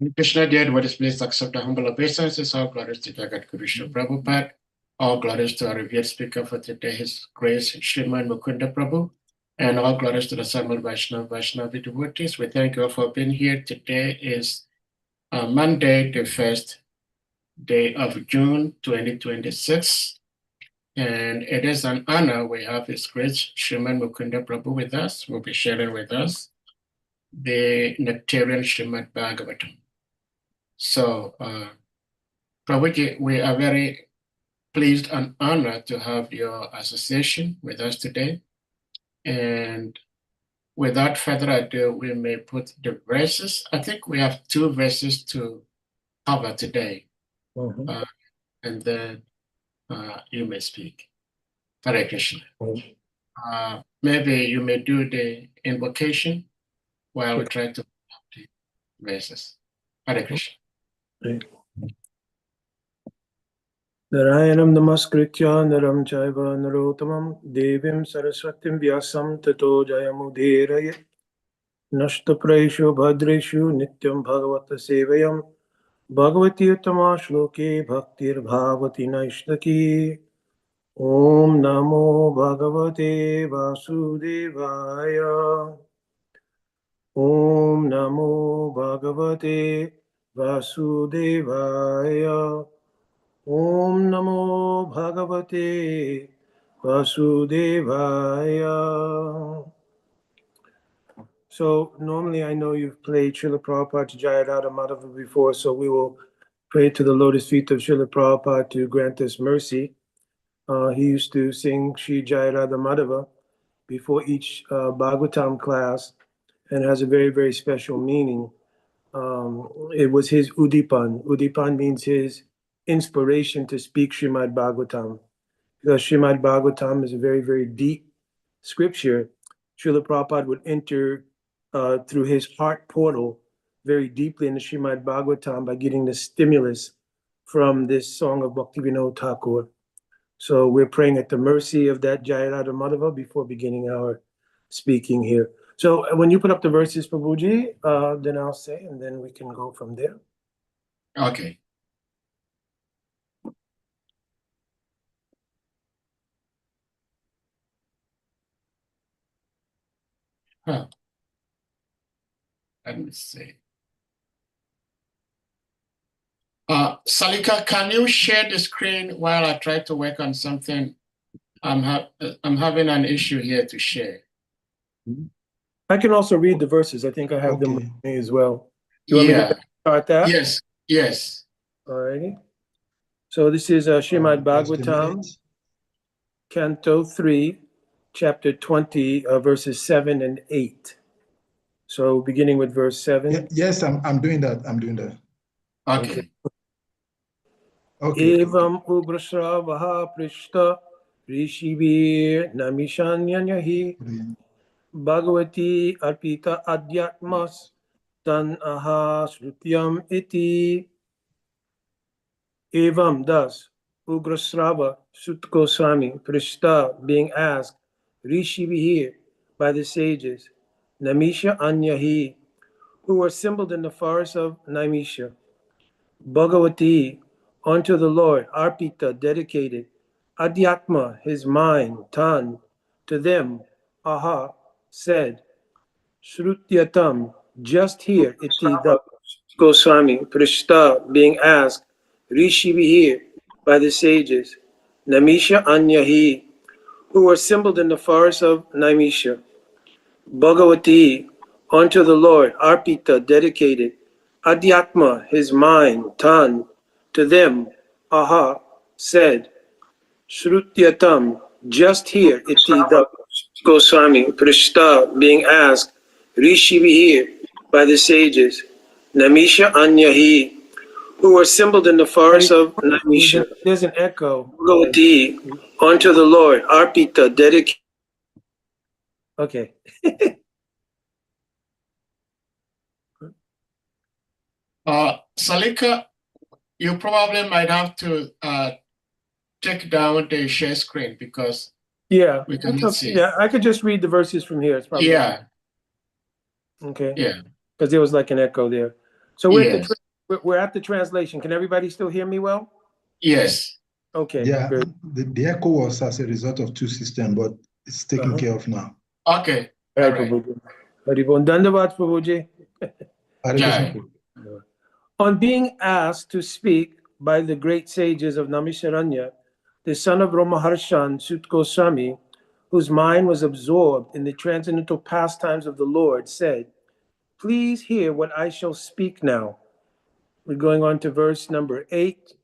Krishna did what is pleased, accept the humble obeisances. All glories to Jagat Guru Srila Prabhupada. All glories to our revered speaker for today, His Grace SRIMAN Mukunda Prabhu. And all glories to the Samal Vaishnavi devotees. We thank you all for being here. Today is Monday, the 1st day of June 2026. And it is an honor we have His Grace SRIMAN Mukunda Prabhu with us. Will be sharing with us the Nectarian Srimad Bhagavatam. So, Prabhuji, we are very pleased and honored to have your association with us today. And without further ado, we may put the verses. I think we have 2 verses to cover today. And then you may speak. Hare Krishna. Maybe you may do the invocation while we try to put the verses. Hare Krishna. Narayanam namaskritya naram chaiva narottamam devim saraswatim vyasam tato jayamudhiraya nashtapraishu bhadreshu nityam bhagavata sevayam bhagavati uttama shloke bhaktir bhavati naishtaki Om namo bhagavate vasudevaya Om namo bhagavate vasudevaya Om namo bhagavate vasudevaya. So normally I know you've played Srila Prabhupada Jaya Radha Madhava before, so we will pray to the lotus feet of Srila Prabhupada to grant us mercy. He used to sing Sri Jaya Radha Madhava before each Bhagavatam class and has a very, very special meaning. It was his Udipan. Udipan means his inspiration to speak Srimad Bhagavatam. Because Srimad Bhagavatam is a very, very deep scripture. Srila Prabhupada would enter through his heart portal very deeply in the Srimad Bhagavatam by getting the stimulus from this song of Bhaktivinoda Thakur. So we're praying at the mercy of that Jaya Radha Madhava before beginning our speaking here. So when you put up the verses, Prabhuji, then I'll say, and then we can go from there. Okay. Let me see. Salika, can you share the screen while I try to work on something? I'm having an issue here to share. I can also read the verses. I think I have them with me as well. You want me to start that? Yes, yes. All righty. So this is Srimad Bhagavatam, Canto 3, Chapter 20, verses 7 and 8. So beginning with verse 7. Yes, I'm doing that. I'm doing that. Okay. Evam ugrasravaha prishta rishivir namishanyanyahi Bhagavati arpita adhyatmas tan aha srutyam iti. Evam, thus, Ugrasrava Sut Goswami Prishta, being asked, Rishi Vihir, by the sages, Namisha Anyahi, who were assembled in the forest of Naimisha, Bhagavati, unto the Lord, Arpita, dedicated, Adhyatma, his mind, Tan, to them, Aha, said, Shrutyatam, just here, iti, the Goswami Prishta, being asked, Rishi Vihir, by the sages, Namisha Anyahi, who were assembled in the forest of Naimisha, Bhagavati, unto the Lord, Arpita, dedicated, Adhyatma, his mind, Tan, to them, Aha, said, Shrutyatam, just here, iti, the Goswami Prishta, being asked, Rishi Vihir, by the sages, Namisha Anyahi, who were assembled in the forest of Naimisha. There's an echo. Bhagavati, unto the Lord, Arpita, dedicated. Okay. Salika, you probably might have to take down the share screen because we cannot see. Yeah, I could just read the verses from here. It's probably yeah. okay. Yeah. Because there was like an echo there. So we're at, Yes. we're at the translation. Can everybody still hear me well? Yes. Okay. Yeah, Very, the echo was as a result of two systems, but it's taken care of now. Okay. all All right, right. Prabhuji. Haribol. Dandavat, Prabhuji. Hare Jai. Krishna. On being asked to speak by the great sages of Namisharanya, the son of Ramaharshan Sut Goswami, whose mind was absorbed in the transcendental pastimes of the Lord, said, "Please hear what I shall speak now." We're going on to verse number 8.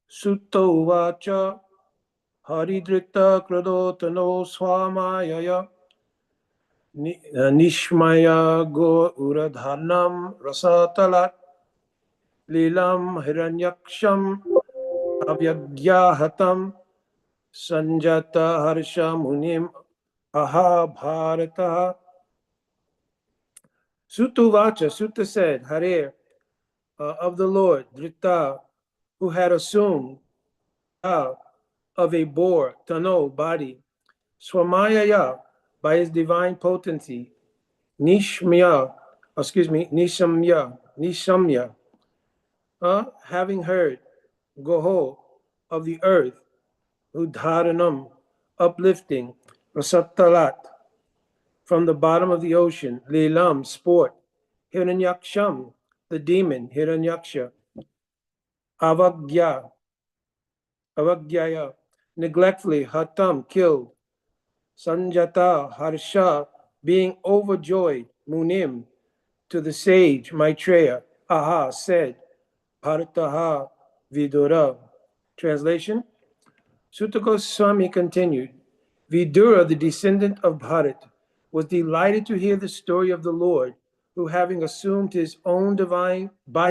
Sutta uvacha haridrita kradotano swamayaya nishmaya go uradhanam rasatalat lilam hiranyaksham avyagyahatam sanjata harsha munim aha bharata. Sutta uvacha, Sutta said, Hare, of the Lord, Drita, who had assumed of a boar, Tano, body, Swamayaya, by his divine potency, Nishamya, having heard, Goho, of the earth, Udharanam, uplifting, Rasattalat, from the bottom of the ocean, Leelam, sport, Hiranyaksham, the demon, Hiranyaksha, Avagyaya, neglectfully, Hatam, killed, Sanjata, Harsha, being overjoyed, Munim, to the sage, Maitreya, Aha, said, Bharataha Vidura. Translation, Sutta Goswami continued, Vidura, the descendant of Bharat, was delighted to hear the story of the Lord, who having assumed by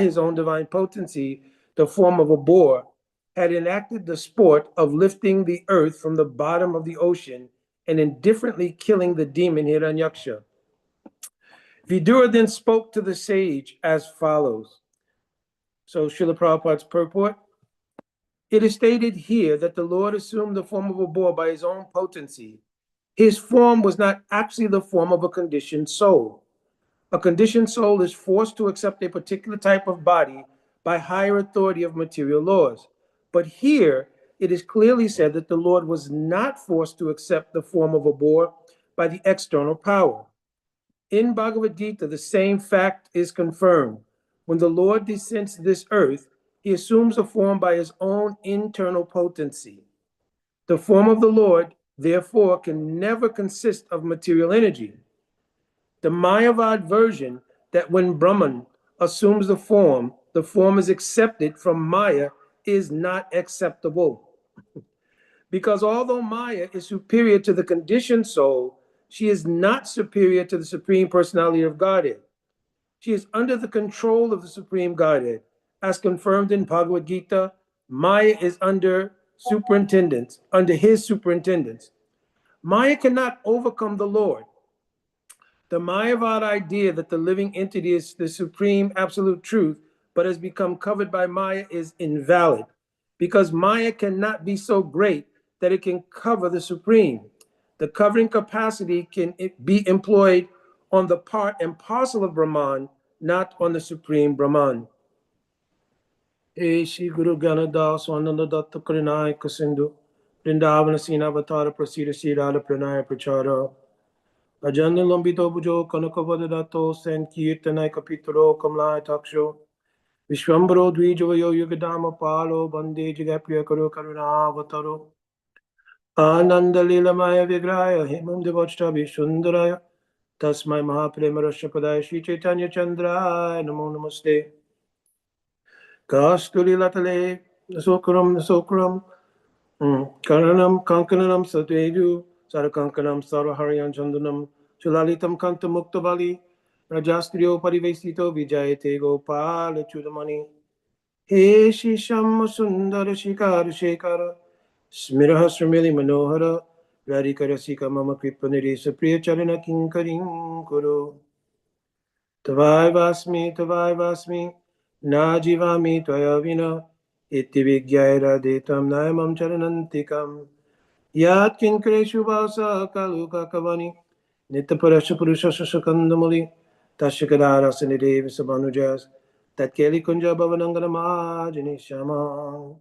his own divine potency, the form of a boar, had enacted the sport of lifting the earth from the bottom of the ocean and indifferently killing the demon Hiranyaksha. Vidura then spoke to the sage as follows. So Srila Prabhupada's purport, it is stated here that the Lord assumed the form of a boar by his own potency. His form was not actually the form of a conditioned soul. A conditioned soul is forced to accept a particular type of body by higher authority of material laws. But here, it is clearly said that the Lord was not forced to accept the form of a boar by the external power. In Bhagavad Gita, the same fact is confirmed. When the Lord descends to this earth, he assumes a form by his own internal potency. The form of the Lord, therefore, can never consist of material energy. The Mayavad version that when Brahman assumes the form is accepted from Maya is not acceptable. Because although Maya is superior to the conditioned soul, she is not superior to the Supreme Personality of Godhead. She is under the control of the Supreme Godhead. As confirmed in Bhagavad Gita, Maya is under his superintendence. Maya cannot overcome the Lord. The Mayavad idea that the living entity is the supreme absolute truth, but has become covered by Maya is invalid, because Maya cannot be so great that it can cover the supreme. The covering capacity can be employed on the part and parcel of Brahman, not on the supreme Brahman. Shri Guru Gyanadas Swananda Datta Karinaya Kasindhu Vrindavana Sinavatara Prasida Sirada Pranaya Prachara Ajana Lambito Bujo Kanakavadato Sankirtanai Kapitaro Kamlai Taksho Vishwambaro Dvijoyo Yugadama Palo Bande Jagapriya Karo Karuna Avataro Ananda Lilamaya Vigraya Himam Devachtabi Sundaraya Tasmai Mahaprema Rashapadaya Shri Chaitanya Chandra Namo Namaste Kasturi Latale Sokram Karanam Kankanam Satvedu Sarakankanam Sarahariyan Chandanam Chulalitam Kanta Muktavali Rajastrio Parivesito Vijayate Gopala Chudamani He Shisham Sundara Shikar Shekara Smiraha Srimili Manohara Radikarasika Mama Kripaniri Supriya Charana Kinkarim Kuru Tavai Vasmi Najivami Twayavina Iti Vigyaira Detam Naimam Charanantikam Yat Kinkreshu Vasa Kaluka Kavani Nitaparasha Purusha Sakandamali Tashikadara Sanidev Sabanujas, Tatkeli Kunja Bhavanangana Mahajani Shama.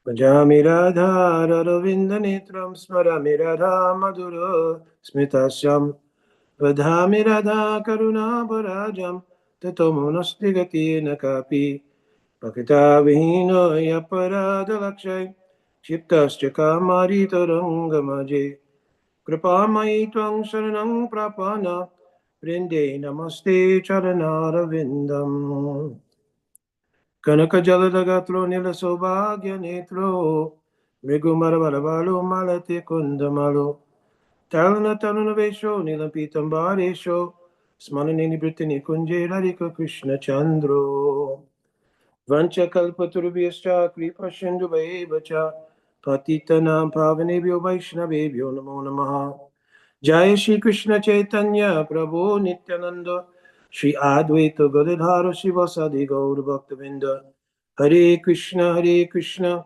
Bhajami Radha Ravinda Netram Smarami Radha Madhura Smitasyam. Vadhami Radha Karuna Parajam Tato Monastigati Nakapi Pakita Vihino Yaparada Lakshay Shiptascha Kamari Tarangamaje Kripamai Twang Sharanang Prapana Vrinde Namaste Charanara Vindam Kanaka Jaladagatro Nila Sobhagya Netro Mrigumara Balabalo Malate Kundamalo Talana Talana Vesho Nilampitam Baresho Smananini Britani Kunje Radhika Krishna Chandro Vancha Kalpaturubhyascha Kripa Sindhu Vacha Patitanam Pavanebhyo Vaishnavebhyo Namo Namaha Jai Shri Krishna Chaitanya Prabhu Nityananda Shri Advaita Gadadhara Sivasadi Gaur Bhaktavinda Hare Krishna Krishna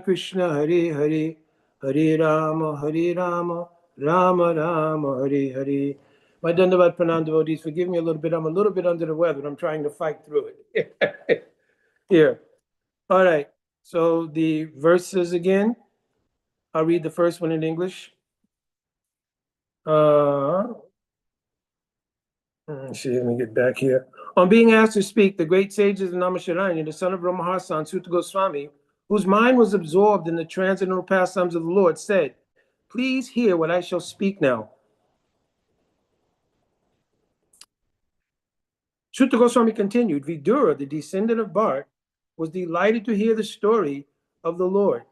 Krishna Hare Hare Hare Rama Rama Rama Hare Hare. My Dandavat Pranam devotees, forgive me a little bit. I'm a little bit under the weather. I'm trying to fight through it. Here. All right. So the verses again. I'll read the first one in English. Let's see, let me get back here. On being asked to speak, the great sages of Namasharanya, the son of Brahmaharsan, Sutta Goswami, whose mind was absorbed in the transcendental pastimes of the Lord, said, "Please hear what I shall speak now." Sutta Goswami continued, Vidura, the descendant of Bharat, was delighted to hear the story of the Lord.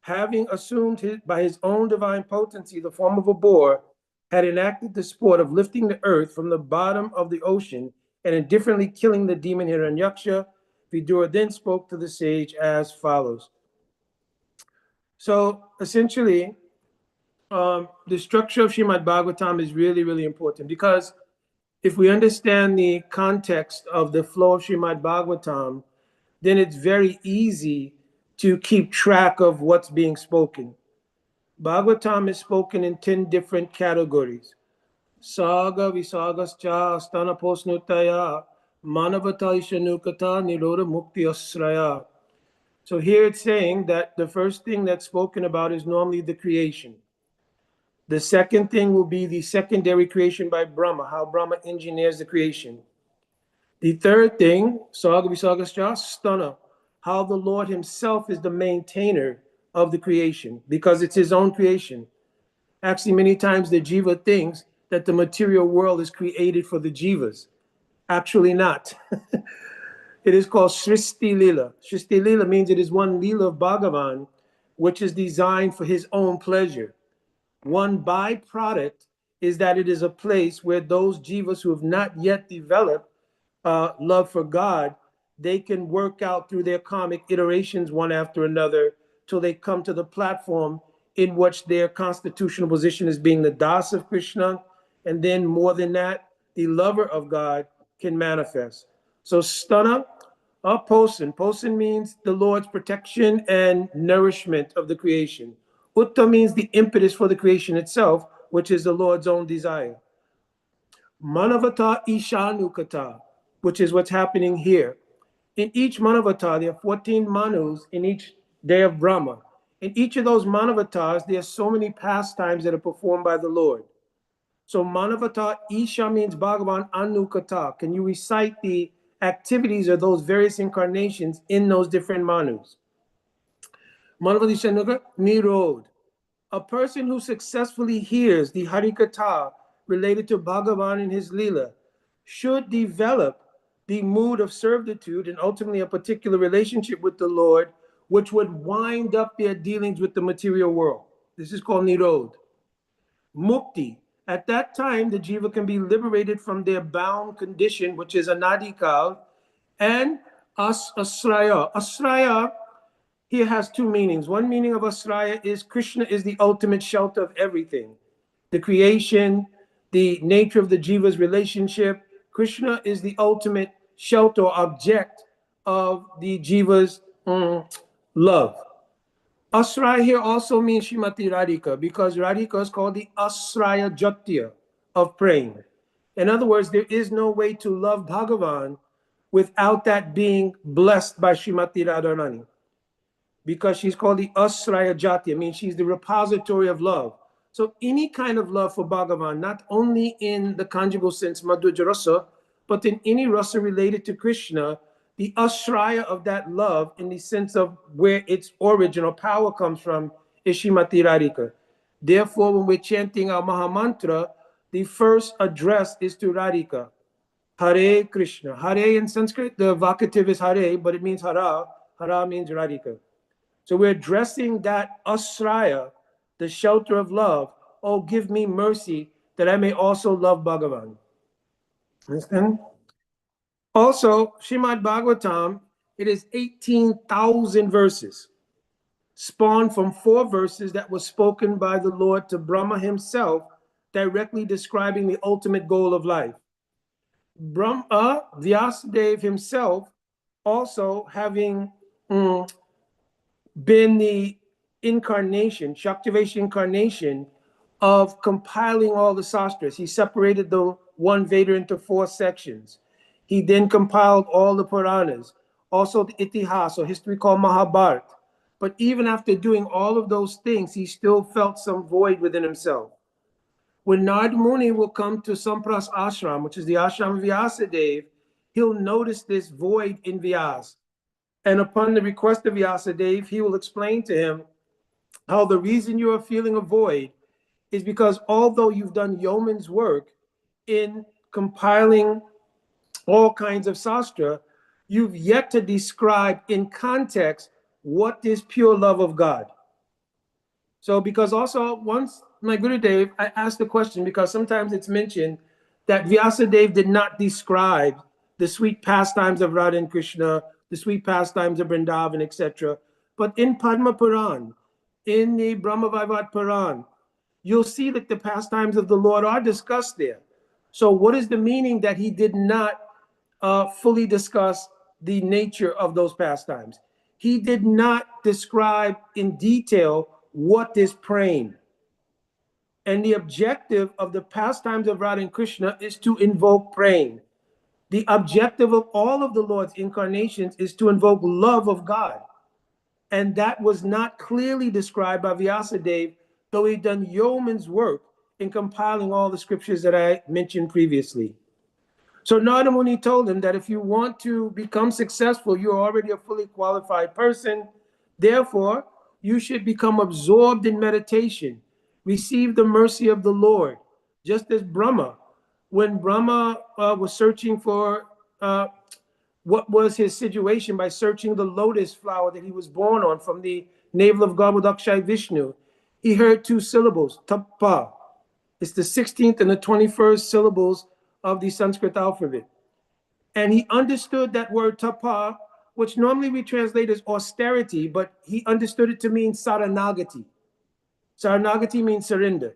Having assumed by his own divine potency the form of a boar, had enacted the sport of lifting the earth from the bottom of the ocean and indifferently killing the demon Hiranyaksha. Vidura then spoke to the sage as follows. So essentially, the structure of Srimad Bhagavatam is really, really important because if we understand the context of the flow of Srimad Bhagavatam, then it's very easy to keep track of what's being spoken. Bhagavatam is spoken in 10 different categories. Saga Visagascha Astana Posnutaya Manavata Ishanukata Niroda Mukti Asraya. So here it's saying that the first thing that's spoken about is normally the creation. The second thing will be the secondary creation by Brahma, how Brahma engineers the creation. The third thing, Saga Visagascha Stana, how the Lord himself is the maintainer of the creation because it's his own creation. Actually, many times the jiva thinks that the material world is created for the jivas. Actually not. It is called Sristi Lila. Sristi Lila means it is one Lila of Bhagavan, which is designed for his own pleasure. One byproduct is that it is a place where those jivas who have not yet developed love for God, they can work out through their karmic iterations one after another till they come to the platform in which their constitutional position is being the das of Krishna, and then more than that, the lover of God can manifest. So stana, posen. Posen means the Lord's protection and nourishment of the creation. Utta means the impetus for the creation itself, which is the Lord's own desire. Manavata Ishanukata, which is what's happening here. In each Manavata, there are 14 Manus in each day of Brahma. In each of those Manavatas, there are so many pastimes that are performed by the Lord. So Manavata Isha means Bhagavan Anukata. Can you recite the activities of those various incarnations in those different Manus? Manavata Isha Anukata, Nirod. A person who successfully hears the Harikatha related to Bhagavan and his Leela should develop the mood of servitude and ultimately a particular relationship with the Lord, which would wind up their dealings with the material world. This is called Nirod. Mukti. At that time, the jiva can be liberated from their bound condition, which is anadikal, and asraya. Asraya here has two meanings. One meaning of asraya is Krishna is the ultimate shelter of everything. The creation, the nature of the jiva's relationship. Krishna is the ultimate shelter or object of the jiva's love. Asraya here also means Srimati Radhika because Radhika is called the Asraya Jatya of praying. In other words, there is no way to love Bhagavan without that being blessed by Srimati Radharani, because she's called the Asraya Jati. I mean, she's the repository of love. So any kind of love for Bhagavan, not only in the conjugal sense, Madhurya Rasa, but in any rasa related to Krishna, the Asraya of that love, in the sense of where its origin or power comes from, is Srimati Radhika. Therefore, when we're chanting our Mahamantra, the first address is to Radhika. Hare Krishna. Hare in Sanskrit, the vocative is Hare, but it means Hara. Hara means Radhika. So we're addressing that Asraya, the shelter of love. Oh, give me mercy that I may also love Bhagavan. Understand? Also, Srimad Bhagavatam, it is 18,000 verses, spawned from 4 verses that were spoken by the Lord to Brahma himself, directly describing the ultimate goal of life. Brahma, Vyasadeva himself, also having been the incarnation, Shaktivesha incarnation, of compiling all the sastras. He separated the one Veda into 4 sections. He then compiled all the Puranas, also the Itihas, or history called Mahabharata. But even after doing all of those things, he still felt some void within himself. When Narad Muni will come to Sampras ashram, which is the ashram of Vyasadeva, he'll notice this void in Vyasa. And upon the request of Vyasadeva, he will explain to him how the reason you are feeling a void is because although you've done yeoman's work in compiling all kinds of sastra, you've yet to describe in context what is pure love of God. So because also once my Gurudev, I asked the question, because sometimes it's mentioned that Vyasadeva did not describe the sweet pastimes of Radha and Krishna, the sweet pastimes of Vrindavan, etc. But in Padma Puran, in the Brahma Vaivat Puran, you'll see that the pastimes of the Lord are discussed there. So what is the meaning that he did not fully discuss the nature of those pastimes? He did not describe in detail what is praying. And the objective of the pastimes of Radha and Krishna is to invoke praying. The objective of all of the Lord's incarnations is to invoke love of God. And that was not clearly described by Vyasadeva, though he'd done yeoman's work in compiling all the scriptures that I mentioned previously. So Narada Muni told him that if you want to become successful, you're already a fully qualified person. Therefore, you should become absorbed in meditation, receive the mercy of the Lord, just as Brahma. When Brahma was searching for what was his situation by searching the lotus flower that he was born on from the navel of God with Akshay Vishnu, he heard 2 syllables, tapa. It's the 16th and the 21st syllables of the Sanskrit alphabet. And he understood that word tapa, which normally we translate as austerity, but he understood it to mean saranagati. Saranagati means surrender.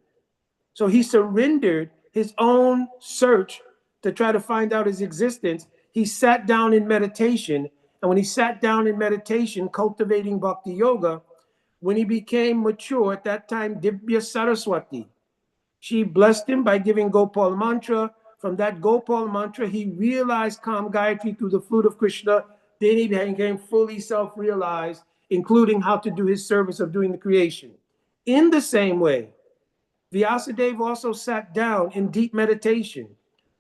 So he surrendered his own search to try to find out his existence. He sat down in meditation. And when he sat down in meditation, cultivating bhakti yoga, when he became mature, at that time, Dibya Saraswati, she blessed him by giving Gopal mantra. From that Gopal mantra, he realized Kam Gayatri through the flute of Krishna. Then he became fully self-realized, including how to do his service of doing the creation. In the same way, Vyasadeva also sat down in deep meditation.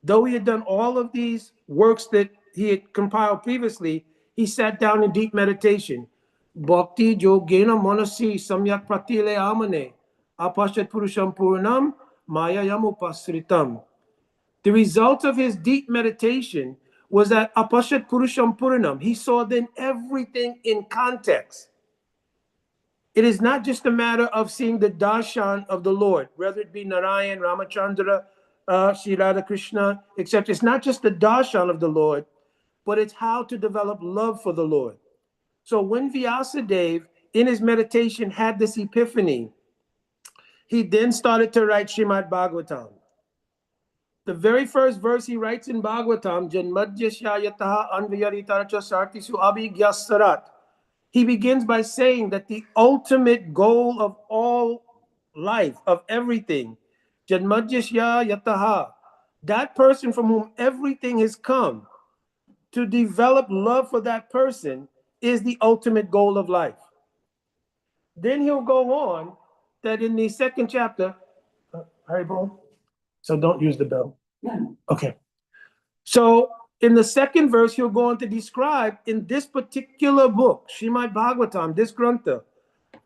Though he had done all of these works that he had compiled previously, he sat down in deep meditation. Bhakti yogena manasi samyak pratile amane apashat purusham purnam mayayam upasritam. The result of his deep meditation was that apashat purusham purnam, he saw then everything in context. It is not just a matter of seeing the darshan of the Lord, whether it be Narayan, Ramachandra, Sri Radha Krishna, etc. It's not just the darshan of the Lord, but it's how to develop love for the Lord. So when Vyasadeva, in his meditation, had this epiphany, he then started to write Srimad Bhagavatam. The very first verse he writes in Bhagavatam, Janmadhyasya anvayaritarcha sartisu abhigyasarat. He begins by saying that the ultimate goal of all life, of everything, Janmadhyasya yataha, that person from whom everything has come, to develop love for that person is the ultimate goal of life. Then he'll go on that in the second chapter, Haribol, so don't use the bell. Okay. So in the second verse, he'll go on to describe in this particular book, Srimad Bhagavatam, this Grantha,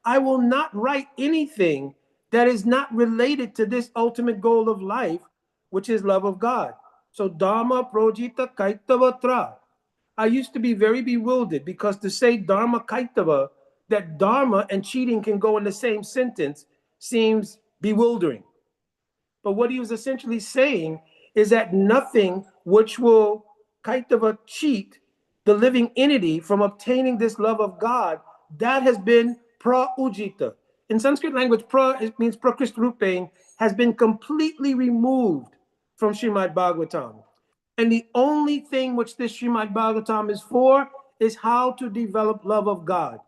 I will not write anything that is not related to this ultimate goal of life, which is love of God. So Dharma Projita Kaitavatra. I used to be very bewildered because to say Dharma Kaitava, that Dharma and cheating can go in the same sentence, seems bewildering. But what he was essentially saying is that nothing which will Kaitava cheat the living entity from obtaining this love of God, that has been pra-ujita. In Sanskrit language, pra it means prakristrupain, has been completely removed from Srimad Bhagavatam. And the only thing which this Srimad Bhagavatam is for is how to develop love of God.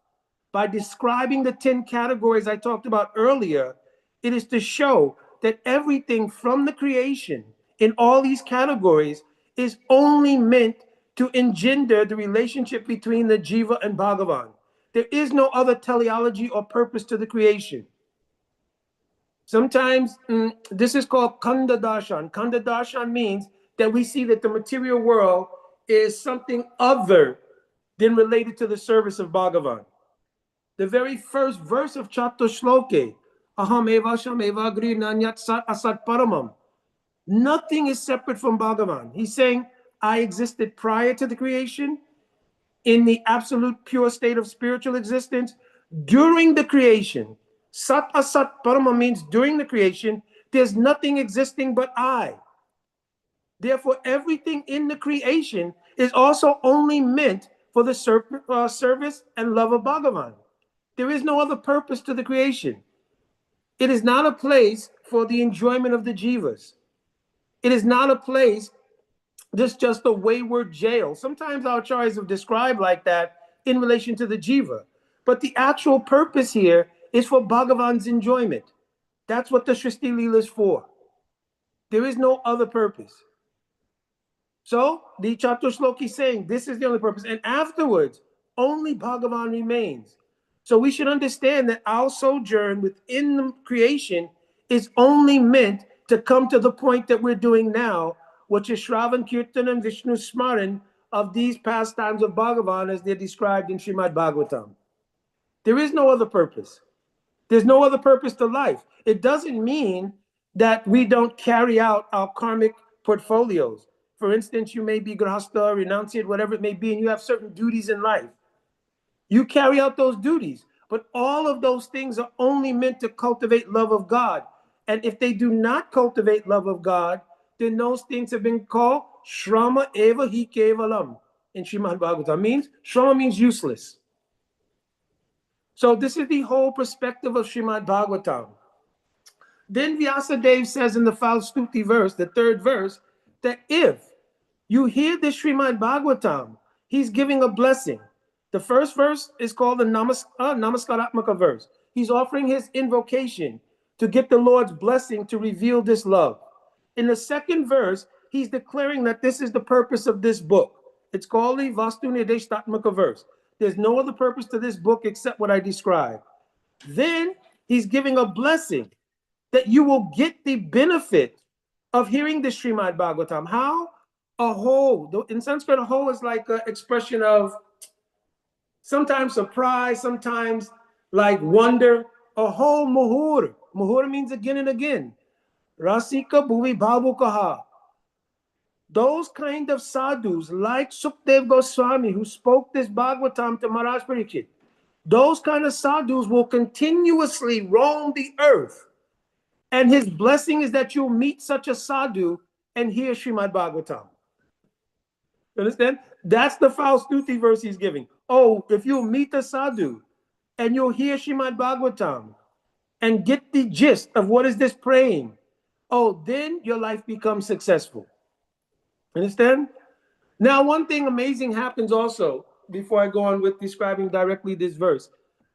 By describing the 10 categories I talked about earlier, it is to show that everything from the creation in all these categories is only meant to engender the relationship between the Jiva and Bhagavan. There is no other teleology or purpose to the creation. Sometimes this is called Kanda Darshan. Kanda Darshan means that we see that the material world is something other than related to the service of Bhagavan. The very first verse of Chatur Shloke, Aham eva sham eva agri nanyat sat asat paramam. Nothing is separate from Bhagavan. He's saying, I existed prior to the creation, in the absolute pure state of spiritual existence. During the creation, Sat Asat Parama means during the creation, there's nothing existing but I. Therefore, everything in the creation is also only meant for the service and love of Bhagavan. There is no other purpose to the creation. It is not a place for the enjoyment of the jivas. It is not a place, this just a wayward jail. Sometimes our acharyas have described like that in relation to the jiva. But the actual purpose here is for Bhagavan's enjoyment. That's what the Srishti Leela is for. There is no other purpose. So the Chatur Shloki is saying this is the only purpose. And afterwards, only Bhagavan remains. So we should understand that our sojourn within the creation is only meant to come to the point that we're doing now, which is Shravan, Kirtan, and Vishnu Smaran of these pastimes of Bhagavan as they're described in Srimad Bhagavatam. There is no other purpose. There's no other purpose to life. It doesn't mean that we don't carry out our karmic portfolios. For instance, you may be grahastha, renunciate, whatever it may be, and you have certain duties in life. You carry out those duties, but all of those things are only meant to cultivate love of God. And if they do not cultivate love of God, then those things have been called Shrama Eva Hi Kevalam in Srimad Bhagavatam. Shrama means useless. So this is the whole perspective of Srimad Bhagavatam. Then Vyasadeva says in the Falstuti verse, the third verse, that if you hear this Srimad Bhagavatam, he's giving a blessing. The first verse is called the Namaskaratmaka verse. He's offering his invocation to get the Lord's blessing to reveal this love. In the second verse, he's declaring that this is the purpose of this book. It's called the Vastu Nideshtatmaka verse. There's no other purpose to this book except what I described. Then he's giving a blessing that you will get the benefit of hearing the Srimad Bhagavatam. How? A whole. In Sanskrit, a whole is like an expression of sometimes surprise, sometimes like wonder. A whole muhur. Muhur means again and again. Rasika bhuvi bhavukaha. Those kind of sadhus like Sukdev Goswami who spoke this Bhagavatam to Maharaj Parikshit, those kind of sadhus will continuously roam the earth. And his blessing is that you'll meet such a sadhu and hear Srimad Bhagavatam. You understand? That's the Falstuti verse he's giving. Oh, if you'll meet a sadhu and you'll hear Srimad Bhagavatam and get the gist of what is this praying, oh, then your life becomes successful. Understand? Now, one thing amazing happens also, before I go on with describing directly this verse.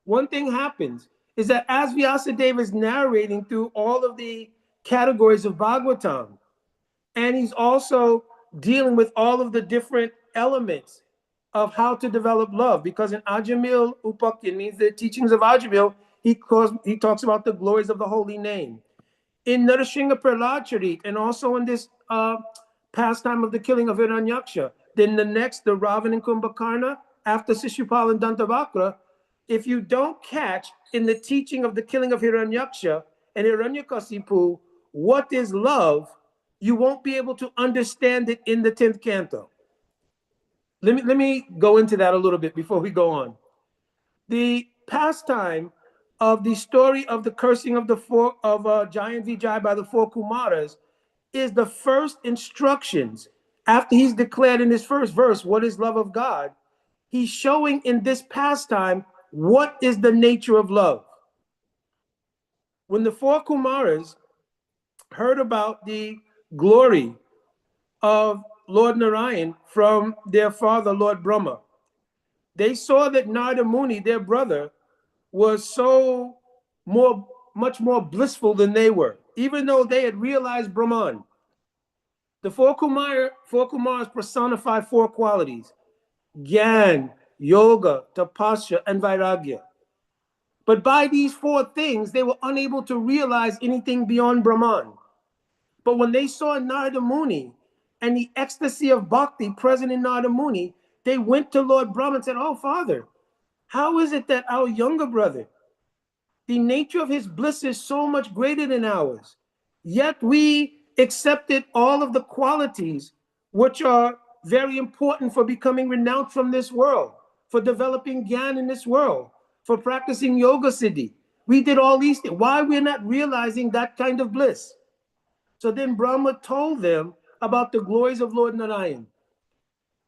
One thing happens is that as Vyasadeva is narrating through all of the categories of Bhagavatam, And he's also dealing with all of the different elements of how to develop love. Because in Ajamil Upakyan, means the teachings of Ajamil, he talks about the glories of the holy name. In Narasingha Prahlad Charit, and also in this pastime of the killing of Hiranyaksha, then the next, the Ravan and Kumbhakarna, after Shishupal and Dantavakra, if you don't catch in the teaching of the killing of Hiranyaksha and Hiranyakasipu what is love, you won't be able to understand it in the 10th canto. Let me go into that a little bit before we go on. The pastime of the story of the cursing of Jai and Vijay by the 4 Kumaras is the first instructions after he's declared in his first verse what is love of God. He's showing in this pastime what is the nature of love. When the 4 Kumaras heard about the glory of Lord Narayan from their father, Lord Brahma, they saw that Narada Muni, their brother, was so much more blissful than they were, even though they had realized Brahman. The 4 Kumaras personify 4 qualities: Gyan, Yoga, Tapasya, and Vairagya. But by these 4 things, they were unable to realize anything beyond Brahman. But when they saw Narada Muni and the ecstasy of bhakti present in Narada Muni, they went to Lord Brahma and said, "Oh, Father, how is it that our younger brother, the nature of his bliss is so much greater than ours, yet we accepted all of the qualities which are very important for becoming renowned from this world, for developing Gyan in this world, for practicing Yoga Siddhi. We did all these things. Why we're not realizing that kind of bliss?" So then Brahma told them about the glories of Lord Narayan.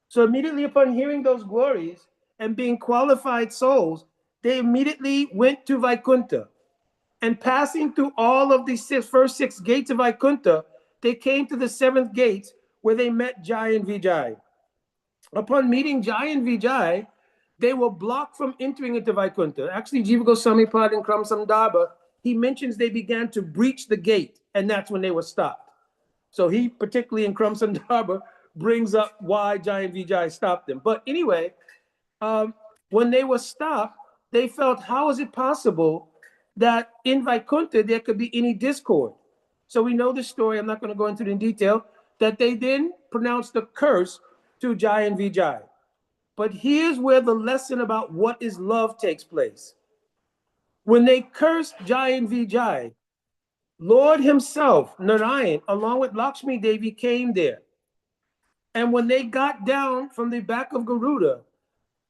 So immediately upon hearing those glories and being qualified souls, they immediately went to Vaikuntha. And passing through all of the first 6 gates of Vaikuntha, they came to the 7th gate where they met Jai and Vijay. Upon meeting Jai and Vijay, they were blocked from entering into Vaikuntha. Actually, Jiva Goswami Pad in Kram Samdaba, he mentions they began to breach the gate, and that's when they were stopped. So he, particularly in Kram Samdaba, brings up why Jai and Vijay stopped them. But anyway, when they were stopped, they felt, how is it possible that in Vaikuntha there could be any discord? So we know the story, I'm not going to go into it in detail, that they then pronounced the curse to Jai and Vijay. But here's where the lesson about what is love takes place. When they cursed Jai and Vijay, Lord himself, Narayan, along with Lakshmi Devi, came there. And when they got down from the back of Garuda,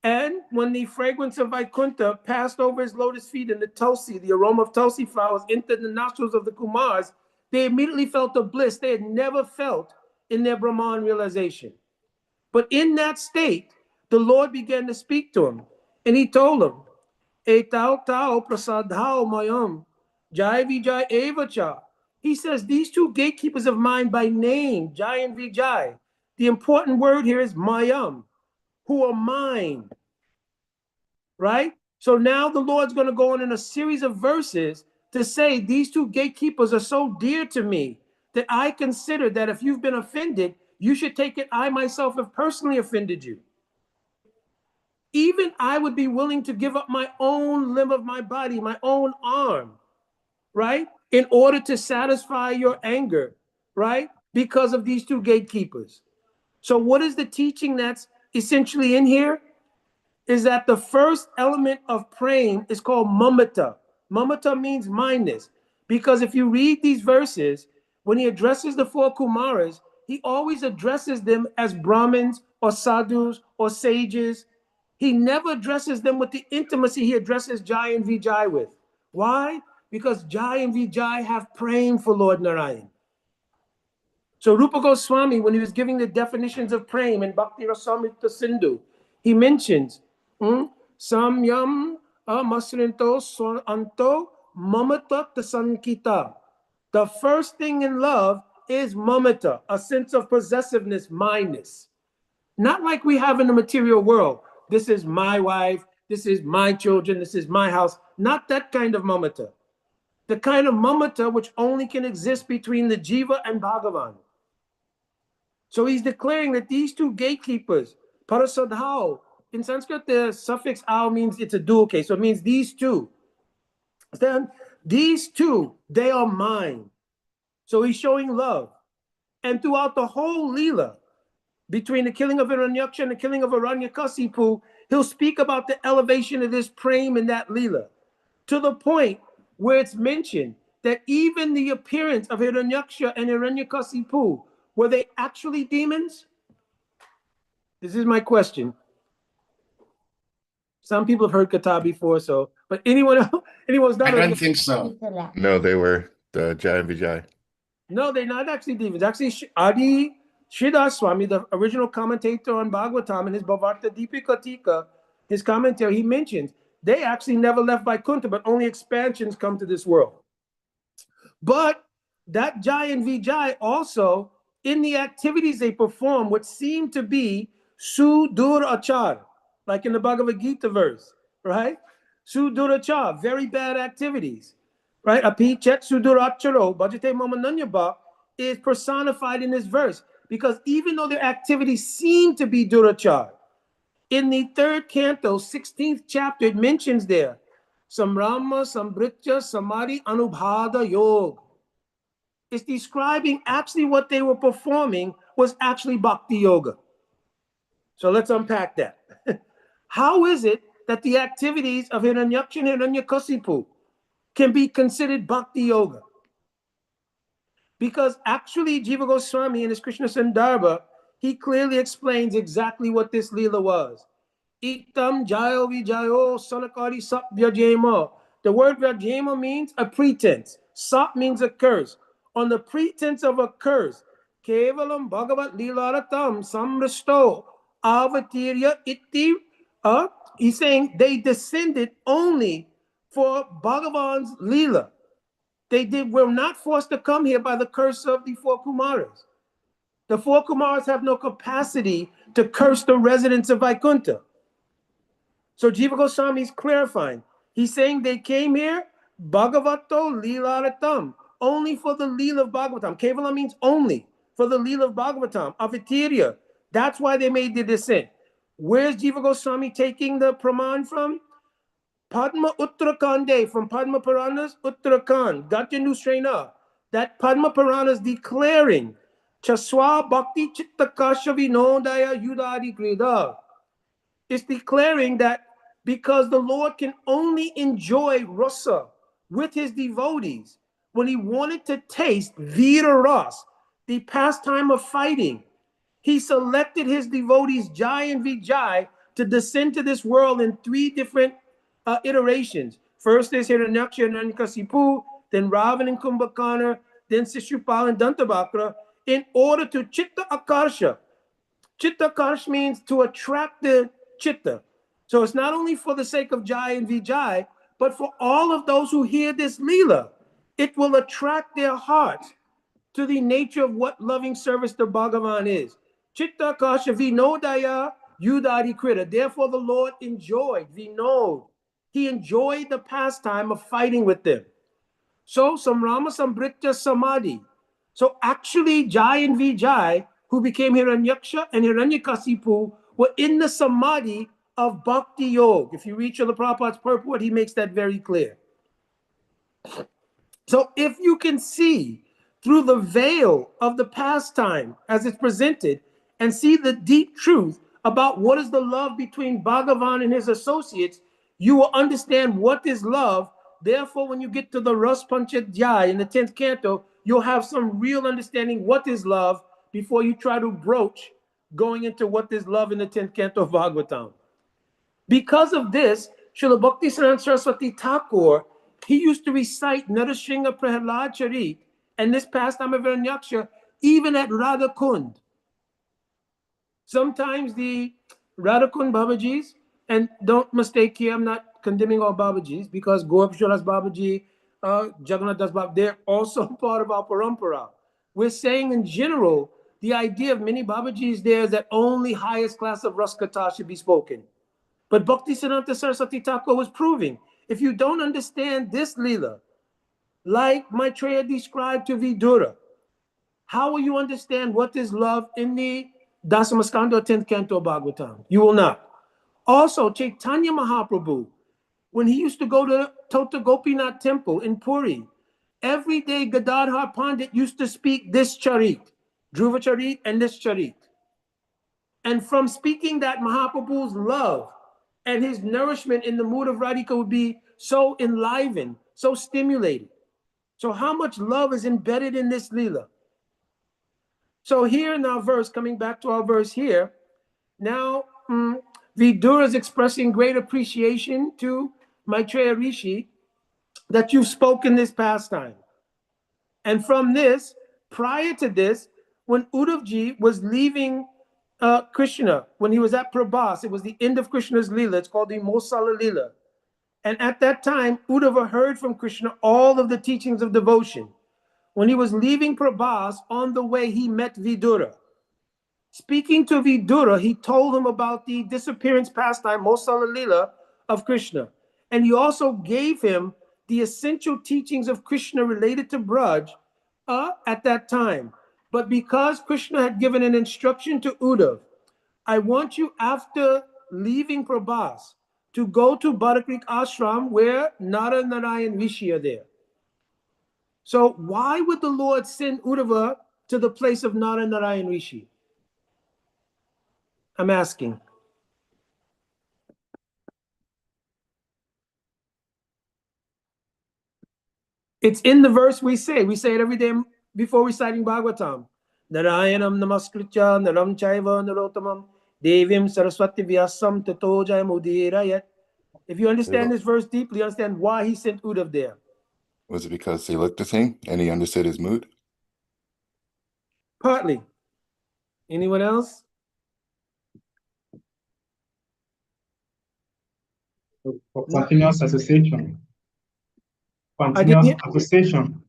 and when the fragrance of Vaikuntha passed over his lotus feet and the tulsi, the aroma of tulsi flowers, entered the nostrils of the Kumars, they immediately felt a bliss they had never felt in their Brahman realization. But in that state, the Lord began to speak to him, and he told him, Etau tau prasadhao mayam, Jai Vijay evacha. He says, these 2 gatekeepers of mine by name, Jai and Vijay, the important word here is mayam, who are mine, right? So now the Lord's going to go on in a series of verses to say these 2 gatekeepers are so dear to me that I consider that if you've been offended, you should take it I myself have personally offended you. Even I would be willing to give up my own limb of my body, my own arm, right? In order to satisfy your anger, right? Because of these 2 gatekeepers. So what is the teaching that's essentially in here? Is that the first element of praying is called mamata. Mamata means mindness. Because if you read these verses, when he addresses the 4 Kumaras, he always addresses them as Brahmins or sadhus or sages. He never addresses them with the intimacy he addresses Jai and Vijay with. Why? Because Jai and Vijay have praying for Lord Narayan. So Rupa Goswami, when he was giving the definitions of praying in Bhakti Rasamrita Sindhu, he mentions Samyam Amasrinto Anto Mamata Tasankita. The first thing in love is mamata, a sense of possessiveness, mindness. Not like we have in the material world. This is my wife, this is my children, this is my house. Not that kind of mamata. The kind of mamata which only can exist between the jiva and Bhagavan. So he's declaring that these two gatekeepers, parasadhao, in Sanskrit, the suffix ao means it's a dual case. So it means these two. Then these two, they are mine. So he's showing love. And throughout the whole Leela, between the killing of Hiranyaksha and the killing of Hiranyakasipu, he'll speak about the elevation of this prem in that Leela, to the point where it's mentioned that even the appearance of Hiranyaksha and Hiranyakasipu, were they actually demons? This is my question. Some people have heard Kata before, so, but anyone's not? I don't think so. No, they were the Jai and Vijay. No, they're not actually demons. Actually, Adi Sridhar Swami, the original commentator on Bhagavatam, in his Bhavarta Deepika Tika, his commentary, he mentions they actually never left Vaikuntha, but only expansions come to this world. But that Jai and Vijay also, in the activities they perform, what seem to be Sudurachar, like in the Bhagavad Gita verse, right? Sudurachar, very bad activities, right? Api chet suduracharo, bhajate mamananyaba, is personified in this verse, because even though their activities seem to be durachar, in the 3rd canto, 16th chapter, it mentions there, Samrama, Sambritya, Samadhi, Anubhada, Yog. It's describing actually what they were performing was actually Bhakti Yoga. So let's unpack that. How is it that the activities of Hiranyaksha and Hiranyakasipu can be considered Bhakti Yoga? Because actually Jiva Goswami in his Krishna Sandarbha, he clearly explains exactly what this Leela was. Itam Jayo Vijayo Sanakari Sap Vyajema. The word Vyajema means a pretense. Sap means a curse. On the pretense of a curse, Kevalam Bhagavat Leelaratam Samrasto Avatirya Iti. He's saying they descended only for Bhagavan's Leela. They were not forced to come here by the curse of the 4 Kumaras. The 4 Kumaras have no capacity to curse the residents of Vaikuntha. So Jiva Goswami is clarifying. He's saying they came here, Bhagavato Leelaratam, only for the Leela of Bhagavatam. Kevala means only for the Leela of Bhagavatam, Avitirya. That's why they made the descent. Where's Jiva Goswami taking the Praman from? Padma Uttarakhande, from Padma Puranas, Uttarakhand, Gatjanu Srena. That Padma Puranas declaring, Chaswa Bhakti Chitta Kashavi Nodaya Yudadi Krida. It's declaring that because the Lord can only enjoy rasa with his devotees, when he wanted to taste Vira Ras, the pastime of fighting, he selected his devotees, Jai and Vijay, to descend to this world in 3 different iterations. First is Hiranyaksha and Hiranyakasipu, then Ravan and Kumbhakarna, then Sishupal and Dantabhakra, in order to Chitta Akarsha. Chitta Akarsha means to attract the Chitta. So it's not only for the sake of Jai and Vijay, but for all of those who hear this Leela. It will attract their hearts to the nature of what loving service to Bhagavan is. Chitta Akarsha Vinodaya Yudari Krita. Therefore the Lord enjoyed, Vinod. He enjoyed the pastime of fighting with them. So Samrama Sambritya Samadhi. So actually Jai and Vijay, who became Hiranyaksha and Hiranyakasipu, were in the Samadhi of Bhakti Yoga. If you read Srila Prabhupada's purport, he makes that very clear. So if you can see through the veil of the pastime as it's presented and see the deep truth about what is the love between Bhagavan and his associates, you will understand what is love. Therefore, when you get to the Ras Panchadhyaya in the 10th canto, you'll have some real understanding what is love before you try to broach going into what is love in the 10th canto of Bhagavatam. Because of this, Srila Bhaktisiddhanta Saraswati Thakur, he used to recite Narasingha Prahlad Charit and this pastime of Hiranyaksha even at Radha Kund. Sometimes the Radha Kund Babajis, and don't mistake here, I'm not condemning all Babajis, because Gorakshara's Babaji, Jagannath Das Babaji, they're also part of our parampara. We're saying in general, the idea of many Babajis there is that only highest class of Raskata should be spoken. But Bhaktisiddhanta Saraswati Thakur was proving, if you don't understand this Leela, like Maitreya described to Vidura, How will you understand what is love in the Dasamaskanda 10th Canto Bhagavatam? You will not. Also, Chaitanya Mahaprabhu, when he used to go to Tota Gopinath temple in Puri, every day Gadadhar Pandit used to speak this charit, Dhruva charit and this charit. And from speaking that, Mahaprabhu's love and his nourishment in the mood of Radhika would be so enlivened, so stimulated. So how much love is embedded in this Leela? So here in our verse, coming back to our verse here, now Vidura is expressing great appreciation to Maitreya Rishi that you've spoken this pastime. And from this, prior to this, when Uddhavji was leaving Krishna, when he was at Prabhas, it was the end of Krishna's Leela. It's called the Mosala Leela. And at that time, Uddhava heard from Krishna all of the teachings of devotion. When he was leaving Prabhas, on the way, he met Vidura. Speaking to Vidura, he told him about the disappearance pastime, Mosala Leela, of Krishna. And he also gave him the essential teachings of Krishna related to Braj at that time. But because Krishna had given an instruction to Uddhav, I want you, after leaving Prabhas, to go to Barakrik Ashram where Nara Narayan Rishi are there. So why would the Lord send Uddhava to the place of Nara Narayan Rishi? I'm asking. It's in the verse we say it every day before reciting Bhagavatam. Narayanam namaskritya naram chaiva narotamam devim saraswati vyasam tato jayamudirayat. If you understand this verse deeply, you understand why he sent Uddhav there. Was it because he looked at him and he understood his mood? Partly. Anyone else? For continuous association. I Continuous didn't- association.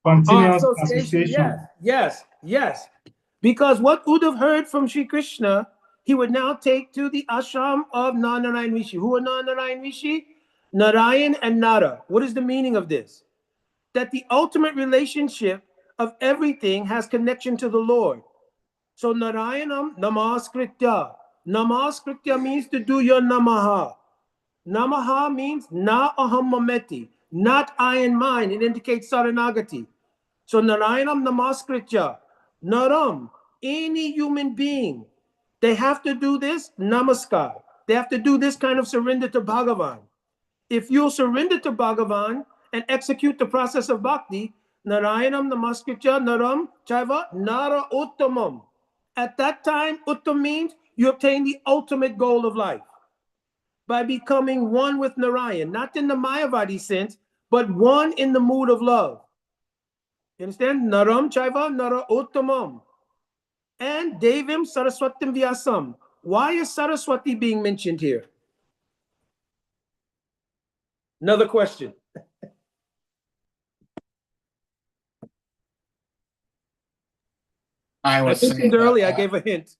Continuous association. Yes. Because what Uddhav heard from Sri Krishna, he would now take to the ashram of Narayan Rishi. Who are Narayan Rishi? Narayan and Nara. What is the meaning of this? That the ultimate relationship of everything has connection to the Lord. So Narayanam namaskritya. Namaskritya means to do your namaha. Namaha means na aham mameti, not I and mine. It indicates saranagati. So Narayanam namaskritya. Naram, any human being, they have to do this namaskar. They have to do this kind of surrender to Bhagavan. If you'll surrender to Bhagavan and execute the process of bhakti, Narayanam namaskritya naram chaiva nara uttamam. At that time, uttam means you obtain the ultimate goal of life by becoming one with Narayan, not in the Mayavadi sense, but one in the mood of love. You understand? Naram chaiva nara uttamam. And devim saraswatim vyasam. Why is Saraswati being mentioned here? Another question. I I was mentioned saying earlier, I that, gave a hint.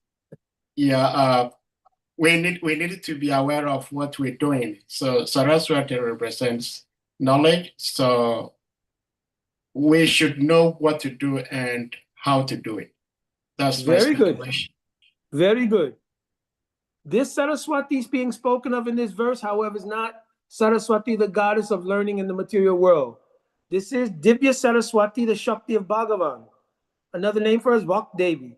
we need to be aware of what we're doing. So Saraswati represents knowledge. So we should know what to do and how to do it. That's my Very good. speculation. Very good. This Saraswati is being spoken of in this verse, however, is not Saraswati, the goddess of learning in the material world. This is Divya Saraswati, the Shakti of Bhagavan. Another name for her is Vak Devi.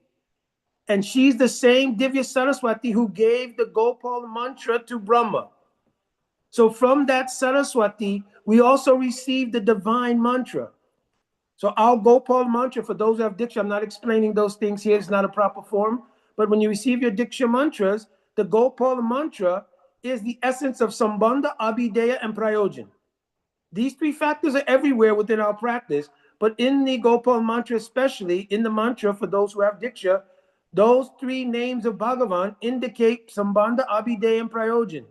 And she's the same Divya Saraswati who gave the Gopal mantra to Brahma. So from that Saraswati, we also receive the divine mantra. So our Gopal mantra, for those who have Diksha, I'm not explaining those things here, it's not a proper form. But when you receive your Diksha mantras, the Gopal mantra is the essence of Sambandha, Abhideya, and Prayojan. These three factors are everywhere within our practice, but in the Gopal mantra, especially in the mantra for those who have Diksha, those three names of Bhagavan indicate Sambandha, Abhideya, and Prayojan.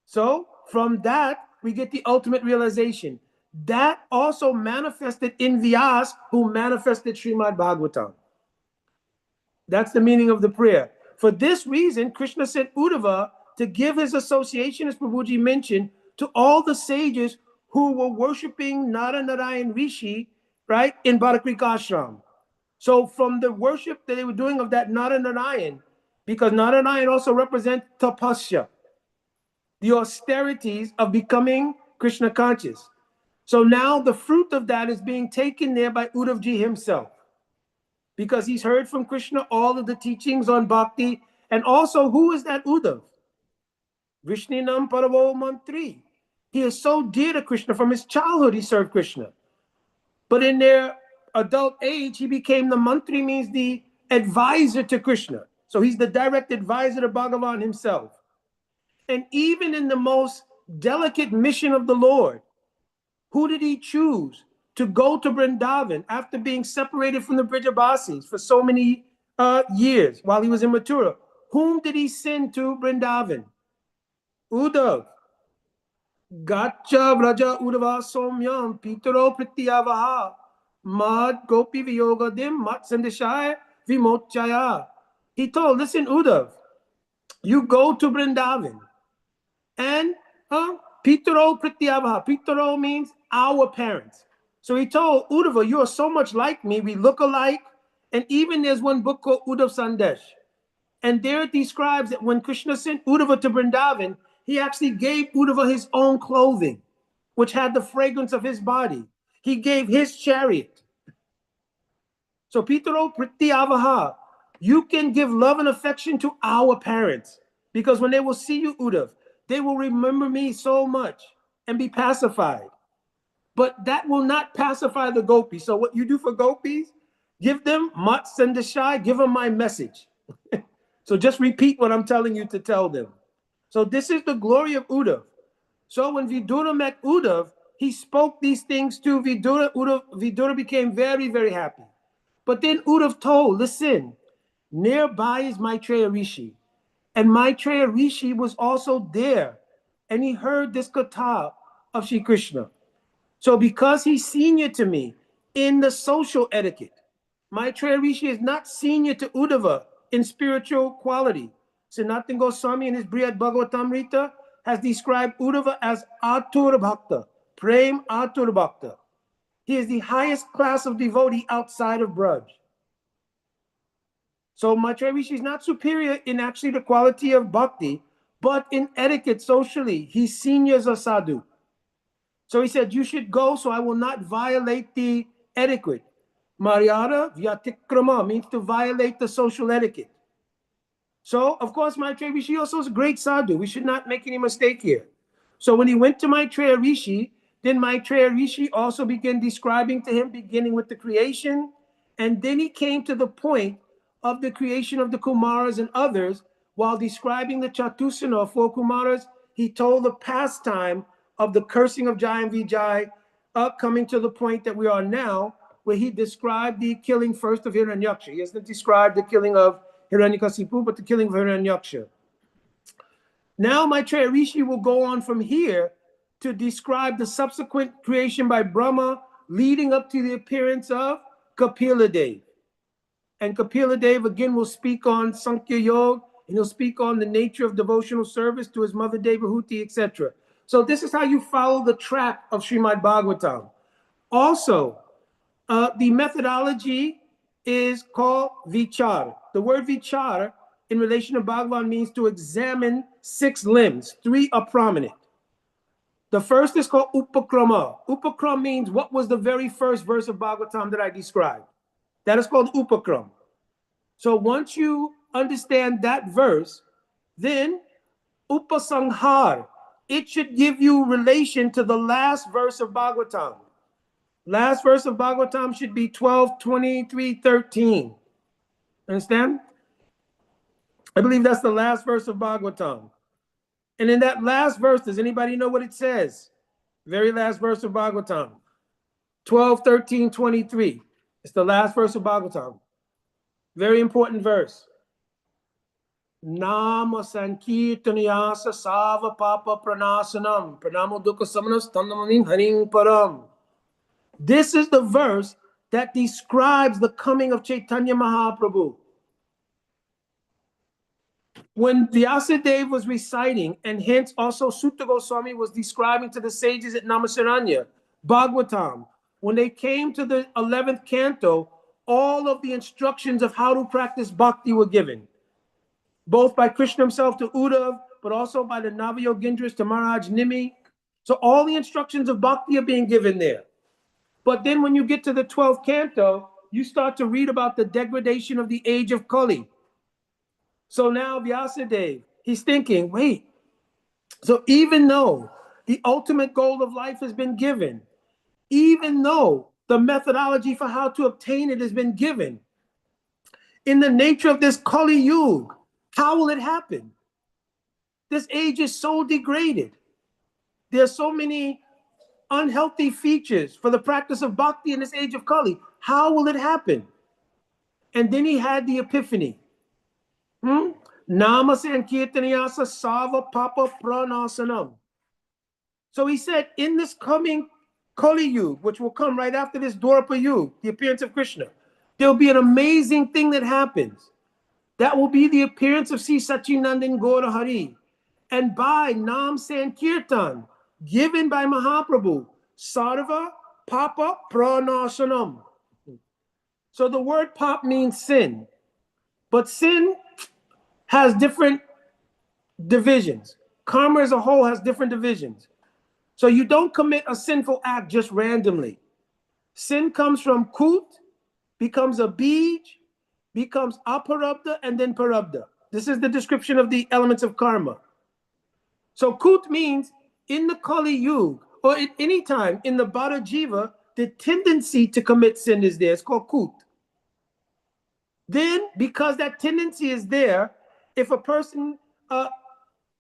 So from that, we get the ultimate realization. That also manifested in Vyas, who manifested Srimad Bhagavatam. That's the meaning of the prayer. For this reason, Krishna sent Uddhava to give his association, as Prabhuji mentioned, to all the sages who were worshiping Nara Narayan Rishi, right, in Barakrik Ashram. So from the worship that they were doing of that Narayana, because Narayana also represents tapasya, the austerities of becoming Krishna conscious. So now the fruit of that is being taken there by Uddhavji himself, because he's heard from Krishna all of the teachings on bhakti. And also, who is that Uddhav? Vishninam Paravo Mantri. He is so dear to Krishna. From his childhood, he served Krishna. But in their adult age, he became the mantri, means the advisor to Krishna. So he's the direct advisor to Bhagavan himself. And even in the most delicate mission of the Lord, who did he choose to go to Vrindavan after being separated from the Brijabasis for so many years while he was in Mathura? Whom did he send to Vrindavan? Uddhav. Gacha vraja Uddhava somyam pitaro pratyavaha mad gopi viyogadim mat sandeshaya vimochaya. He told, listen, Uddhav, you go to Vrindavan and pitaro pratyavaha. Pitaro means our parents. So he told Uddhava, you are so much like me, we look alike. And even there's one book called Uddhav Sandesh. And there it describes that when Krishna sent Uddhava to Vrindavan, he actually gave Uddhava his own clothing, which had the fragrance of his body. He gave his chariot. So Pitaro Pratyavaha, you can give love and affection to our parents, because when they will see you, Uddhav, they will remember me so much and be pacified. But that will not pacify the gopis. So what you do for gopis, give them mat sandeshai, give them my message. So just repeat what I'm telling you to tell them. So this is the glory of Uddhav. So when Vidura met Uddhav, he spoke these things to Vidura. Vidura became very, very happy. But then Uddhav told, listen, nearby is Maitreya Rishi. And Maitreya Rishi was also there. And he heard this katha of Shri Krishna. So because he's senior to me in the social etiquette, Maitreya Rishi is not senior to Uddhava in spiritual quality. Sanatana Goswami in his Brihad Bhagavatamrita has described Uddhava as Atur Bhakta, Prem Atur Bhakta. He is the highest class of devotee outside of Braj. So Maitreya Rishi is not superior in actually the quality of bhakti, but in etiquette socially, he's senior as a sadhu. So he said, you should go so I will not violate the etiquette. Maryada vyatikrama means to violate the social etiquette. So, of course, Maitreya Rishi also is a great sadhu. We should not make any mistake here. So when he went to Maitreya Rishi, then Maitreya Rishi also began describing to him, beginning with the creation. And then he came to the point of the creation of the Kumaras and others. While describing the Chatusana of 4 Kumaras, he told the pastime of the cursing of Jai and Vijay, coming to the point that we are now, where he described the killing first of Hiranyaksha. He hasn't described the killing of Hiranyakasipu, but the killing of Hiranyaksha. Now Maitreya Rishi will go on from here to describe the subsequent creation by Brahma, leading up to the appearance of Kapila Dev. And Kapila Dev again will speak on Sankhya Yoga, and he'll speak on the nature of devotional service to his mother Devahuti, etc. So this is how you follow the track of Srimad Bhagavatam. Also, the methodology is called vichar. The word vichar in relation to Bhagavan means to examine 6 limbs. 3 are prominent. The first is called upakrama. Upakram means what was the very first verse of Bhagavatam that I described. That is called upakram. So once you understand that verse, then upasanghar, it should give you relation to the last verse of Bhagavatam. Last verse of Bhagavatam should be 12:23:13. Understand? I believe that's the last verse of Bhagavatam. And in that last verse, does anybody know what it says? Very last verse of Bhagavatam. 12:13:23. It's the last verse of Bhagavatam. Very important verse. Nama Sankirtanayasa Sava Papa Pranasanam Pranamo Dukha Samanas Tandamanim Haring Param. This is the verse that describes the coming of Chaitanya Mahaprabhu. When Vyasadeva was reciting, and hence also Sutta Goswami was describing to the sages at Namasaranya, Bhagavatam, when they came to the 11th canto, all of the instructions of how to practice bhakti were given, both by Krishna himself to Uddhav, but also by the Navayogindras to Maharaj Nimi. So all the instructions of bhakti are being given there. But then when you get to the 12th canto, you start to read about the degradation of the age of Kali. So now Vyasadeva, he's thinking, wait, so even though the ultimate goal of life has been given, even though the methodology for how to obtain it has been given, in the nature of this Kali Yuga, how will it happen? This age is so degraded. There are so many unhealthy features for the practice of bhakti in this age of Kali. How will it happen? And then he had the epiphany. Nama Sankirtaniyasa Sava Papa Pranasanam. So he said, in this coming Kali Yuga, which will come right after this Dwapara Yuga, the appearance of Krishna, there will be an amazing thing that happens. That will be the appearance of Sri Sachinandan Gaura Hari. And by Nam Sankirtan, given by Mahaprabhu, Sarva Papa Pranasanam. So the word pap means sin, but sin has different divisions. Karma as a whole has different divisions. So you don't commit a sinful act just randomly. Sin comes from kut, becomes a bij, becomes aparabdha, and then parabdha. This is the description of the elements of karma. So kut means in the Kali Yuga, or at any time in the Bada Jiva, the tendency to commit sin is there. It's called kut. Then, because that tendency is there, if a person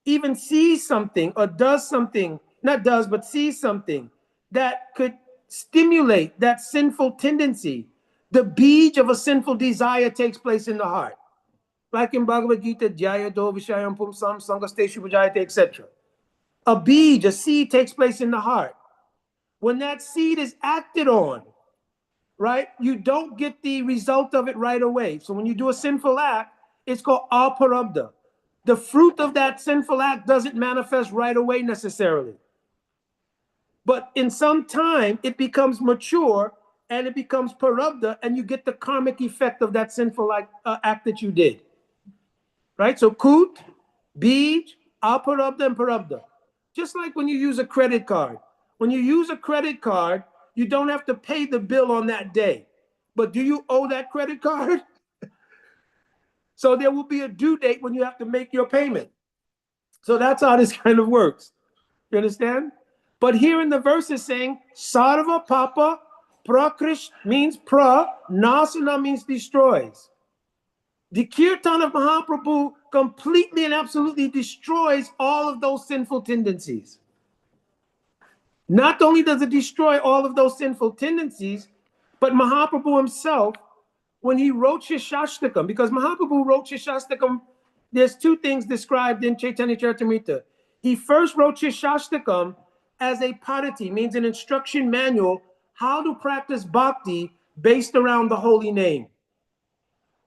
even sees something or does something, not does, but sees something that could stimulate that sinful tendency, the bij of a sinful desire takes place in the heart. Like in Bhagavad Gita, Jaya Do Vishayam Pumsam Sangasteshu Vajayate, etc. A bij, a seed, takes place in the heart. When that seed is acted on, right, you don't get the result of it right away. So when you do a sinful act, it's called aparabdha. The fruit of that sinful act doesn't manifest right away necessarily. But in some time, it becomes mature and it becomes parabdha, and you get the karmic effect of that sinful act that you did. Right? So kut, bij, aparabdha, and parabdha. Just like when you use a credit card. When you use a credit card, you don't have to pay the bill on that day. But do you owe that credit card? So there will be a due date when you have to make your payment. So that's how this kind of works. You understand? But here in the verse is saying, Sarva Papa Prakrish means pra, Nasana means destroys. The kirtan of Mahaprabhu completely and absolutely destroys all of those sinful tendencies. Not only does it destroy all of those sinful tendencies, but Mahaprabhu himself, when he wrote Shishashtakam, because Mahaprabhu wrote Shishashtakam, there's two things described in Chaitanya Charitamrita. He first wrote Shishashtakam as a parati, means an instruction manual, how to practice bhakti based around the holy name.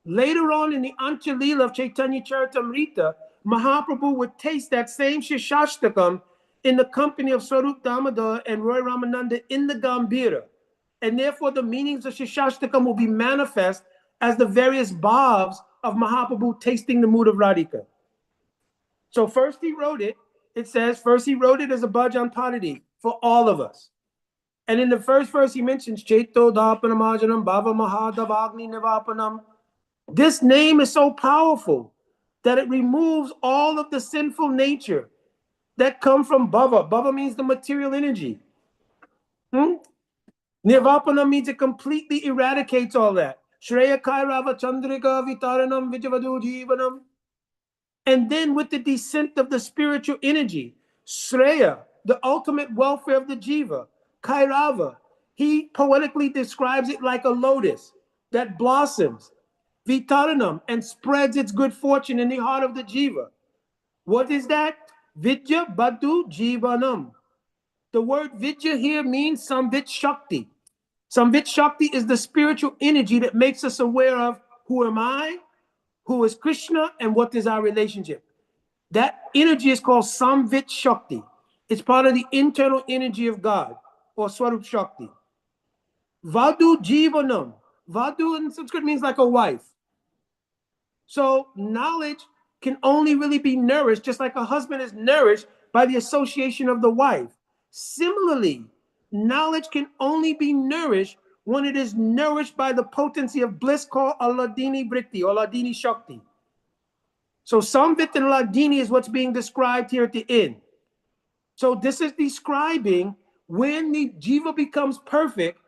Later on in the Anchalila of Chaitanya Charitamrita, Mahaprabhu would taste that same Shishashtakam in the company of Swarup Damodar and Roy Ramananda in the Gambhira. And therefore the meanings of Shishashtakam will be manifest as the various bhavs of Mahaprabhu tasting the mood of Radhika. So first he wrote it, it says, first he wrote it as a bhajan parati for all of us. And in the first verse he mentions, Chaito Dapanamajanam Bhava Mahadavagni Nivapanam. This name is so powerful that it removes all of the sinful nature that come from bhava. Bhava means the material energy. Nirvapana means it completely eradicates all that. Shreya Kairava Chandrika Vitaranam Vijavadu Jivanam. And then with the descent of the spiritual energy, Shreya, the ultimate welfare of the jiva, Kairava, he poetically describes it like a lotus that blossoms, Vitaranam, and spreads its good fortune in the heart of the jiva. What is that? Vidya Badu Jivanam. The word Vidya here means Samvit Shakti. Samvit Shakti is the spiritual energy that makes us aware of who am I, who is Krishna, and what is our relationship. That energy is called Samvit Shakti. It's part of the internal energy of God, or Swarup Shakti. Vadu Jivanam. Vadu in Sanskrit means like a wife. So knowledge can only really be nourished, just like a husband is nourished by the association of the wife. Similarly, knowledge can only be nourished when it is nourished by the potency of bliss called Aladini Vritti or Aladini Shakti. So Samvit and Aladini is what's being described here at the end. So this is describing when the jiva becomes perfect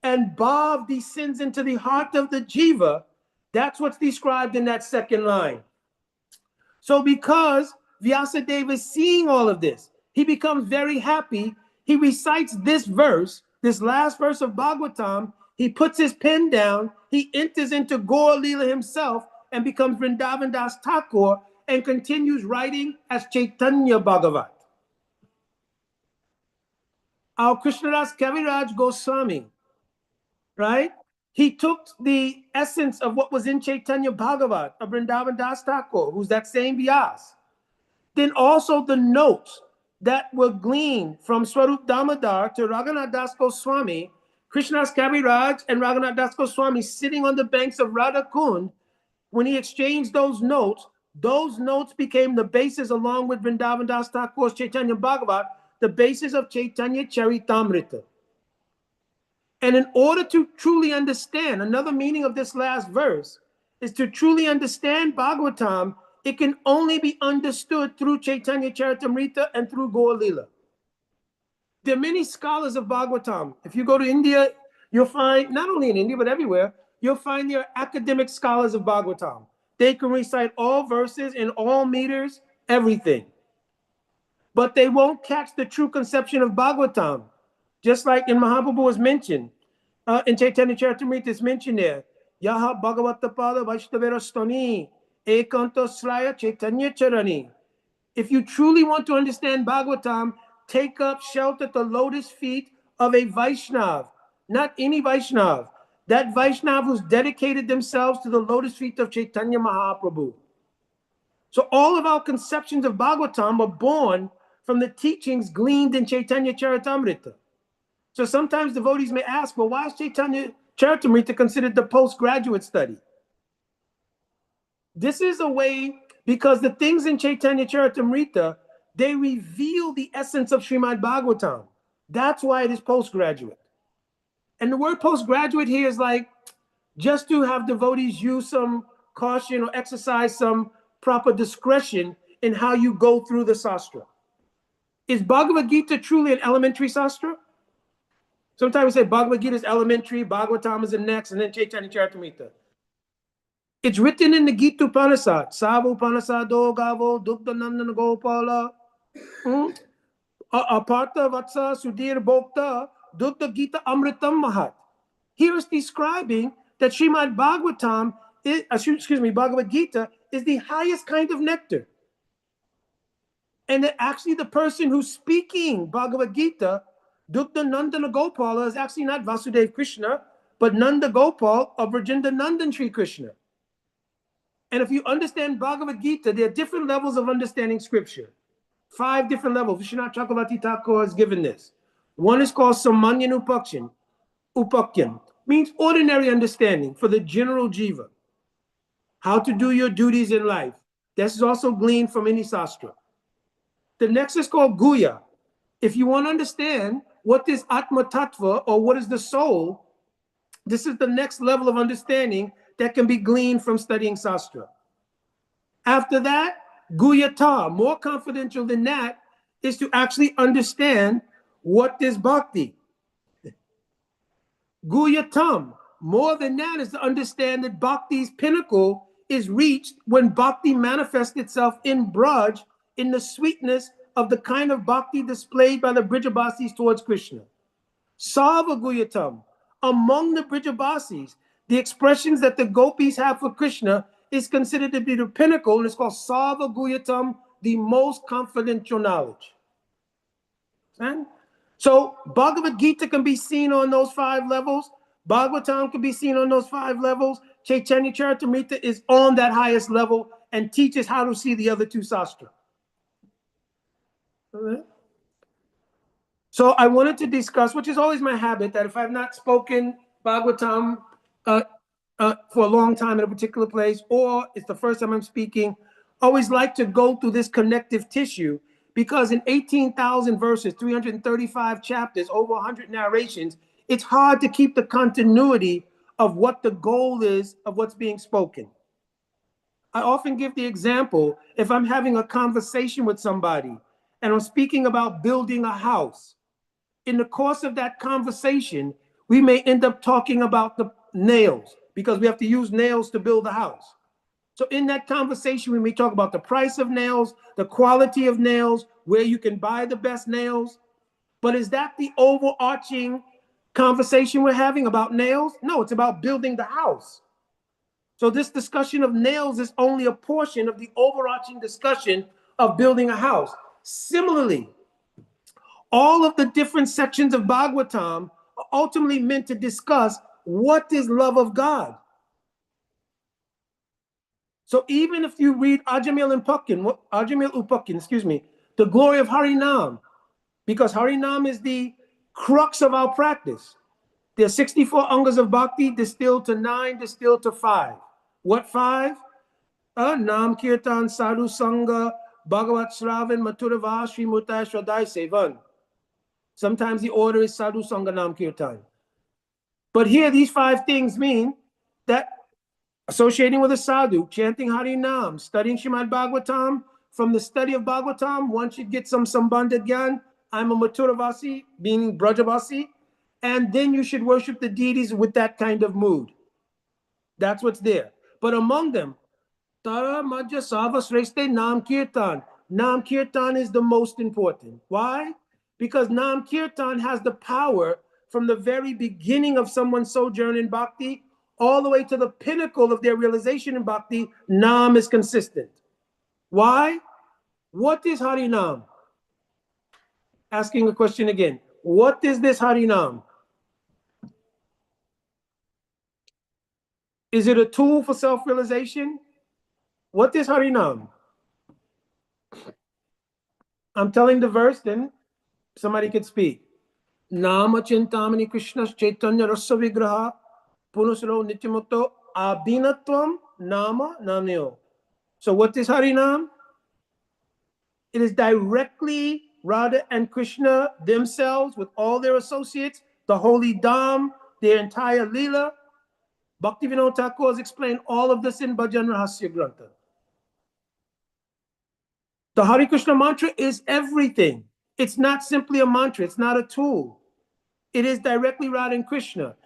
and Bhav descends into the heart of the jiva. That's what's described in that second line. So because Vyasadeva is seeing all of this, he becomes very happy. He recites this verse, this last verse of Bhagavatam. He puts his pen down. He enters into Gaur Leela himself and becomes Vrindavan Das Thakur and continues writing as Chaitanya Bhagavat. Our Krishnadas Kaviraj Goswami, right? He took the essence of what was in Chaitanya Bhagavat of Vrindavan Das Thakur, who's that same Vyas. Then also the notes that were gleaned from Swarup Damodar to Raghunath Das Goswami, Krishnadas Kaviraj and Raghunath Das Goswami sitting on the banks of Radha Kund. When he exchanged those notes became the basis, along with Vrindavan Das Thakur's Chaitanya Bhagavat, the basis of Chaitanya Charitamrita. And in order to truly understand, another meaning of this last verse is to truly understand Bhagavatam, it can only be understood through Chaitanya Charitamrita and through Gaur Leela. There are many scholars of Bhagavatam. If you go to India, you'll find, not only in India, but everywhere, you'll find there are academic scholars of Bhagavatam. They can recite all verses in all meters, everything. But they won't catch the true conception of Bhagavatam. Just like in Mahaprabhu was mentioned, in Chaitanya Charitamrita it's mentioned there, Yaha Bhagavatapada Vaishnavera Stani, Ekanto Sraya Chaitanya Charani. If you truly want to understand Bhagavatam, take up shelter at the lotus feet of a Vaishnav, not any Vaishnav. That Vaishnav who's dedicated themselves to the lotus feet of Chaitanya Mahaprabhu. So all of our conceptions of Bhagavatam are born from the teachings gleaned in Chaitanya Charitamrita. So sometimes devotees may ask, well, why is Chaitanya Charitamrita considered the postgraduate study? This is a way, because the things in Chaitanya Charitamrita, they reveal the essence of Srimad Bhagavatam. That's why it is postgraduate. And the word postgraduate here is like, just to have devotees use some caution or exercise some proper discretion in how you go through the sastra. Is Bhagavad Gita truly an elementary sastra? Sometimes we say Bhagavad Gita is elementary, Bhagavatam is the next, and then Chaitanya Charitamrita. It's written in the Gita Upanishad. Savu Upanishado Gavo Dukta Nandana Gopala Aparta Vatsa Sudhir Bhokta Dukta Gita Amritam Mahat. Here is describing that Srimad Bhagavatam, Bhagavad Gita is the highest kind of nectar. And that actually the person who's speaking Bhagavad Gita, Dukta Nandana Gopala, is actually not Vasudeva Krishna, but Nanda Gopal of Vrajendra Nandan Sri Krishna. And if you understand Bhagavad Gita, there are different levels of understanding scripture. 5 different levels. Vishwanath Chakravarti Thakur has given this. One is called Samanyan Upakyan, means ordinary understanding for the general jiva. How to do your duties in life. This is also gleaned from any sastra. The next is called Guya. If you want to understand what is Atma Tattva, or what is the soul, this is the next level of understanding that can be gleaned from studying sastra. After that, Guyata, more confidential than that, is to actually understand what is bhakti. Guyatam, more than that, is to understand that bhakti's pinnacle is reached when bhakti manifests itself in Braj, in the sweetness of the kind of bhakti displayed by the Brijabasis towards Krishna. Sava Guyatam, among the Brijabasis, the expressions that the gopis have for Krishna is considered to be the pinnacle, and it's called Sava Guyatam, the most confidential knowledge. And so Bhagavad Gita can be seen on those 5 levels. Bhagavatam can be seen on those 5 levels. Chaitanya Charitamrita is on that highest level and teaches how to see the other 2 sastra. So I wanted to discuss, which is always my habit, that if I've not spoken Bhagavatam for a long time in a particular place, or it's the first time I'm speaking, always like to go through this connective tissue, because in 18,000 verses, 335 chapters, over 100 narrations, it's hard to keep the continuity of what the goal is of what's being spoken. I often give the example, if I'm having a conversation with somebody and I'm speaking about building a house, in the course of that conversation, we may end up talking about the nails, because we have to use nails to build a house. So in that conversation, we may talk about the price of nails, the quality of nails, where you can buy the best nails. But is that the overarching conversation we're having about nails? No, it's about building the house. So this discussion of nails is only a portion of the overarching discussion of building a house. Similarly, all of the different sections of Bhagavatam are ultimately meant to discuss what is love of God. So even if you read Ajamil Upakin, the glory of Harinam, because Harinam is the crux of our practice. There are 64 angas of bhakti distilled to 9, distilled to 5. What 5? Nam Kirtan, Sadhu Sangha, Bhagavat Shravan, Mathurava, Sri Mutai, Shradai, Sevan. Sometimes the order is Sadhu Sangha, Nam Kirtan. But here, these 5 things mean that associating with a sadhu, chanting Harinam, studying Srimad Bhagavatam. From the study of Bhagavatam, one should get some Sambandha Gyan. I'm a Mathuravasi, meaning Brajavasi. And then you should worship the deities with that kind of mood. That's what's there. But among them, Tara Madhya Sava Sreste Nam Kirtan. Nam Kirtan is the most important. Why? Because Nam Kirtan has the power from the very beginning of someone's sojourn in bhakti all the way to the pinnacle of their realization in bhakti. Nam is consistent. Why? What is Harinam? Asking a question again. What is this Harinam? Is it a tool for self-realization? What is Harinam? I'm telling the verse, then somebody could speak. Nama Chintamani Krishna Chaitanya Rasa Vigraha Punusro Nityamuto Abhinatvam Nama Namyo. So what is Harinam? It is directly Radha and Krishna themselves with all their associates, the holy Dham, their entire Leela. Bhaktivinoda Thakur has explained all of this in Bhajan Rahasya Grantha. The Hare Krishna mantra is everything. It's not simply a mantra. It's not a tool. It is directly Radha and Krishna.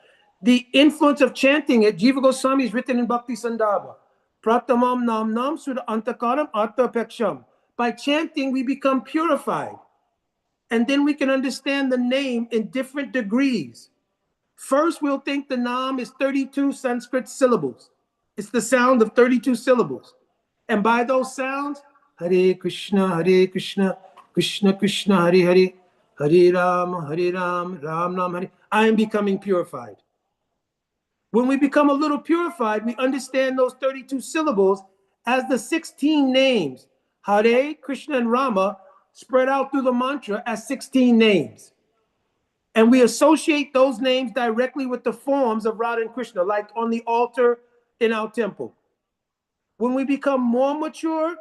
The influence of chanting it, Jiva Goswami is written in Bhakti Sandarbha. Pratamam nam nam sudha antakaram arthapeksham. By chanting, we become purified. And then we can understand the name in different degrees. First, we'll think the Nam is 32 Sanskrit syllables. It's the sound of 32 syllables. And by those sounds, Hare Krishna, Krishna Krishna, Hare Hare, Hare Ram, Ram Ram, Hare. I am becoming purified. When we become a little purified, we understand those 32 syllables as the 16 names. Hare, Krishna, and Rama spread out through the mantra as 16 names. And we associate those names directly with the forms of Radha and Krishna, like on the altar in our temple. When we become more mature,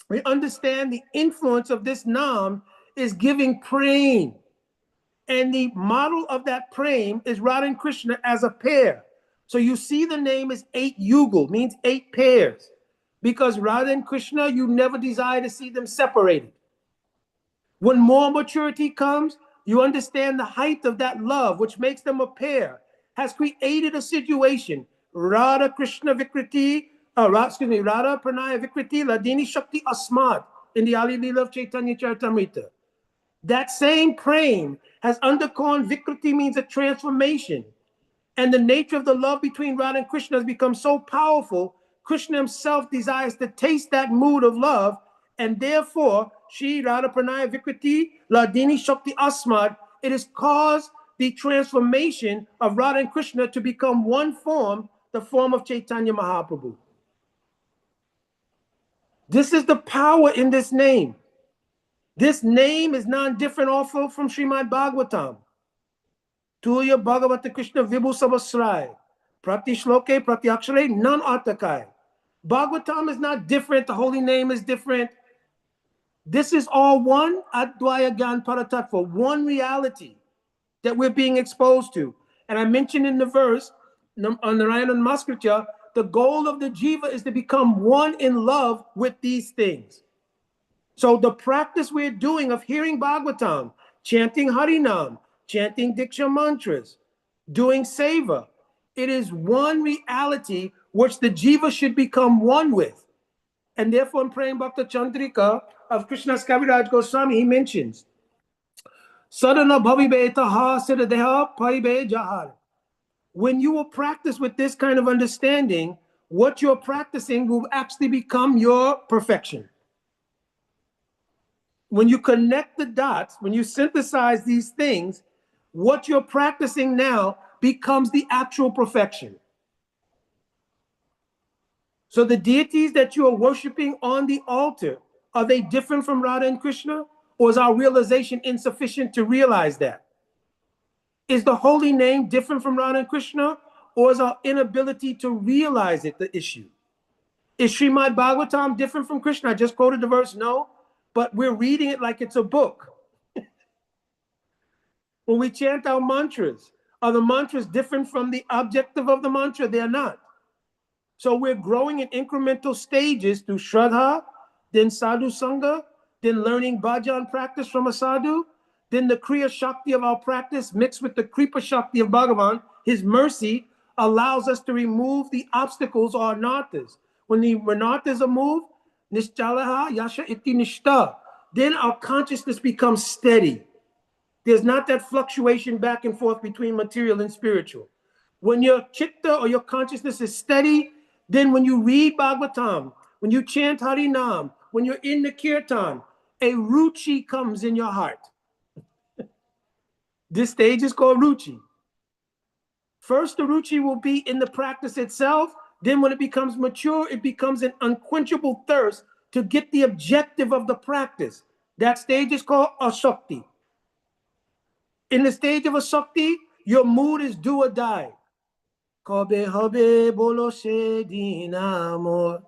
we understand the influence of this Nam is giving prem. And the model of that prem is Radha and Krishna as a pair. So you see the name is 8 yugal, means 8 pairs. Because Radha and Krishna, you never desire to see them separated. When more maturity comes, you understand the height of that love, which makes them a pair, has created a situation. Radha Krishna Vikriti, Radha Pranaya Vikriti, Ladini Shakti Asmat in the Ali Leela of Chaitanya Charitamrita. That same prem has undergone Vikriti, means a transformation. And the nature of the love between Radha and Krishna has become so powerful, Krishna himself desires to taste that mood of love, and therefore, Shri Radha Pranaya Vikriti, Ladini Shakti Asmad, it has caused the transformation of Radha and Krishna to become one form, the form of Chaitanya Mahaprabhu. This is the power in this name. This name is non-different also from Srimad Bhagavatam. Tuya Bhagavata Krishna Vibhu Sabasrai, Pratishloke, pratyakshare, non-artakai. Bhagavatam is not different. The holy name is different. This is all one Advaya Gyan Paratattva, one reality that we're being exposed to. And I mentioned in the verse, on Narayana Namaskritya, the goal of the jiva is to become one in love with these things. So the practice we're doing of hearing Bhagavatam, chanting Harinam, chanting Diksha mantras, doing seva, it is one reality which the jiva should become one with. And therefore in Prem Bhakta Chandrika of Krishna's Kaviraj Goswami, he mentions, Sadhana bhavibe taha siddhadeha paribe jahar. When you will practice with this kind of understanding, what you're practicing will actually become your perfection. When you connect the dots, when you synthesize these things, what you're practicing now becomes the actual perfection. So the deities that you are worshiping on the altar, are they different from Radha and Krishna? Or is our realization insufficient to realize that? Is the holy name different from Radha and Krishna? Or is our inability to realize it the issue? Is Srimad Bhagavatam different from Krishna? I just quoted the verse, no. But we're reading it like it's a book. When we chant our mantras, are the mantras different from the objective of the mantra? They're not. So we're growing in incremental stages through Shraddha, then Sadhu Sangha, then learning bhajan practice from a sadhu, then the Kriya Shakti of our practice mixed with the Kripa Shakti of Bhagavan, his mercy allows us to remove the obstacles or anarthas. When the anarthas are moved, Nishchalaha Yasha Iti Nishta, then our consciousness becomes steady. There's not that fluctuation back and forth between material and spiritual. When your chitta or your consciousness is steady, then when you read Bhagavatam, when you chant Harinam, when you're in the kirtan, a ruchi comes in your heart. This stage is called ruchi. First, the ruchi will be in the practice itself. Then when it becomes mature, it becomes an unquenchable thirst to get the objective of the practice. That stage is called asakti. In the stage of asakti, your mood is do or die. Kabe habe bolo se dinamor.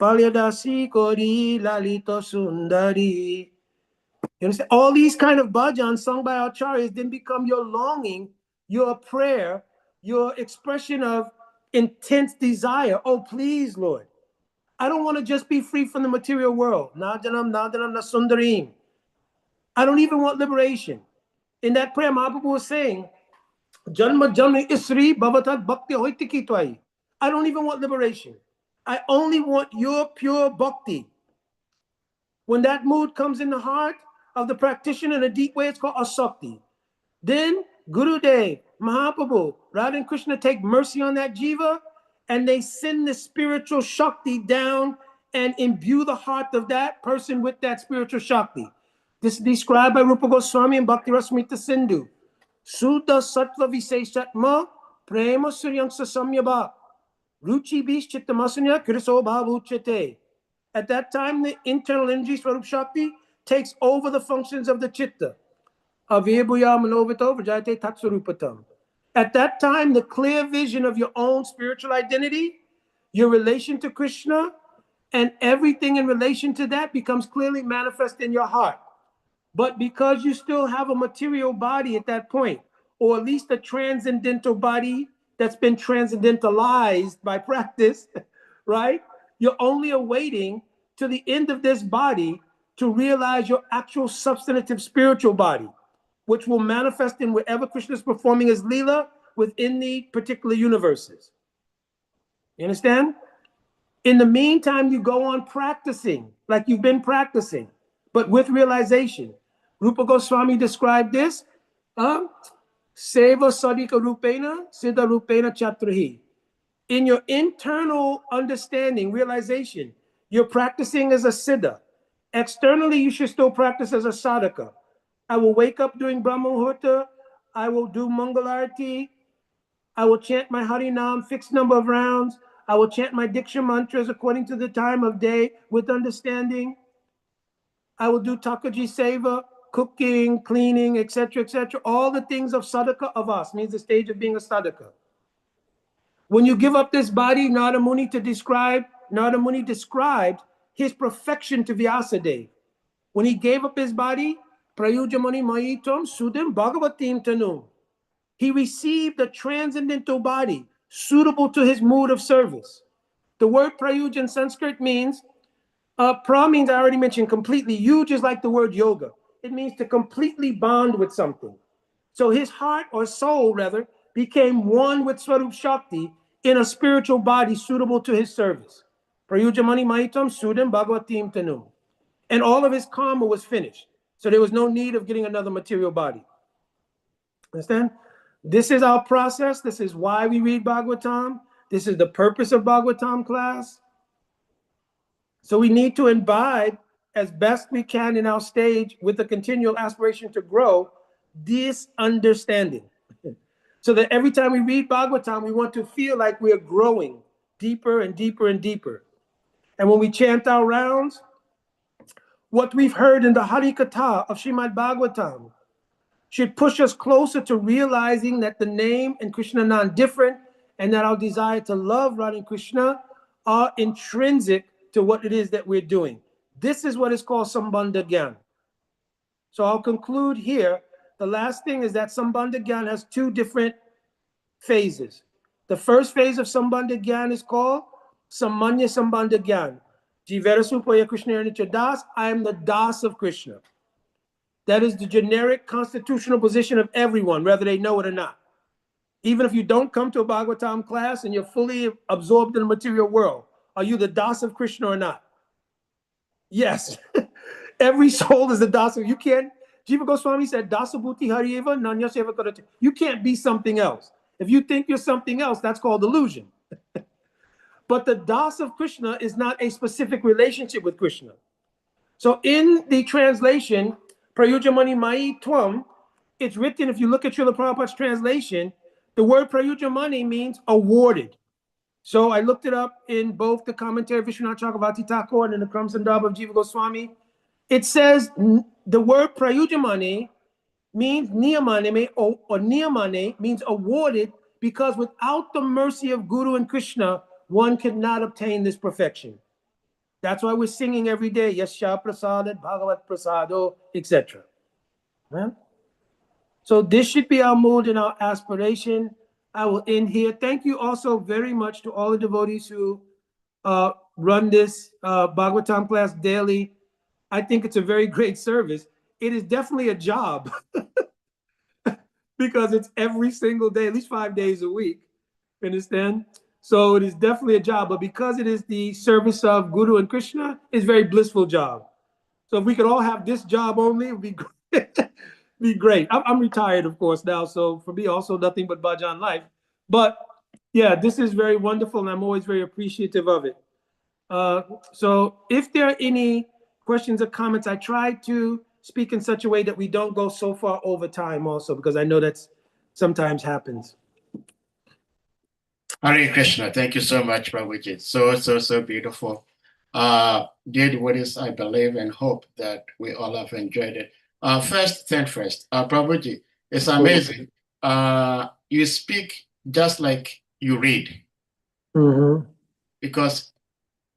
Palyadasi kori lalito sundari. You understand? All these kind of bhajans sung by acharyas then become your longing, your prayer, your expression of intense desire. Oh, please, Lord. I don't want to just be free from the material world. Nadanam, nadanam, nasundarim. I don't even want liberation. In that prayer, Mahaprabhu was saying, Janma Janma Isri Bhavatat Bhakti Hoitiki Twai. I don't even want liberation. I only want your pure bhakti. When that mood comes in the heart of the practitioner in a deep way, it's called asakti. Then Gurudev, Mahaprabhu, Radha and Krishna take mercy on that jiva and they send the spiritual shakti down and imbue the heart of that person with that spiritual shakti. This is described by Rupa Goswami and Bhakti Rasmita Sindhu. Sudha Sattva Viseshatma Prema Suryangsa Samyabha Ruchi Bish Chittamasanya Kriso Bhavuchate. At that time, the internal energy Swarup Shakti takes over the functions of the chitta. Avibhuya Manovito Vajayate Tatsarupatam. At that time, the clear vision of your own spiritual identity, your relation to Krishna, and everything in relation to that becomes clearly manifest in your heart. But because you still have a material body at that point, or at least a transcendental body that's been transcendentalized by practice, right? You're only awaiting to the end of this body to realize your actual substantive spiritual body, which will manifest in wherever Krishna is performing his Leela within the particular universes. You understand? In the meantime, you go on practicing like you've been practicing, but with realization. Rupa Goswami described this, Seva Sadika Rupena, Siddha Rupena Chatrahi. In your internal understanding, realization, you're practicing as a siddha. Externally, you should still practice as a sadhaka. I will wake up during Brahma Muhurta. I will do Mangalarti. I will chant my Harinam, fixed number of rounds. I will chant my Diksha mantras according to the time of day with understanding. I will do Takaji Seva, cooking, cleaning, etc., etc. All the things of sadhaka avas, means the stage of being a sadhaka. When you give up this body, Narada Muni described his perfection to Vyasadeva. When he gave up his body, Prayujamani Mayitam Sudam Bhagavatim Tanum. He received a transcendental body suitable to his mood of service. The word Prayuj in Sanskrit means, pra means, I already mentioned, completely. Yuj is like the word yoga. It means to completely bond with something. So his heart, or soul rather, became one with Swarup Shakti in a spiritual body suitable to his service. Prayujamani Maitam Sudam Bhagavatim Tanum. And all of his karma was finished. So there was no need of getting another material body. Understand? This is our process. This is why we read Bhagavatam. This is the purpose of Bhagavatam class. So we need to imbibe as best we can in our stage with a continual aspiration to grow this understanding. So that every time we read Bhagavatam, we want to feel like we're growing deeper and deeper and deeper. And when we chant our rounds, what we've heard in the Harikatha of Srimad Bhagavatam should push us closer to realizing that the name and Krishna are non-different, and that our desire to love Radha and Krishna are intrinsic to what it is that we're doing. This is what is called Sambandha Gyan. So I'll conclude here. The last thing is that Sambandha Gyan has two different phases. The first phase of Sambandha Gyan is called Samanya Sambandha Gyan. Jivarasupaya Krishna Das, I am the Das of Krishna. That is the generic constitutional position of everyone, whether they know it or not. Even if you don't come to a Bhagavatam class and you're fully absorbed in the material world, are you the Das of Krishna or not? Yes. Every soul is the Das of. You can't. Jiva Goswami said, Dasa Bhuti Harieva Nanya Seva Karati. You can't be something else. If you think you're something else, that's called illusion. But the Das of Krishna is not a specific relationship with Krishna. So in the translation, Prayujamani Mai Tvam, it's written, if you look at Srila Prabhupada's translation, the word Prayujamani means awarded. So I looked it up in both the commentary of Vishwanath Chakravarti Thakur and in the Kram Sandarbha of Jiva Goswami. It says the word Prayujamani means niyamane, or niyamane means awarded, because without the mercy of Guru and Krishna, one cannot obtain this perfection. That's why we're singing every day, Yasya Prasadat, Bhagavat Prasado, etc. Right? So this should be our mood and our aspiration. I will end here. Thank you also very much to all the devotees who run this Bhagavatam class daily. I think it's a very great service. It is definitely a job because it's every single day, at least 5 days a week. You understand? So it is definitely a job, but because it is the service of Guru and Krishna, it's a very blissful job. So if we could all have this job only, it would be great. Be great. I'm retired, of course, now, so for me, also nothing but bhajan life. But yeah, this is very wonderful, and I'm always very appreciative of it. So if there are any questions or comments, I try to speak in such a way that we don't go so far over time also, because I know that's sometimes happens. Hare Krishna. Thank you so much, Prabhuji. So beautiful. Did what is, I believe and hope that we all have enjoyed it. First, Prabhuji, it's amazing. You speak just like you read. Mm-hmm. Because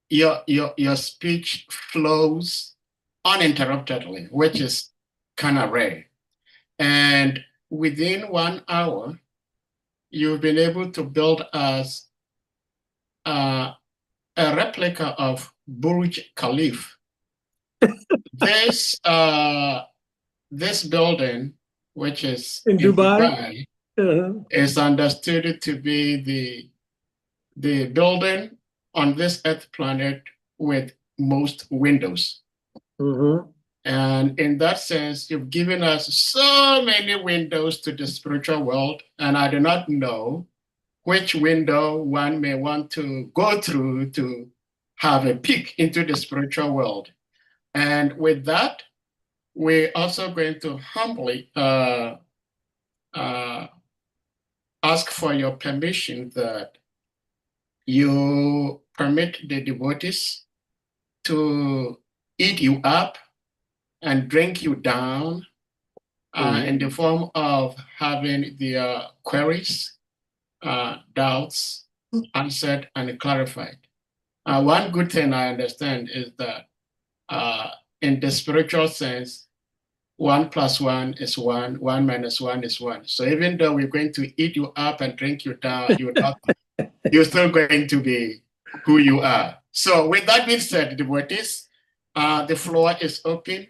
your speech flows uninterruptedly, which is kind of rare. And within 1 hour, you've been able to build us a replica of Burj Khalifa. This building, which is in Dubai, is understood to be the building on this earth planet with most windows. Mm-hmm. And in that sense, you've given us so many windows to the spiritual world, and I do not know which window one may want to go through to have a peek into the spiritual world. And with that, we're also going to humbly ask for your permission that you permit the devotees to eat you up and drink you down in the form of having their queries, doubts, answered and clarified. One good thing I understand is that in the spiritual sense, 1 + 1 is 1, 1 - 1 is 1. So even though we're going to eat you up and drink you down, you're still going to be who you are. So with that being said, devotees, the floor is open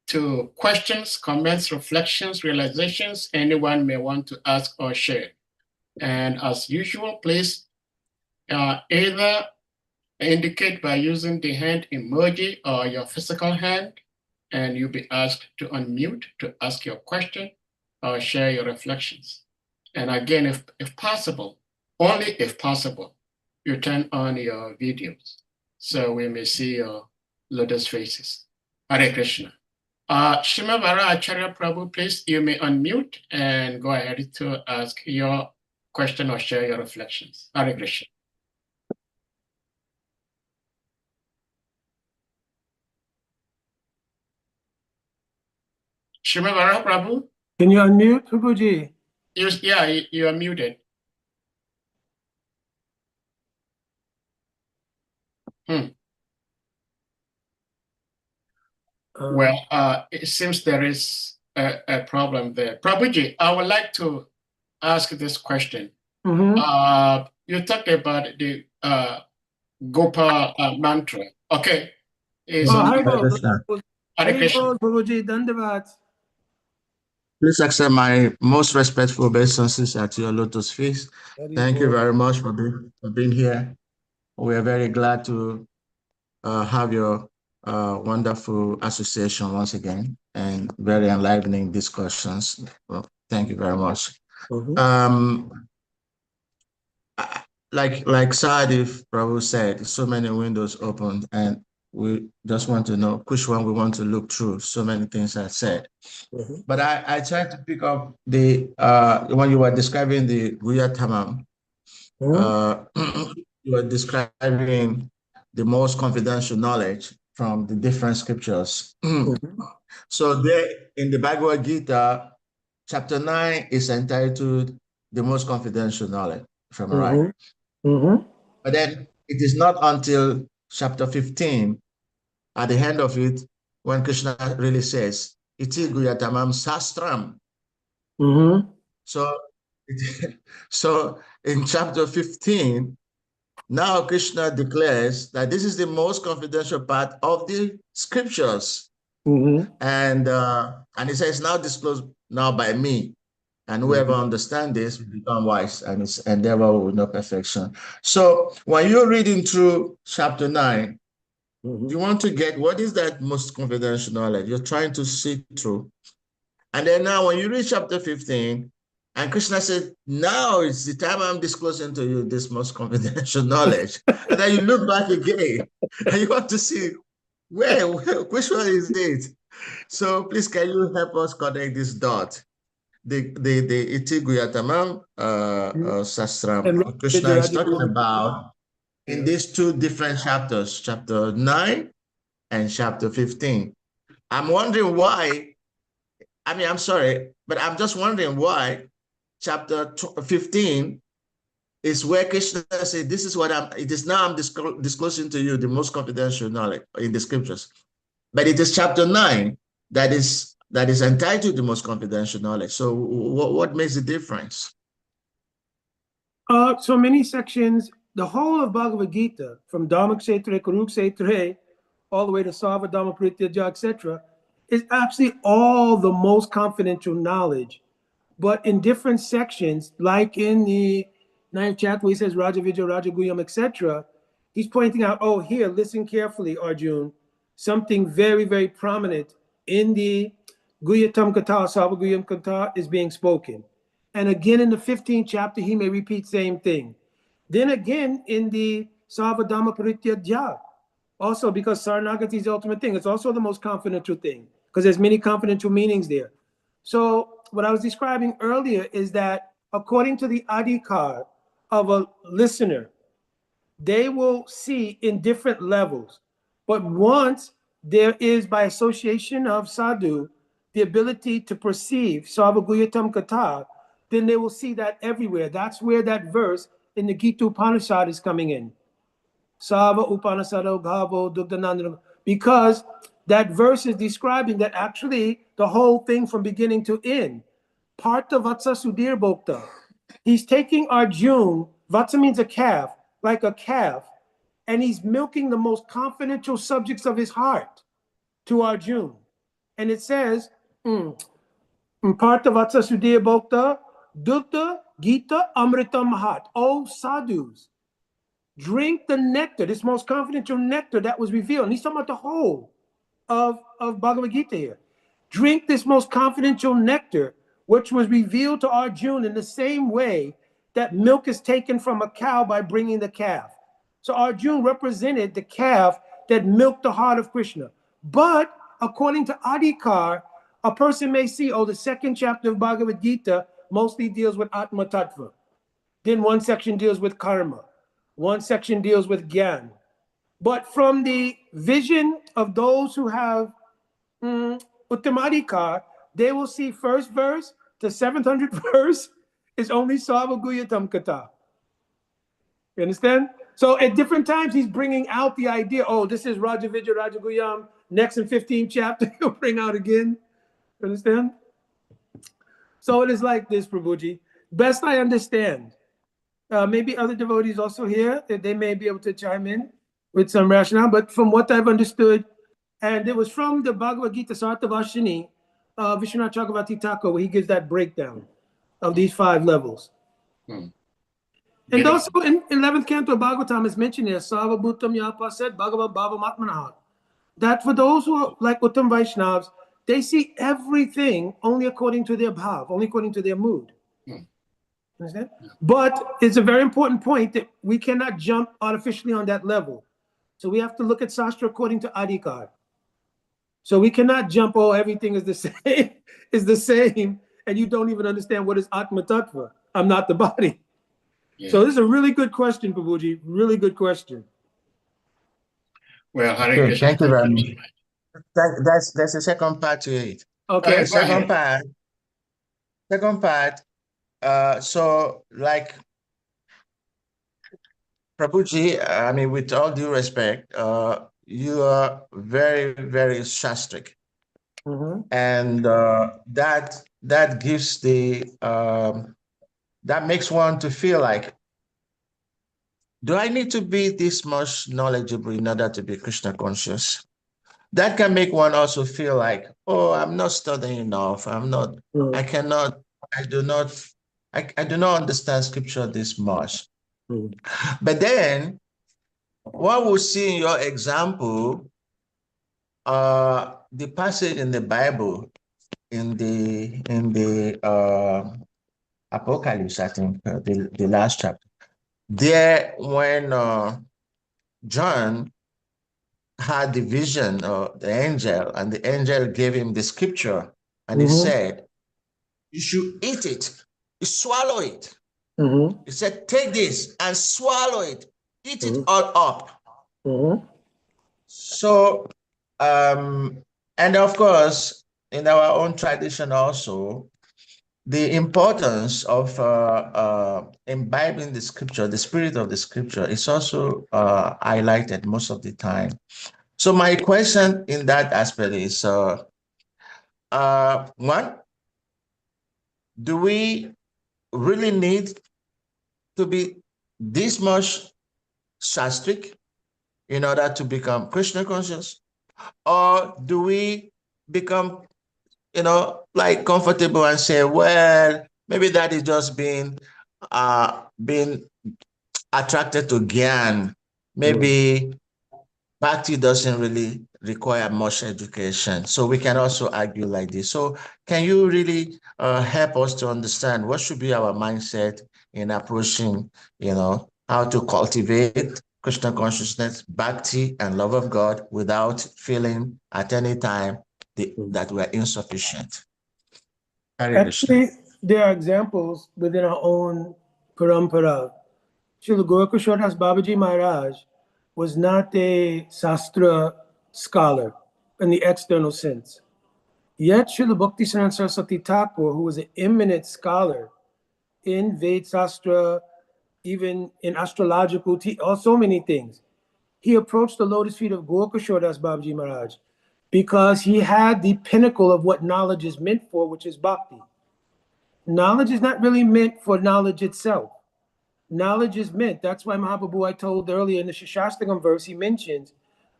to questions, comments, reflections, realizations anyone may want to ask or share. And as usual, please either indicate by using the hand emoji or your physical hand, and you'll be asked to unmute to ask your question or share your reflections. And again, if possible, only if possible, you turn on your videos so we may see your lotus faces. Hare Krishna. Shimavara Acharya Prabhu, please, you may unmute and go ahead to ask your question or share your reflections. Hare Krishna. Shimavara Prabhu? Can you unmute, Prabhuji? You are muted. Well, it seems there is a problem there. Prabhuji, I would like to ask this question. You talked about the Gopa mantra. Okay. Hare Krishna. Prabhuji, Dandavat. Please accept my most respectful obeisances at your lotus feast. Thank you very much for being here. We are very glad to have your wonderful association once again and very enlivening discussions. Well, thank you very much. Like Sadif Prabhu said, so many windows opened, and we just want to know which one we want to look through. So many things are said. But I tried to pick up the when you were describing the Guya Tamam, you were describing the most confidential knowledge from the different scriptures. So there in the Bhagavad Gita, chapter 9 is entitled the most confidential knowledge, if I'm right. But then it is not until chapter 15, at the end of it, when Krishna really says, Iti Guyatamam Sastram. So in chapter 15, now Krishna declares that this is the most confidential part of the scriptures. And he says, now disclosed now by me. And whoever understands this will become wise and its endeavor will know perfection. So when you're reading through chapter 9, you want to get what is that most confidential knowledge you're trying to see through. And then now when you read chapter 15, and Krishna said, now it's the time I'm disclosing to you this most confidential knowledge. And then you look back again and you want to see where which one is it? So please, can you help us connect this dot? The Iti Guyatamam Sastram Krishna is talking about in these two different chapters, chapter 9 and chapter 15. I'm wondering why, I'm sorry, but I'm just wondering why chapter 15 is where Krishna said, this is what I'm disclosing to you the most confidential knowledge in the scriptures. But it is chapter 9 that is entitled the most confidential knowledge. So what makes the difference? So many sections, the whole of Bhagavad Gita, from Dharmaksetra, Kurukshetra, all the way to Sarva Dhamma Prityaja, etc., is absolutely all the most confidential knowledge. But in different sections, like in the 9th chapter where he says Raja Vijay, Raja Guyam, etc., he's pointing out, oh, here, listen carefully, Arjun, something very, very prominent in the Guyatam Kata, Sarva Guyam Kata is being spoken. And again in the 15th chapter, he may repeat same thing. Then again in the Sarva Dhamma Parityajya, also because Saranagati is the ultimate thing. It's also the most confidential thing because there's many confidential meanings there. So what I was describing earlier is that according to the adhikar of a listener, they will see in different levels. But once there is, by association of sadhu, the ability to perceive Sarva Guyatam Kata, then they will see that everywhere. That's where that verse, in the Gita Upanishad is coming in. Sava Upanishado Gavo Dugdanandana. Because that verse is describing that actually the whole thing from beginning to end. Partha Vatsa Sudhir Bhokta. He's taking Arjun, Vatsa means a calf, like a calf, and he's milking the most confidential subjects of his heart to Arjun. And it says, Partha Vatsa Sudhir Bhokta, Dugda Gita Amrita Mahat. Oh sadhus, drink the nectar, this most confidential nectar that was revealed. And he's talking about the whole of Bhagavad Gita here. Drink this most confidential nectar, which was revealed to Arjuna in the same way that milk is taken from a cow by bringing the calf. So Arjuna represented the calf that milked the heart of Krishna. But according to Adhikar, a person may see, oh, the second chapter of Bhagavad Gita mostly deals with Atma Tattva. Then one section deals with karma. One section deals with Gyan. But from the vision of those who have Uttamadikar, they will see first verse to 700th verse is only Sarvaguyatam Kata. You understand? So at different times, he's bringing out the idea, oh, this is Rajavijay Rajaguyam. Next in 15th chapter, he'll bring out again. You understand? So it is like this, Prabhuji. Best I understand. Maybe other devotees also here, they may be able to chime in with some rationale, but from what I've understood, and it was from the Bhagavad Gita Sartavashini, Vishwanath Chakravarti Thakur, where he gives that breakdown of these 5 levels. And also in 11th canto of Bhagavatam is mentioned here, Sarvabhutam Yapa said, Bhagavad Bhava Matmanaha, that for those who are like Uttam Vaishnavas, they see everything only according to their bhav, only according to their mood. Understand? But it's a very important point that we cannot jump artificially on that level. So we have to look at Sastra according to Adhikar. So we cannot jump, oh, everything is the same, and you don't even understand what is Atma Tattva. I'm not the body. Yeah. So this is a really good question, Prabhuji. Really good question. Well, Hare Krishna. Thank you very much. That's the second part to it. Okay. Second part. So like Prabhuji, I mean, with all due respect, you are very, very shastric, and that gives that makes one to feel like, do I need to be this much knowledgeable in order to be Krishna conscious? That can make one also feel like, oh, I'm not studying enough. I'm not. I cannot. I do not understand scripture this much. But then, what we'll see in your example, the passage in the Bible, in the Apocalypse, I think, the last chapter, there when John had the vision of the angel, and the angel gave him the scripture, and he said, you should eat it, you swallow it. He said, take this and swallow it, eat it all up. So, and of course, in our own tradition also, the importance of imbibing the scripture, the spirit of the scripture, is also highlighted most of the time. So my question in that aspect is, one, do we really need to be this much shastric in order to become Krishna conscious? Or do we become, like comfortable and say, well, maybe that is just being attracted to Gyan. Maybe Bhakti doesn't really require much education. So we can also argue like this. So can you really help us to understand what should be our mindset in approaching, how to cultivate Krishna consciousness, Bhakti, and love of God without feeling at any time that we're insufficient? Actually, there are examples within our own parampara. Srila Gaurakishore Das Babaji Maharaj was not a Sastra scholar in the external sense. Yet Srila Bhakti Saraswati Thakur, who was an eminent scholar in Ved Sastra, even in astrological, so many things. He approached the lotus feet of Gorkashore Das Babaji Maharaj because he had the pinnacle of what knowledge is meant for, which is bhakti. Knowledge is not really meant for knowledge itself. Knowledge is meant, that's why Mahaprabhu, I told earlier in the Shashastakam verse, he mentions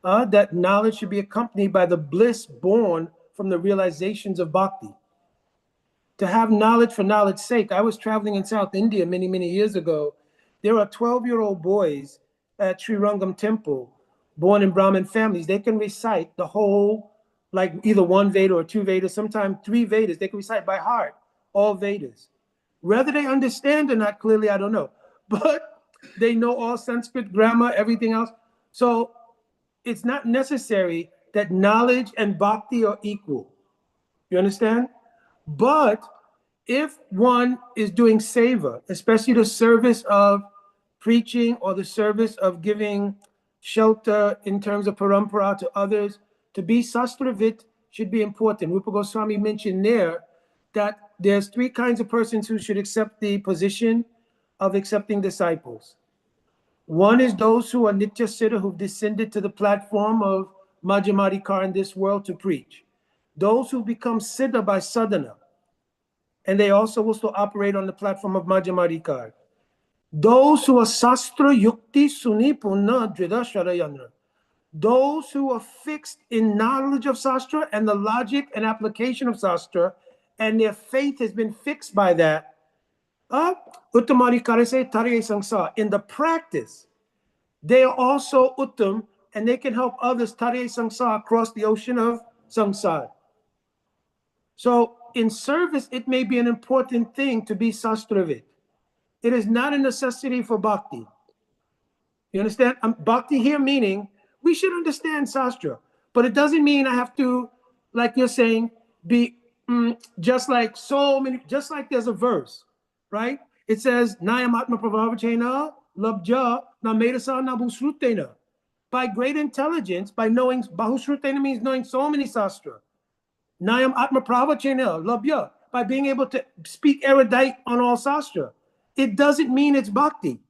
that knowledge should be accompanied by the bliss born from the realizations of bhakti. To have knowledge for knowledge's sake. I was traveling in South India many, many years ago. There are 12-year-old boys at Sri Rangam Temple, born in Brahmin families. They can recite the whole, like either one Veda or two Vedas, sometimes three Vedas. They can recite by heart all Vedas. Whether they understand or not clearly, I don't know. But they know all Sanskrit grammar, everything else. So it's not necessary that knowledge and bhakti are equal. You understand? But if one is doing seva, especially the service of preaching or the service of giving shelter in terms of parampara to others, to be sastravit should be important. Rupa Goswami mentioned there that there's three kinds of persons who should accept the position of accepting disciples. One is those who are Nitya Siddha, who've descended to the platform of Majjhimadikar in this world to preach. Those who become Siddha by sadhana, and they also will still operate on the platform of Majjhimadikar. Those who are Sastra Yukti Suni Punna Drida Sharayana. Those who are fixed in knowledge of Sastra and the logic and application of Sastra, and their faith has been fixed by that. Uttamadikare se Tariye Sangsar. In the practice, they are also Uttam, and they can help others Tariye Sangsar across the ocean of Sangsar. So in service, it may be an important thing to be sastravit. It is not a necessity for bhakti. You understand? Bhakti here meaning we should understand sastra, but it doesn't mean I have to, like you're saying, be just like so many, just like there's a verse, right? It says, Nayam Atma Pravavachena Labja Namedasa Nabhusrutena. By great intelligence, by knowing, Bahusrutena means knowing so many sastra. Nayam Atma Pravachena Labya, by being able to speak erudite on all sastra. It doesn't mean it's bhakti.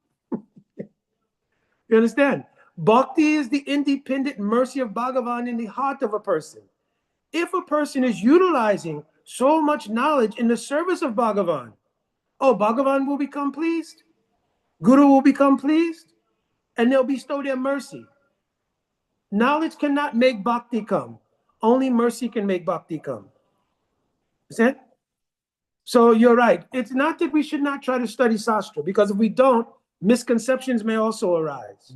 You understand? Bhakti is the independent mercy of Bhagavan in the heart of a person. If a person is utilizing so much knowledge in the service of Bhagavan, Bhagavan will become pleased, Guru will become pleased, and they'll bestow their mercy. Knowledge cannot make bhakti come. Only mercy can make bhakti come. Understand? So you're right. It's not that we should not try to study Sastra, because if we don't, misconceptions may also arise.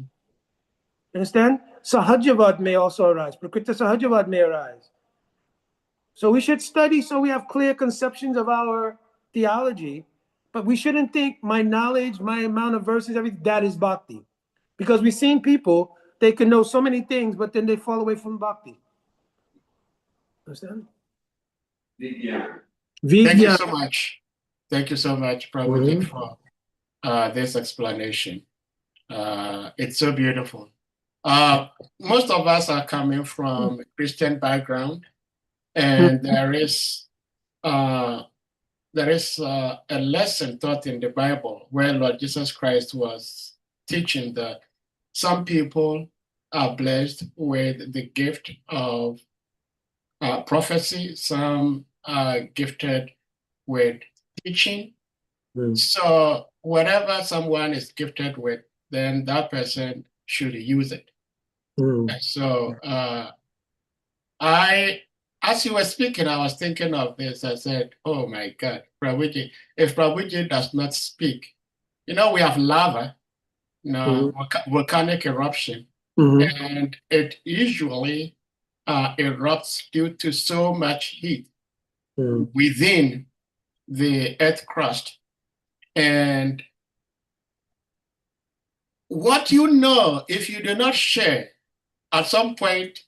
Understand? Sahajavad may also arise. Prakrita Sahajavad may arise. So we should study so we have clear conceptions of our theology, but we shouldn't think my knowledge, my amount of verses, everything, that is bhakti. Because we've seen people, they can know so many things, but then they fall away from bhakti. Understand? Thank you so much. Thank you so much, Prabhuji, for this explanation. It's so beautiful. Most of us are coming from a Christian background, and there is a lesson taught in the Bible where Lord Jesus Christ was teaching that some people are blessed with the gift of prophecy, some are gifted with teaching. So whatever someone is gifted with, then that person should use it. So as you were speaking, I was thinking of this. I said, oh my God, Prabhuji, if Prabhuji does not speak, we have lava, volcanic eruption, and it usually erupts due to so much heat within the earth crust. And what if you do not share, at some point,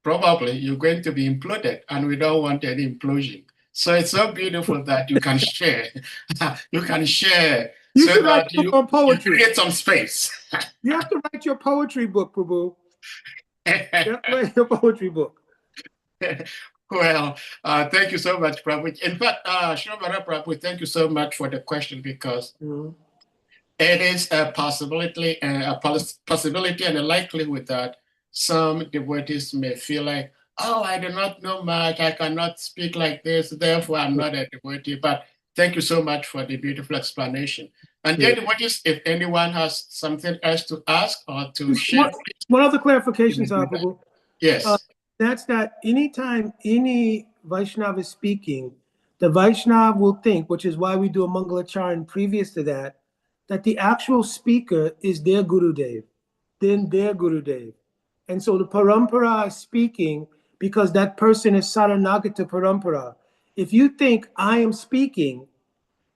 probably you're going to be imploded, and we don't want any implosion. So it's so beautiful that you can share. You can share so that you create some space. You have to write your poetry book, Prabhu. You have to write your poetry book. Well, thank you so much, Prabhu. In fact, Shravara Prabhu, thank you so much for the question, because it is a possibility and a likelihood that some devotees may feel like, oh, I do not know much, I cannot speak like this, therefore I'm not a devotee. But thank you so much for the beautiful explanation. And then devotees, if anyone has something else to ask or to share. One other clarification, Prabhu. Yes. That's that anytime any Vaishnava is speaking, the Vaishnava will think, which is why we do a Mangalacharan previous to that the actual speaker is their Gurudev, then their Gurudev. And so the Parampara is speaking because that person is Saranagata Parampara. If you think I am speaking,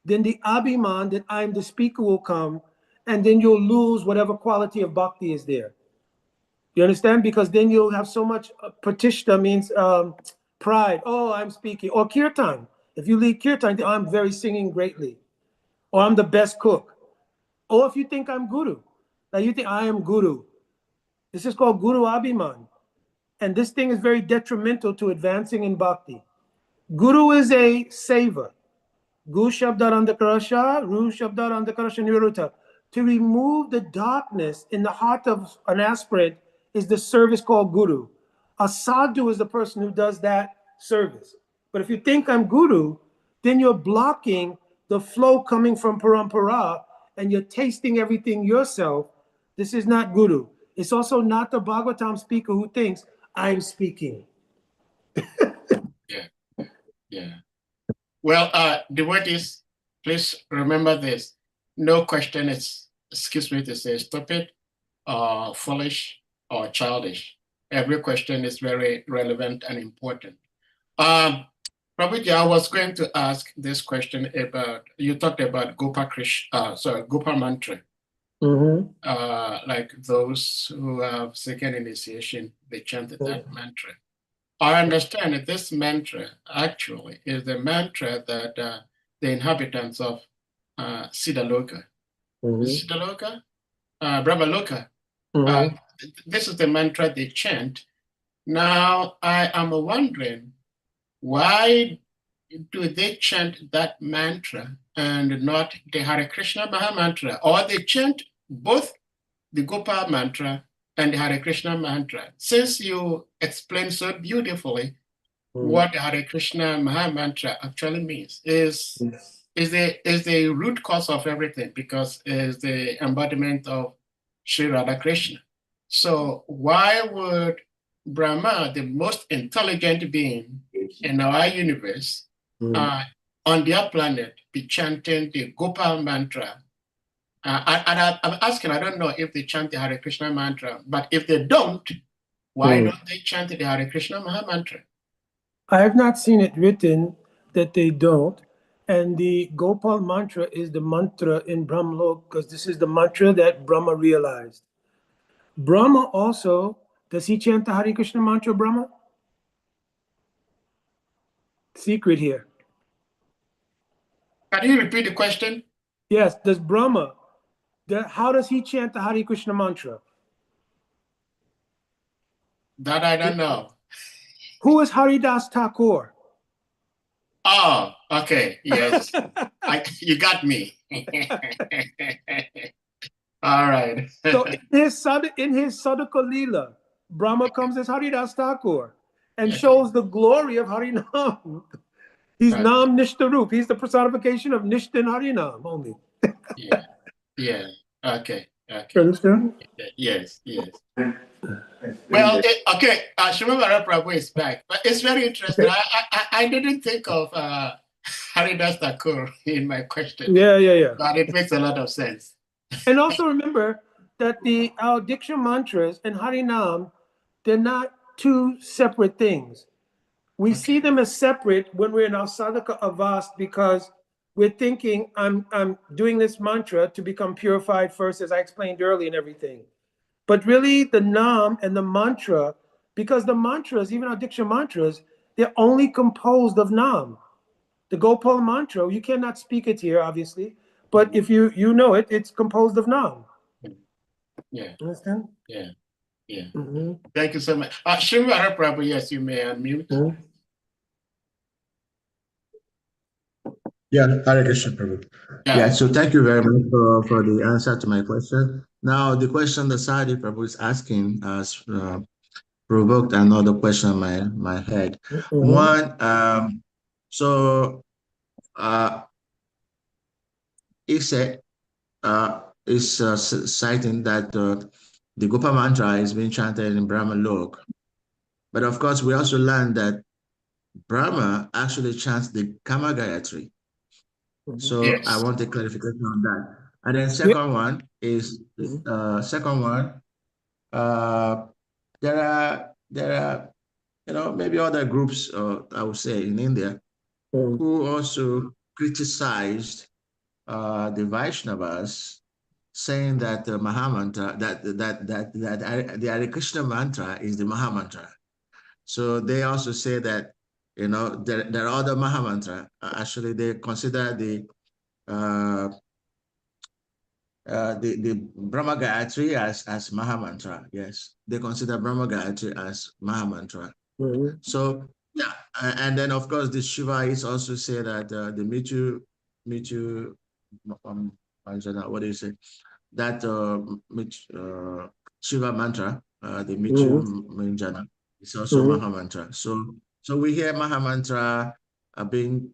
then the Abhiman that I am the speaker will come, and then you'll lose whatever quality of bhakti is there. You understand? Because then you'll have so much pratishta means pride. Oh, I'm speaking. Or kirtan. If you lead kirtan, I'm very singing greatly. Or I'm the best cook. Or if you think I'm guru, like you think I am guru. This is called Guru Abhiman. And this thing is very detrimental to advancing in bhakti. Guru is a saver. Gu Shabdar Andakarasha, Ru Shabdar Andakarasha Niruta. To remove the darkness in the heart of an aspirant is the service called Guru. A sadhu is the person who does that service. But if you think I'm Guru, then you're blocking the flow coming from Parampara and you're tasting everything yourself. This is not Guru. It's also not the Bhagavatam speaker who thinks I'm speaking. Yeah. Well, devotees, please remember this. No question is, excuse me to say, stupid or foolish or childish. Every question is very relevant and important. Prabhuji, I was going to ask this question about, you talked about Gopa mantra. Like those who have second initiation, they chanted that mantra. I understand that this mantra actually is the mantra that the inhabitants of Siddhaloka, Brahmaloka, this is the mantra they chant. Now, I am wondering, why do they chant that mantra and not the Hare Krishna Maha Mantra? Or they chant both the Gopa mantra and the Hare Krishna mantra. Since you explained so beautifully what the Hare Krishna Maha Mantra actually means, is the root cause of everything, because it's the embodiment of Sri Radha Krishna. So why would Brahma, the most intelligent being in our universe, on their planet, be chanting the Gopal mantra? And I'm asking, I don't know if they chant the Hare Krishna mantra, but if they don't, why don't they chant the Hare Krishna Maha Mantra? I have not seen it written that they don't. And the Gopal mantra is the mantra in Brahmlok, because this is the mantra that Brahma realized. Brahma also, does he chant the Hare Krishna mantra, Brahma? Secret here. Can you repeat the question? Yes, does Brahma, how does he chant the Hare Krishna mantra? That I don't know. Who is Haridas Thakur? Oh, okay, yes. You got me. All right. So in his Sadhaka Leela, Brahma comes as Haridas Thakur and shows the glory of Harinam. He's Nam Nishtarup. He's the personification of Nishta and Harinam only. Yeah. Okay. Understand? Yes. Well, okay. Shrimad Prabhu is back, but it's very interesting. I didn't think of Haridas Thakur in my question. Yeah. But it makes a lot of sense. And also remember that our Diksha mantras and Harinam, they're not two separate things. We see them as separate when we're in our sadhaka avast, because we're thinking, I'm doing this mantra to become purified first, as I explained earlier and everything. But really the Nam and the mantra, because the mantras, even our Diksha mantras, they're only composed of Nam. The Gopal mantra, you cannot speak it here, obviously, but if you know it, it's composed of Nam. Yeah. Understand? Yeah. Thank you so much. Shrimad Prabhu, yes, you may unmute. Yeah, Hare Krishna, Prabhu. Yeah, so thank you very much for the answer to my question. Now, the question that Sadi Prabhu is asking has provoked another question in my head. One, so he said, is citing that the Gopa mantra is being chanted in Brahma Lok. But of course, we also learned that Brahma actually chants the Kama Gayatri. So Yes. I want a clarification on that. And then second one is there are maybe other groups I would say in India who also criticized the Vaishnavas, saying that the Mahamantra, that the Hare Krishna mantra is the Mahamantra. So they also say that there are other Mahamantra. Actually, they consider the Brahma Gayatri as Mahamantra. Yes, they consider Brahma Gayatri as Mahamantra. So yeah, and then of course the Shivaites also say that the Mitu what do you say? That Shiva mantra, the Mitu Manjana, is also Mahamantra. So we hear Mahamantra being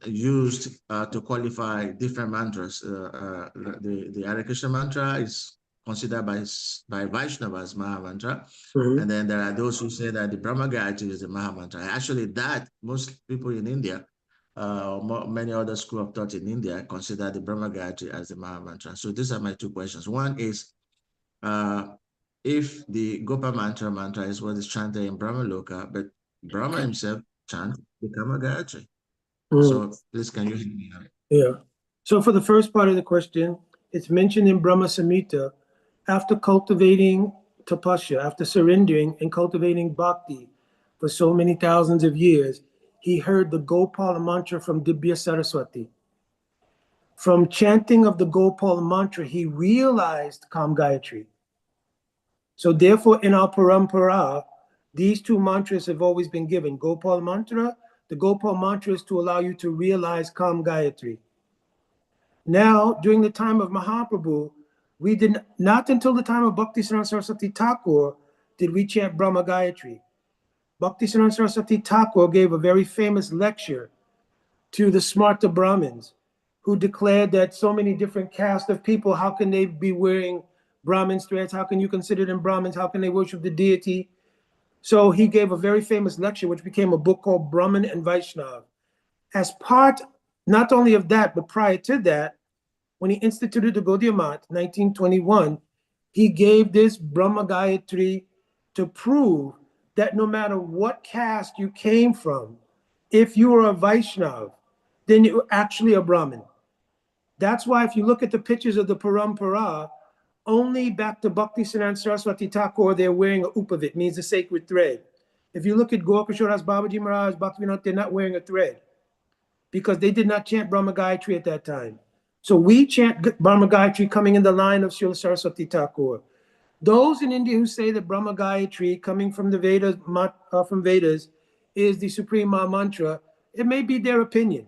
used to qualify different mantras. The Hare Krishna mantra is considered by Vaishnavas Mahamantra. And then there are those who say that the Brahma Gayatri is the Mahamantra. Actually, that most people in India, many other schools of thought in India, consider the Brahma Gayatri as the Mahamantra. So these are my two questions. One is, if the Gopa mantra is what is chanted in Brahma Loka, but Brahma himself chants the Kama Gayatri. So please, can you hear me out? Yeah. So for the first part of the question, it's mentioned in Brahma Samhita, after cultivating tapasya, after surrendering and cultivating bhakti for so many thousands of years, he heard the Gopala mantra from Dibya Saraswati. From chanting of the Gopala mantra, he realized Kam Gayatri. So therefore, in our parampara, these two mantras have always been given. Gopal mantra, the Gopal mantra is to allow you to realize Kam Gayatri. Now, during the time of Mahaprabhu, we did not until the time of Bhaktisiddhanta Saraswati Thakur did we chant Brahma Gayatri. Bhaktisiddhanta Saraswati Thakur gave a very famous lecture to the Smarta Brahmins, who declared that so many different castes of people, how can they be wearing Brahmin threads? How can you consider them Brahmins? How can they worship the deity? So he gave a very famous lecture, which became a book called Brahman and Vaishnav. As part, not only of that, but prior to that, when he instituted the Gaudiya Math, 1921, he gave this Brahma Gayatri to prove that no matter what caste you came from, if you were a Vaishnav, then you're actually a Brahmin. That's why if you look at the pictures of the Parampara, only back to Bhaktisiddhanta Saraswati Thakur, they're wearing a upavit, means a sacred thread. If you look at Gorkashoras Babaji Maharaj, Bhaktivinoda, they're not wearing a thread because they did not chant Brahma Gayatri at that time. So we chant Brahma Gayatri coming in the line of Srila Saraswati Thakur. Those in India who say that Brahma Gayatri coming from the Vedas, is the supreme mantra, it may be their opinion.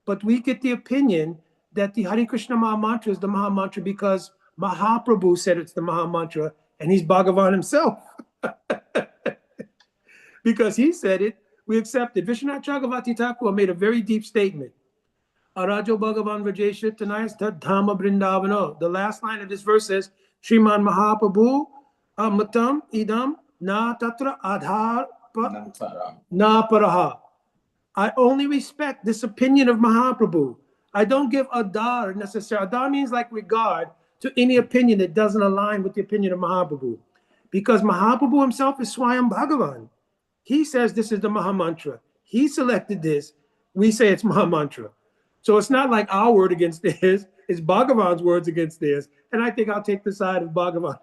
But we get the opinion that the Hare Krishna Maha Mantra is the Maha Mantra because Mahaprabhu said it's the Maha Mantra, and he's Bhagavan himself. Because he said it, we accept it. Vishwanath Chakravarti Thakur made a very deep statement. Arajo Bhagavan Vrajesha Tanayas Dhama Brindavana. The last line of this verse says, Shriman Mahaprabhu Matam Idam Na Tatra Adhar Na Paraha. I only respect this opinion of Mahaprabhu. I don't give adar necessarily. Adar means like regard to any opinion that doesn't align with the opinion of Mahaprabhu. Because Mahaprabhu himself is Swayam Bhagavan. He says this is the Maha Mantra. He selected this. We say it's Maha Mantra. So it's not like our word against theirs. It's Bhagavan's words against theirs. And I think I'll take the side of Bhagavan.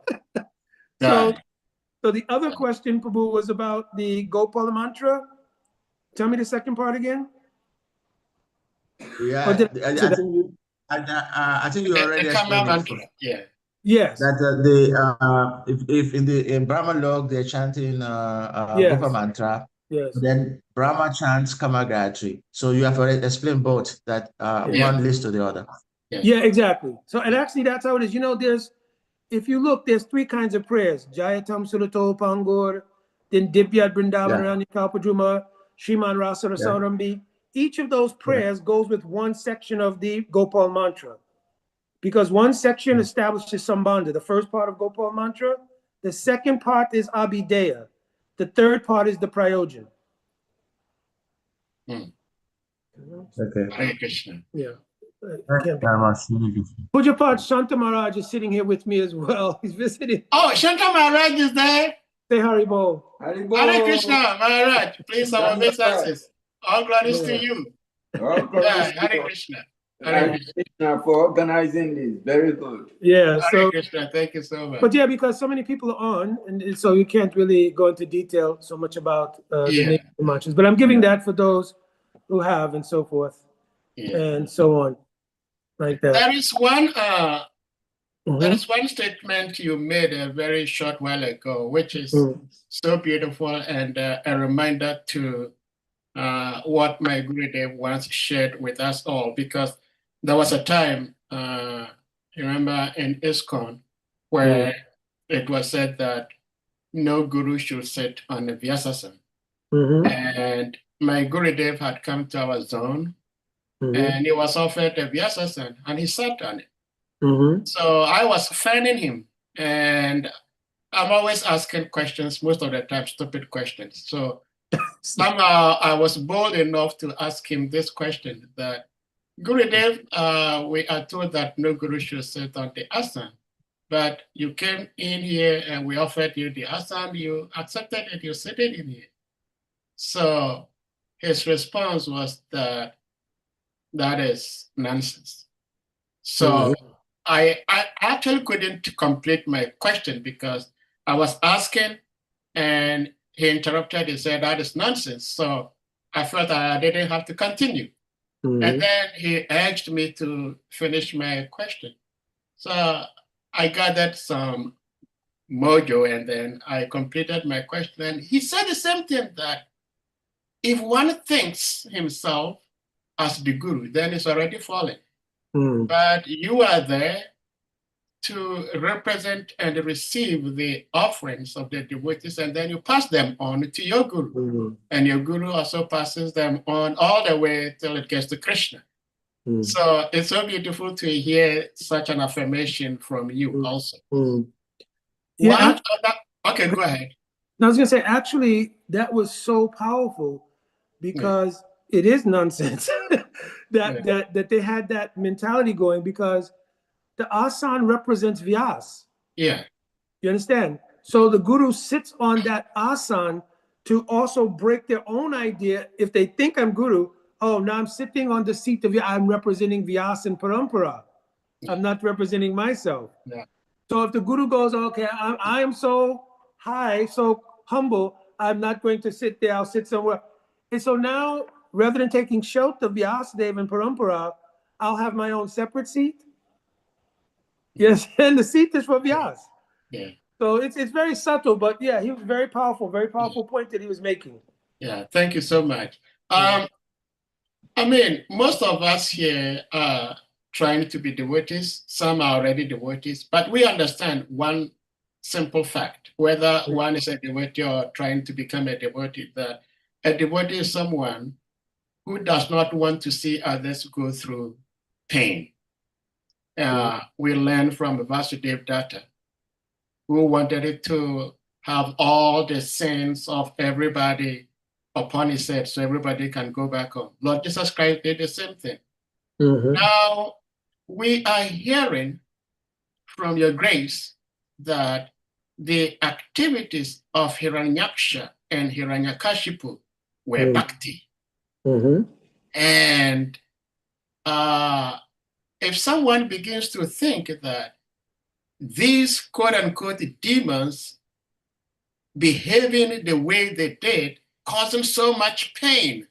So the other question, Prabhu, was about the Gopala mantra. Tell me the second part again. Yeah, I think you already explained it. Yeah. Yes. That if in Brahma log they're chanting Yes. Gopa mantra, Yes. Then Brahma chants Kama Gayatri. So you have already explained both, that one leads to the other. Yeah, exactly. So, and actually that's how it is. You know, if you look, there's three kinds of prayers. Jayatam Surato Pangur, then Divyat Brindavan Rani Kalpadruma, Shriman Rasa Saurambi. Each of those prayers goes with one section of the Gopal mantra. Because one section establishes Sambandha, the first part of Gopal mantra. The second part is Abhideya. The third part is the Prayojan. Okay. Hare Krishna. Yeah. Krishna. Pujapad Shanta Maharaj is sitting here with me as well. He's visiting. Oh, Shankar Maharaj is there. Say Haribol. Hare Krishna, Maharaj. Please, our obeisances. All glories to you. All glories to Hare you. Krishna. Hare Krishna for organizing this. Very good. Yeah. Hare So, Krishna. Thank you so much. but yeah, because so many people are on, and so you can't really go into detail so much about the name of the mantras. But I'm giving that for those who have and so forth, and so on, like that. There is one. There is one statement you made a very short while ago, which is so beautiful and a reminder to what my Gurudev once shared with us all. Because there was a time, you remember, in ISKCON, where it was said that no guru should sit on the Vyasasana. And my Gurudev had come to our zone, and he was offered a Vyasasana, and he sat on it. So I was fanning him, and I'm always asking questions, most of the time stupid questions. So somehow I was bold enough to ask him this question, that Gurudev, we are told that no guru should sit on the asana, but you came in here and we offered you the asana, you accepted it, you sitting in here. So his response was that is nonsense. So I actually couldn't complete my question because I was asking and he interrupted. He said, that is nonsense. So I felt I didn't have to continue. And then he urged me to finish my question. So I gathered some mojo and then I completed my question. And he said the same thing, that if one thinks himself as the guru, then it's already fallen. But you are there to represent and receive the offerings of the devotees, and then you pass them on to your guru. And your guru also passes them on all the way till it gets to Krishna. So it's so beautiful to hear such an affirmation from you also. Yeah, Okay, go ahead. I was going to say, actually, that was so powerful because it is nonsense that they had that mentality going, because the asana represents Vyas. Yeah. You understand? So the guru sits on that asana to also break their own idea. If they think I'm guru, oh, now I'm sitting on the seat of Vyas, I'm representing Vyas and Parampara. I'm not representing myself. Yeah. So if the guru goes, okay, I am so high, so humble, I'm not going to sit there, I'll sit somewhere. And so now, rather than taking shelter of Vyasadeva and Parampara, I'll have my own separate seat. Yes, and the seat is for Vyas. Yeah. So it's very subtle, but yeah, he was very powerful point that he was making. Yeah, thank you so much. I mean, most of us here are trying to be devotees. Some are already devotees, but we understand one simple fact, whether one is a devotee or trying to become a devotee, that a devotee is someone who does not want to see others go through pain. We learn from Vasudev Datta, who wanted it to have all the sins of everybody upon his head so everybody can go back home. Lord Jesus Christ did the same thing. Now, we are hearing from your grace that the activities of Hiranyaksha and Hiranyakashipu were bhakti. And if someone begins to think that these quote-unquote demons behaving the way they did, causing so much pain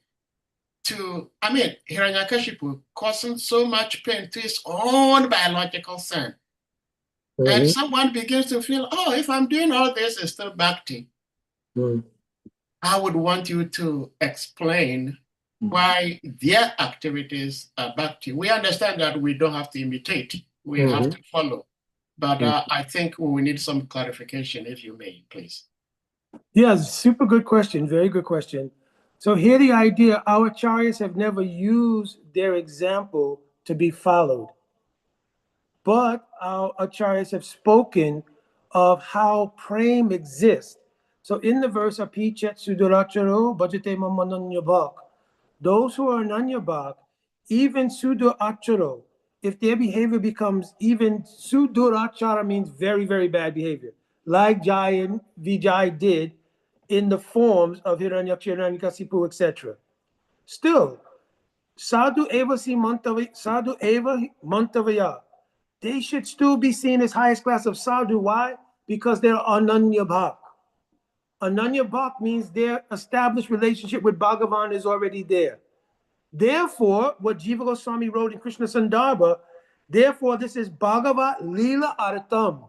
to, Hiranyakashipu causing so much pain to his own biological son. And someone begins to feel, oh, if I'm doing all this, it's still bhakti. I would want you to explain why their activities are bhakti. We understand that we don't have to imitate, we have to follow. But I think we need some clarification, if you may, please. Yeah, super good question. Very good question. So here the idea, our acharyas have never used their example to be followed. But our acharyas have spoken of how prem exists. So in the verse, Apichet Suduracharo Bhajate Mamananyabhak, those who are Ananyabhak, even Suduracharo, if their behavior becomes even Sudurachara means very, very bad behavior, like Jai and Vijay did in the forms of Hiranyaksha, Hiranyakasipu, etc. Still, Sadhu Eva Si Mantavaya, Sadhu Eva Mantavaya, they should still be seen as highest class of sadhu. Why? Because they're ananya bhak. Ananya bhak means their established relationship with Bhagavan is already there. Therefore, what Jiva Goswami wrote in Krishna Sandarbha, therefore this is Bhagavat Leela Artham.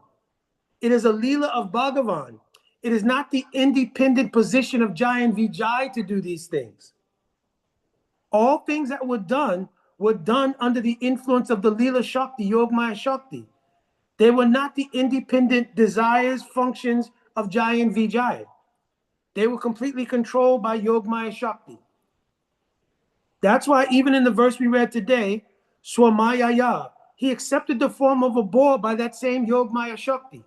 It is a Leela of Bhagavan. It is not the independent position of Jai and Vijay to do these things. All things that were done under the influence of the Leela Shakti, Yogmaya Shakti. They were not the independent desires, functions of Jai and Vijay. They were completely controlled by Yogmaya Shakti. That's why even in the verse we read today, Swamayaya, he accepted the form of a boar by that same Yogmaya Shakti.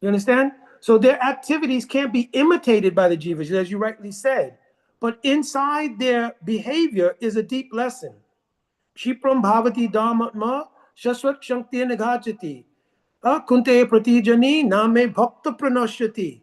You understand? So their activities can't be imitated by the jivas, as you rightly said. But inside their behavior is a deep lesson. Shipram bhavati dharmatma shaswat shankti nagachati. Kunte pratijani name bhakta pranashyati.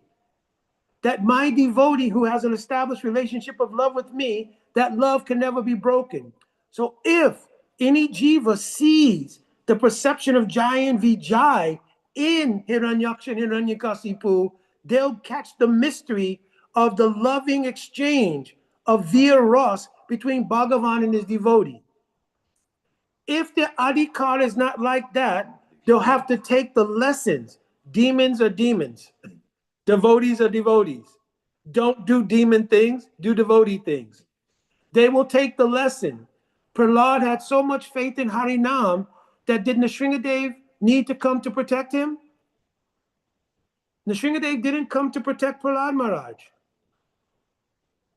That my devotee who has an established relationship of love with me, that love can never be broken. So if any jiva sees the perception of Jai and Vijay in Hiranyaksha and Hiranyakasipu, they'll catch the mystery of the loving exchange of Veer Ras between Bhagavan and his devotee. If the adhikar is not like that, they'll have to take the lessons. Demons are demons. Devotees are devotees. Don't do demon things, do devotee things. They will take the lesson. Prahlad had so much faith in Harinam that did Nrsingadev need to come to protect him? Nrsingadev didn't come to protect Prahlad Maharaj.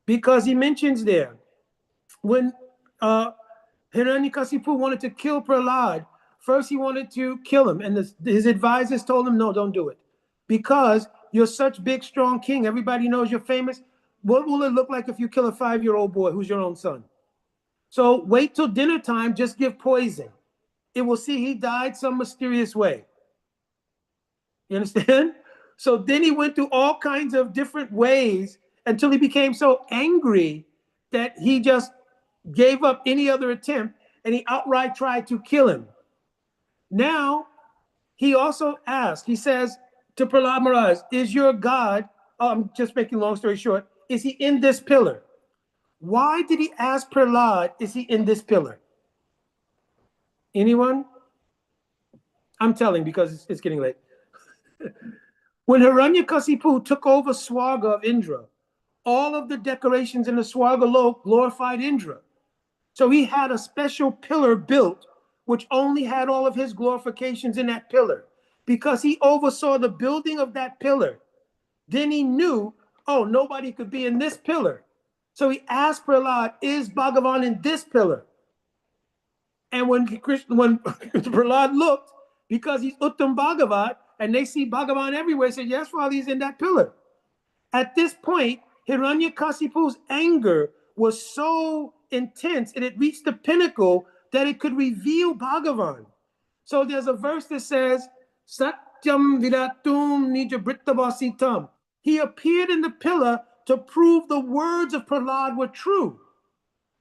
Because he mentions there, when Hiranyakasipu wanted to kill Prahlad, first he wanted to kill him, and his advisors told him, no, don't do it. Because you're such big, strong king, everybody knows you're famous. What will it look like if you kill a 5-year-old boy who's your own son? So wait till dinner time, just give poison. It will see he died some mysterious way. You understand? So then he went through all kinds of different ways until he became so angry that he just gave up any other attempt and he outright tried to kill him. Now, he also asked, he says to Prahlad Maharaj, is your God, I'm just making a long story short, is he in this pillar? Why did he ask Prahlad, is he in this pillar? Anyone? I'm telling because it's getting late. When Hiranyakasipu took over Swarga of Indra, all of the decorations in the Swarga Lok glorified Indra. So he had a special pillar built, which only had all of his glorifications in that pillar. Because he oversaw the building of that pillar, then he knew, oh, nobody could be in this pillar. So he asked Prahlad, is Bhagavan in this pillar? And when Prahlad looked, because he's Uttam Bhagavat, and they see Bhagavan everywhere, said, yes, Father, he's in that pillar. At this point, Hiranyakasipu's anger was so intense and it reached the pinnacle that it could reveal Bhagavan. So there's a verse that says, Satyam Viratum Nijabrittabasitam. He appeared in the pillar to prove the words of Prahlad were true.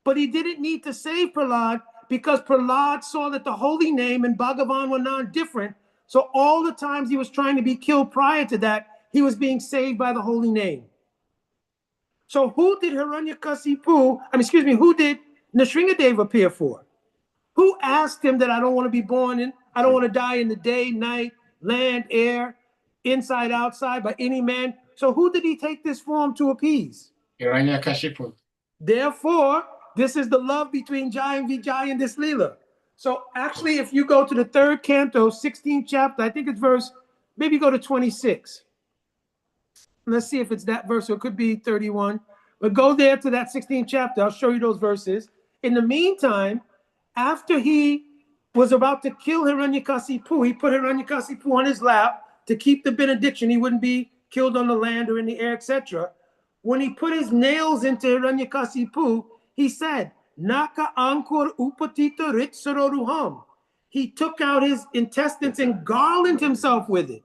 But he didn't need to save Prahlad because Prahlad saw that the holy name and Bhagavan were non-different. So all the times he was trying to be killed prior to that, he was being saved by the holy name. So who did who did Nrsingadev appear for? Who asked him that I don't want to be born in, I don't want to die in the day, night, land, air, inside, outside, by any man? So who did he take this form to appease? Hiranyakashipu. Therefore, this is the love between Jai and Vijay in this Leela. So actually, if you go to the 3rd canto, 16th chapter, I think it's verse, maybe go to 26. Let's see if it's that verse, or it could be 31. But go there to that 16th chapter. I'll show you those verses. In the meantime, after he was about to kill Hiranyakasipu, he put Hiranyakasipu on his lap to keep the benediction. He wouldn't be killed on the land or in the air, etc. When he put his nails into Hiranyakasipu, he said, Naka Ankur Upatita Ritsaroruham. He took out his intestines and garlanded himself with it.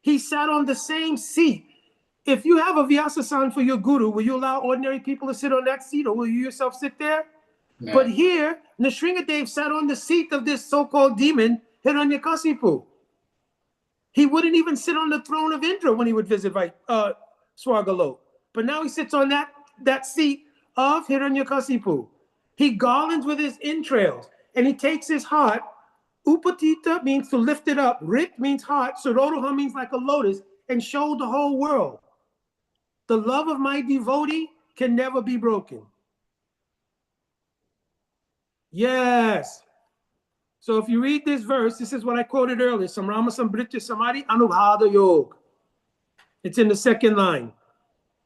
He sat on the same seat. If you have a Vyasa-san for your guru, will you allow ordinary people to sit on that seat, or will you yourself sit there? No. But here, Nrsingadev sat on the seat of this so-called demon, Hiranyakasipu. He wouldn't even sit on the throne of Indra when he would visit Swargalok. But now he sits on that seat of Hiranyakasipu. He garlands with his entrails, and he takes his heart. Upatita means to lift it up. Rit means heart. Saroruha means like a lotus, and show the whole world. The love of my devotee can never be broken. Yes. So if you read this verse, this is what I quoted earlier. Samrama Sambrita Samadhi Anubhada Yog. It's in the 2nd line.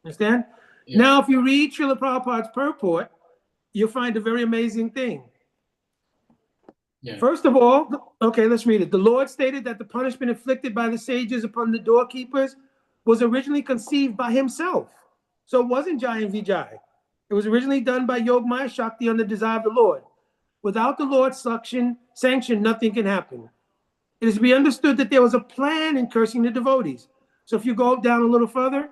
Understand? Yeah. Now, if you read Srila Prabhupada's purport, you'll find a very amazing thing. Yeah. First of all, okay, let's read it. The Lord stated that the punishment inflicted by the sages upon the doorkeepers was originally conceived by himself. So it wasn't Jai and Vijay. It was originally done by Yog Maya Shakti on the desire of the Lord. Without the Lord's sanction, nothing can happen. It is to be understood that there was a plan in cursing the devotees. So if you go down a little further,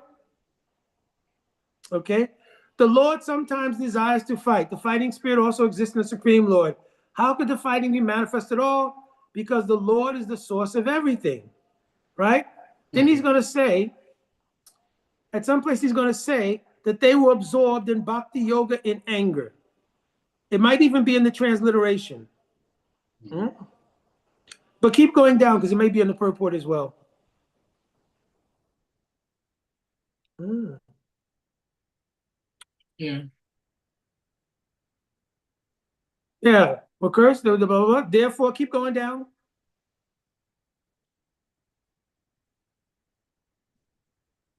okay, the Lord sometimes desires to fight. The fighting spirit also exists in the Supreme Lord. How could the fighting be manifest at all? Because the Lord is the source of everything, right? Then he's going to say, at some place he's going to say that they were absorbed in bhakti yoga in anger. It might even be in the transliteration. But keep going down, because it may be in the purport as well. Yeah. Yeah. Well, curse, blah, blah, blah, blah. Therefore, keep going down.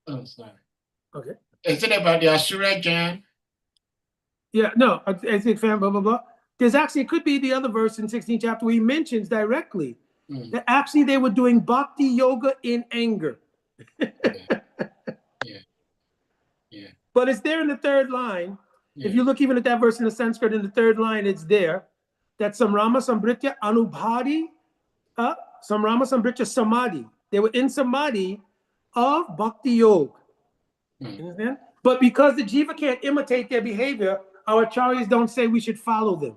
Oh, sorry. Okay. Is it about the Asura Jan? Yeah, no, I think fan, blah, blah, blah. There's actually, it could be the other verse in 16th chapter where he mentions directly that actually they were doing bhakti yoga in anger. Yeah. But it's there in the 3rd line. If you look even at that verse in the Sanskrit, in the 3rd line, it's there. That Samrama Sambrita Anubhadi, Samrama Sambrita Samadhi. They were in Samadhi of Bhakti Yoga. You understand? But because the jiva can't imitate their behavior, our acharyas don't say we should follow them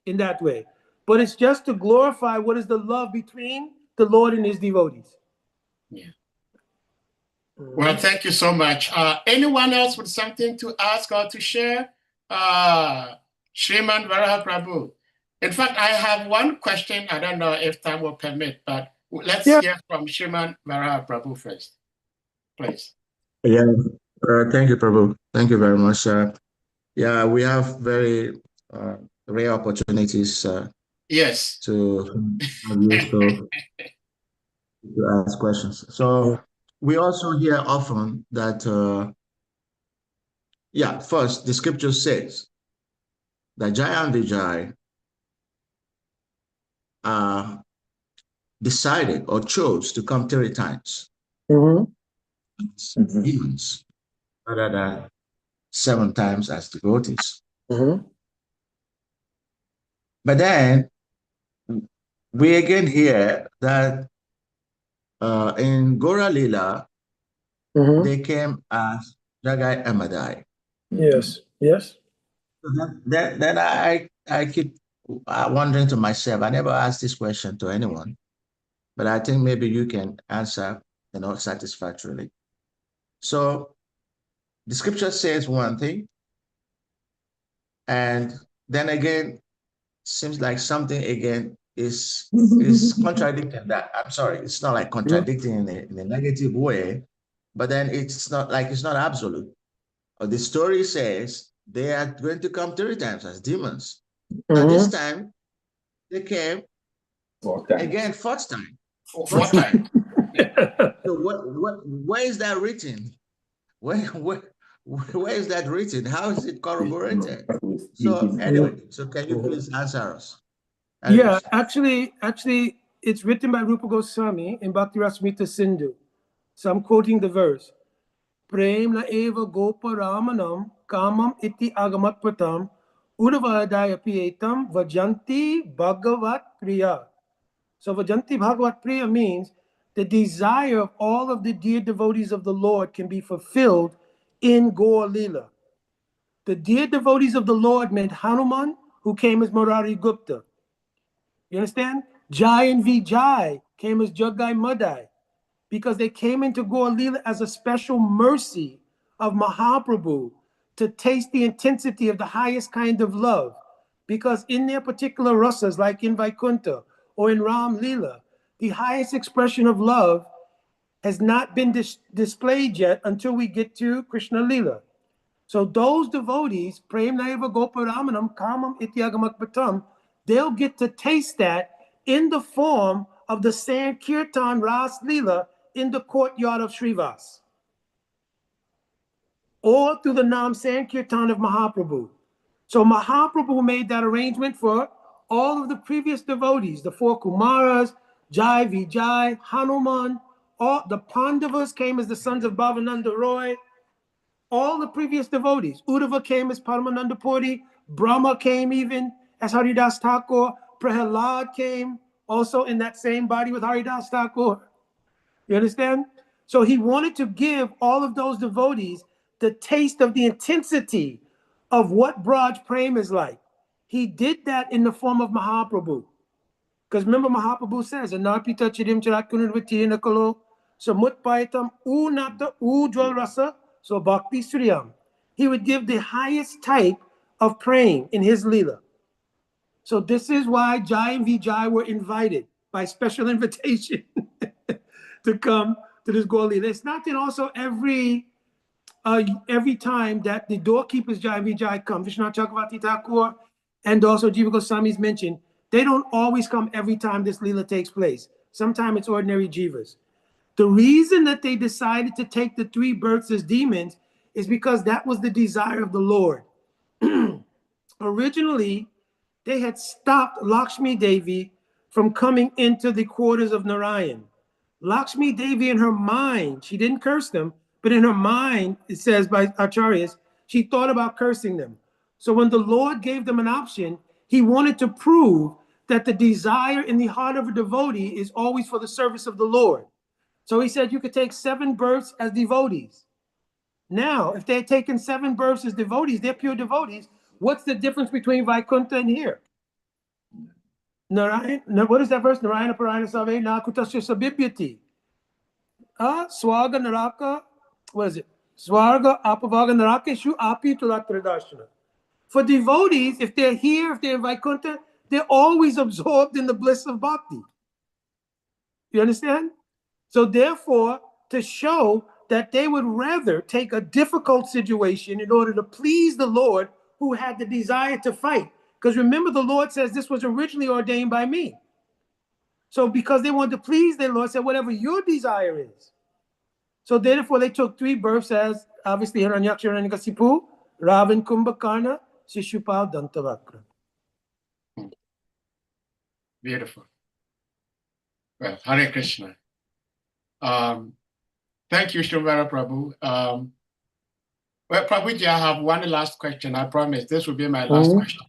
in that way. But it's just to glorify what is the love between the Lord and his devotees. Yeah. Well, thank you so much. Anyone else with something to ask or to share? Shriman Varaha Prabhu. In fact, I have one question. I don't know if time will permit, but let's hear from Shriman Varaha Prabhu first, please. Yeah, thank you, Prabhu. Thank you very much. Yeah, we have very rare opportunities Yes. to ask questions. So we also hear often that, first, the scripture says that Jai and Vijay decided or chose to come 3 times. Demons, rather than 7 times as devotees. But then we again hear that in Gora Lila, they came as Jagai Amadai. Yes. So then I keep wondering to myself, I never asked this question to anyone, but I think maybe you can answer, satisfactorily. So the scripture says one thing, and then again, seems like something again is contradicting that. I'm sorry, it's not like contradicting in a negative way, but then it's not absolute. The story says they are going to come 3 times as demons. Now this time they came again 4th time. 4th time. So where is that written? Where is that written? How is it corroborated? So anyway, so can you please answer us? Yeah, actually, it's written by Rupa Goswami in Bhakti Rasmita Sindhu. So I'm quoting the verse. Prem na eva gopa ramanam kamam iti agamat pratam udavadaya piyetam vajanti bhagavat priya. So vajanti bhagavat priya means the desire of all of the dear devotees of the Lord can be fulfilled in Gaur Leela. The dear devotees of the Lord meant Hanuman, who came as Murari Gupta. You understand? Jai and Vijay came as Jagai Madai, because they came into Gaur Leela as a special mercy of Mahaprabhu to taste the intensity of the highest kind of love. Because in their particular rasas, like in Vaikuntha or in Ram Leela, the highest expression of love has not been displayed yet until we get to Krishna Leela. So those devotees, Prem Naiva Goparamanam Kamam Ityagamak Patam, they'll get to taste that in the form of the Sankirtan Ras Leela in the courtyard of Srivas, or through the Nam Sankirtan of Mahaprabhu. So Mahaprabhu made that arrangement for all of the previous devotees, the 4 Kumaras, Jai, Vijay, Hanuman, all the Pandavas came as the sons of Bhavananda Roy, all the previous devotees. Uddhava came as Paramananda Puri, Brahma came even as Haridas Thakur, Prahalad came also in that same body with Haridas Thakur. You understand? So he wanted to give all of those devotees the taste of the intensity of what Braj Prem is like. He did that in the form of Mahaprabhu. Because remember, Mahaprabhu says, Anarpita Chirim Charakunurvati Nakalo, Samutpaitam Unata Ujwal Rasa, so Bhakti Sriyam. He would give the highest type of praying in his Leela. So this is why Jai and Vijay were invited by special invitation to come to this Gaur Leela. It's not that also every time that the doorkeepers Jai and Vijay come, Vishnu Chakravarti Thakur and also Jiva Goswami is mentioned, they don't always come every time this Leela takes place. Sometimes it's ordinary Jivas. The reason that they decided to take the 3 births as demons is because that was the desire of the Lord. Originally, they had stopped Lakshmi Devi from coming into the quarters of Narayan. Lakshmi Devi in her mind, she didn't curse them, but in her mind, it says by Acharyas, she thought about cursing them. So when the Lord gave them an option, he wanted to prove that the desire in the heart of a devotee is always for the service of the Lord. So he said you could take 7 births as devotees. Now, if they had taken 7 births as devotees, they're pure devotees. What's the difference between Vaikuntha and here? Narayan, what is that verse? Narayana Parayana Save Nakutasya Sabibhyati. Swaga Naraka, what is it? Swarga Apavaga Narakeshu Api Tulatradashana. For devotees, if they're here, if they're in Vaikuntha, they're always absorbed in the bliss of bhakti. You understand? So therefore, to show that they would rather take a difficult situation in order to please the Lord who had the desire to fight. Because remember, the Lord says this was originally ordained by me. So because they wanted to please their Lord, said whatever your desire is. So therefore, they took 3 births as obviously Hiranyaksha, Hiranyakasipu, Ravan, Kumbhakarna, Shishupal, Dantavakra. Beautiful. Well, Hare Krishna. Thank you, Shivara Prabhu. Well, Prabhuji, I have one last question. I promise this will be my last question.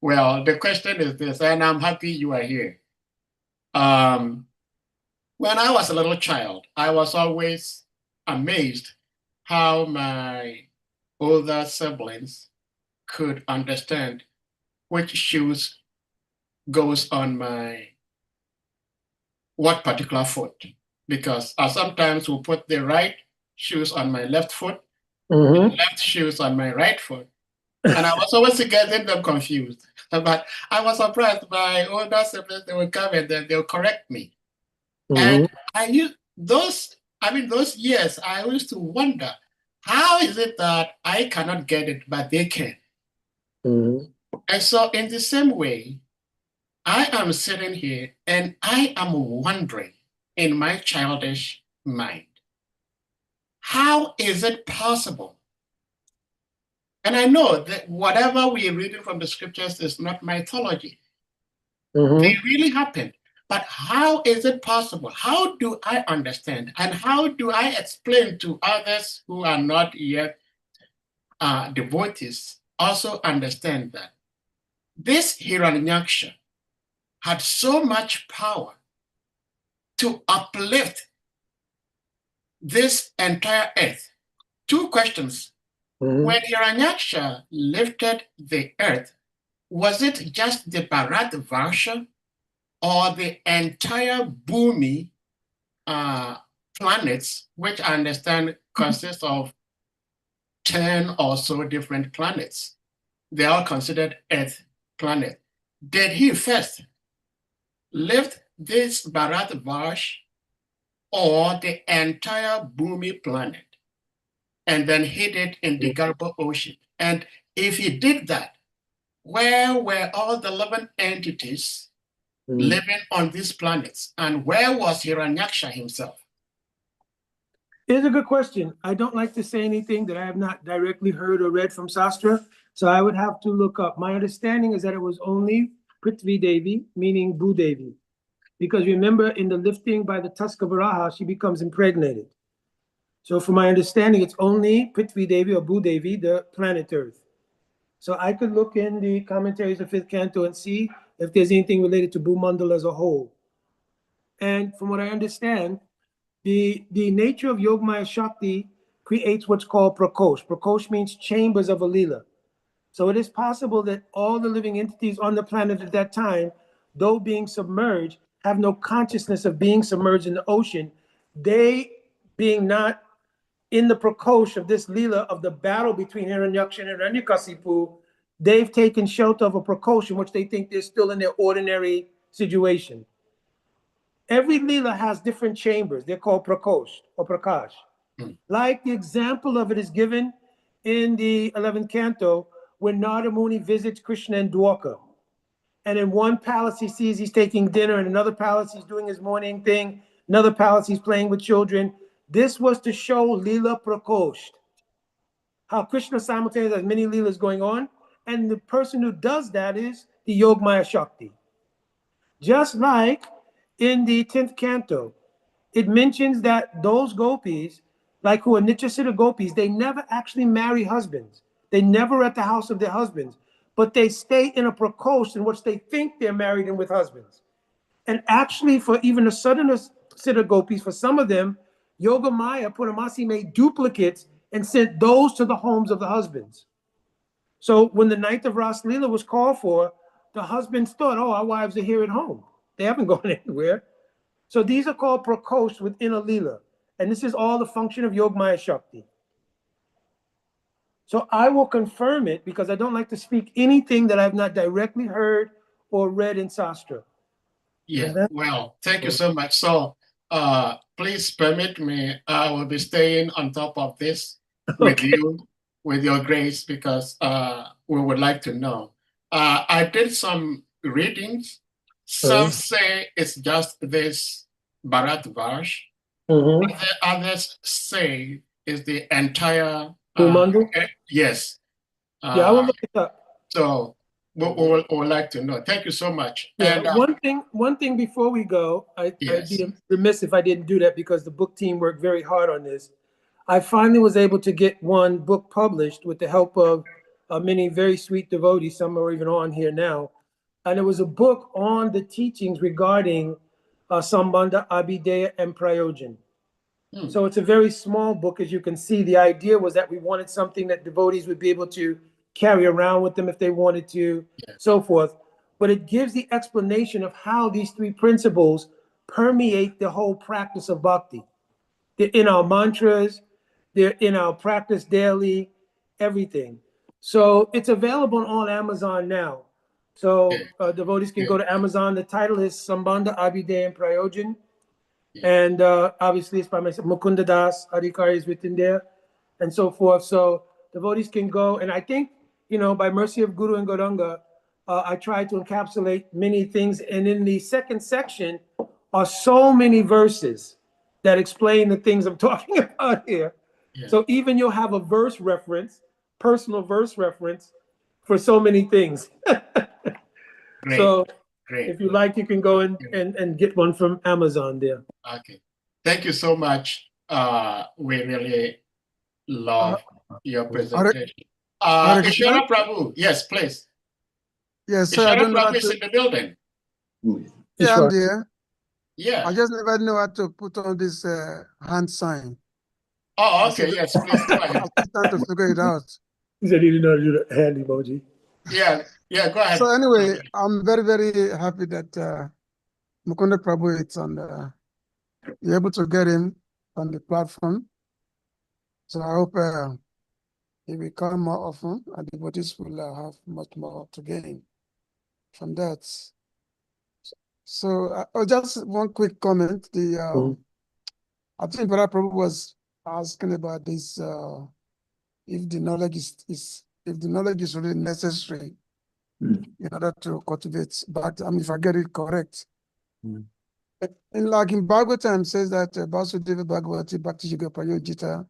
Well, the question is this, and I'm happy you are here. When I was a little child, I was always amazed how my older siblings could understand which shoes goes on my what particular foot, because I sometimes will put the right shoes on my left foot, and left shoes on my right foot, and I was always getting them confused. But I was surprised by older siblings; they would come and then they'll correct me. And those years, I used to wonder, how is it that I cannot get it, but they can? Mhm. And so in the same way, I am sitting here and I am wondering in my childish mind, how is it possible? And I know that whatever we are reading from the scriptures is not mythology. They really happened. But how is it possible? How do I understand? And how do I explain to others who are not yet devotees also understand that this Hiranyaksha had so much power to uplift this entire earth? Two questions. When Hiranyaksha lifted the earth, was it just the Bharat Varsha or the entire Bhumi planets, which I understand consists of 10 or so different planets? They are considered Earth planet. Did he first lift this Bharat Varsha or the entire Bhumi planet and then hid it in the Garba Ocean? And if he did that, where were all the living entities living on these planets? And where was Hiranyaksha himself? It's a good question. I don't like to say anything that I have not directly heard or read from Sastra, so I would have to look up. My understanding is that it was only Prithvi Devi, meaning Bhudevi, because remember in the lifting by the tusk of Varaha, she becomes impregnated. So from my understanding, it's only Prithvi Devi or Bhudevi, the planet Earth. So I could look in the commentaries of 5th Canto and see if there's anything related to Bhumandal as a whole. And from what I understand, the nature of Yogmaya Shakti creates what's called Prakosh. Prakosh means chambers of a Leela. So it is possible that all the living entities on the planet at that time, though being submerged, have no consciousness of being submerged in the ocean. They, being not in the Prakosh of this Leela of the battle between Hiranyaksha and Hiranyakasipu, they've taken shelter of a Prakosh in which they think they're still in their ordinary situation. Every Leela has different chambers. They're called Prakosh or Prakash. Like the example of it is given in the 11th canto when Narada Muni visits Krishna in Dwarka. And in one palace he sees he's taking dinner, in another palace he's doing his morning thing, another palace he's playing with children. This was to show Leela Prakosh, how Krishna simultaneously has many Leelas going on, and the person who does that is the Yogmaya Shakti. Just like in the 10th canto, it mentions that those gopis, like who are Nityasiddha gopis, they never actually marry husbands. They never at the house of their husbands, but they stay in a prakosh in which they think they're married and with husbands. And actually, for even the Southern Siddha gopis, for some of them, Yogamaya Purnamasi made duplicates and sent those to the homes of the husbands. So when the night of Ras Leela was called for, the husbands thought, oh, our wives are here at home. They haven't gone anywhere. So these are called prakosh within a Leela. And this is all the function of Yogmaya Shakti. So I will confirm it because I don't like to speak anything that I've not directly heard or read in Sastra. Yeah, well, thank you so much. So please permit me, I will be staying on top of this with you, with your grace, because we would like to know. I did some readings. Some say it's just this Bharat Vash. Others say it's the entire. Yes. Yeah, I will look it up. So we would like to know. Thank you so much. Yeah, And one thing before we go, I'd yes. be remiss if I didn't do that because the book team worked very hard on this. I finally was able to get one book published with the help of many very sweet devotees. Some are even on here now. And it was a book on the teachings regarding Sambandha, Abhideya, and Prayojan. So it's a very small book, as you can see. The idea was that we wanted something that devotees would be able to carry around with them if they wanted to, so forth. But it gives the explanation of how these three principles permeate the whole practice of bhakti. They're in our mantras, they're in our practice daily, everything. So it's available on Amazon now. So devotees can go to Amazon. The title is Sambandha, Abhideya, and Prayojan. And obviously it's by myself. Mukunda Das Adhikari is written there, and so forth. So devotees can go, and I think, by mercy of Guru and Gauranga, I try to encapsulate many things. And in the second section are so many verses that explain the things I'm talking about here. Yeah. So even you'll have a verse reference, personal verse reference for so many things. Great. So Great. if you like, you can go and get one from Amazon there. Okay. Thank you so much. We really love your presentation. Ishara Prabhu, yes, please. Yes, sir. I Ishara don't know how Prabhu is in to. the building. Yeah, I'm there. Yeah. I just never know how to put on this hand sign. Oh, okay. Yes, please go ahead. I'm still trying to figure it out. He said he didn't know how to do the hand emoji. Yeah, go ahead. So anyway, I'm very, very happy that Mukunda Prabhu is on you're able to get him on the platform. So I hope he will come more often and the devotees will have much more to gain from that. So just one quick comment. I think Brother Prabhu was asking about this if the knowledge is really necessary in order to cultivate back. I mean, if I get it correct. And like in Bhagavatam says that Vasudeva Bhagavati Bhakti Yuga Prayojita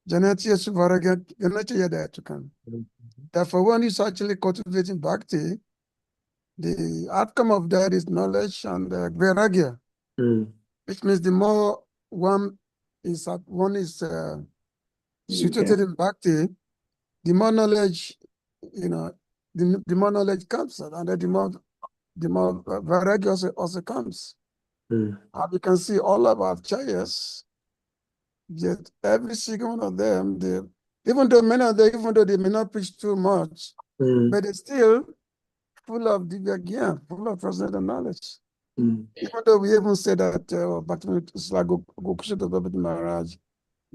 Janatiya Suvaraga Ganatiya Dayatukam. Therefore, when he's actually cultivating bhakti, the outcome of that is knowledge and vairagya, which means the more one is situated in bhakti, the more knowledge, the more knowledge comes, and then the more vairagya also comes. And you can see all of our acharyas, yet every single one of them, even though many of them, even though they may not preach too much, but they're still full of divya, full of transcendental knowledge. Even though we even say that Gokusha Maharaj,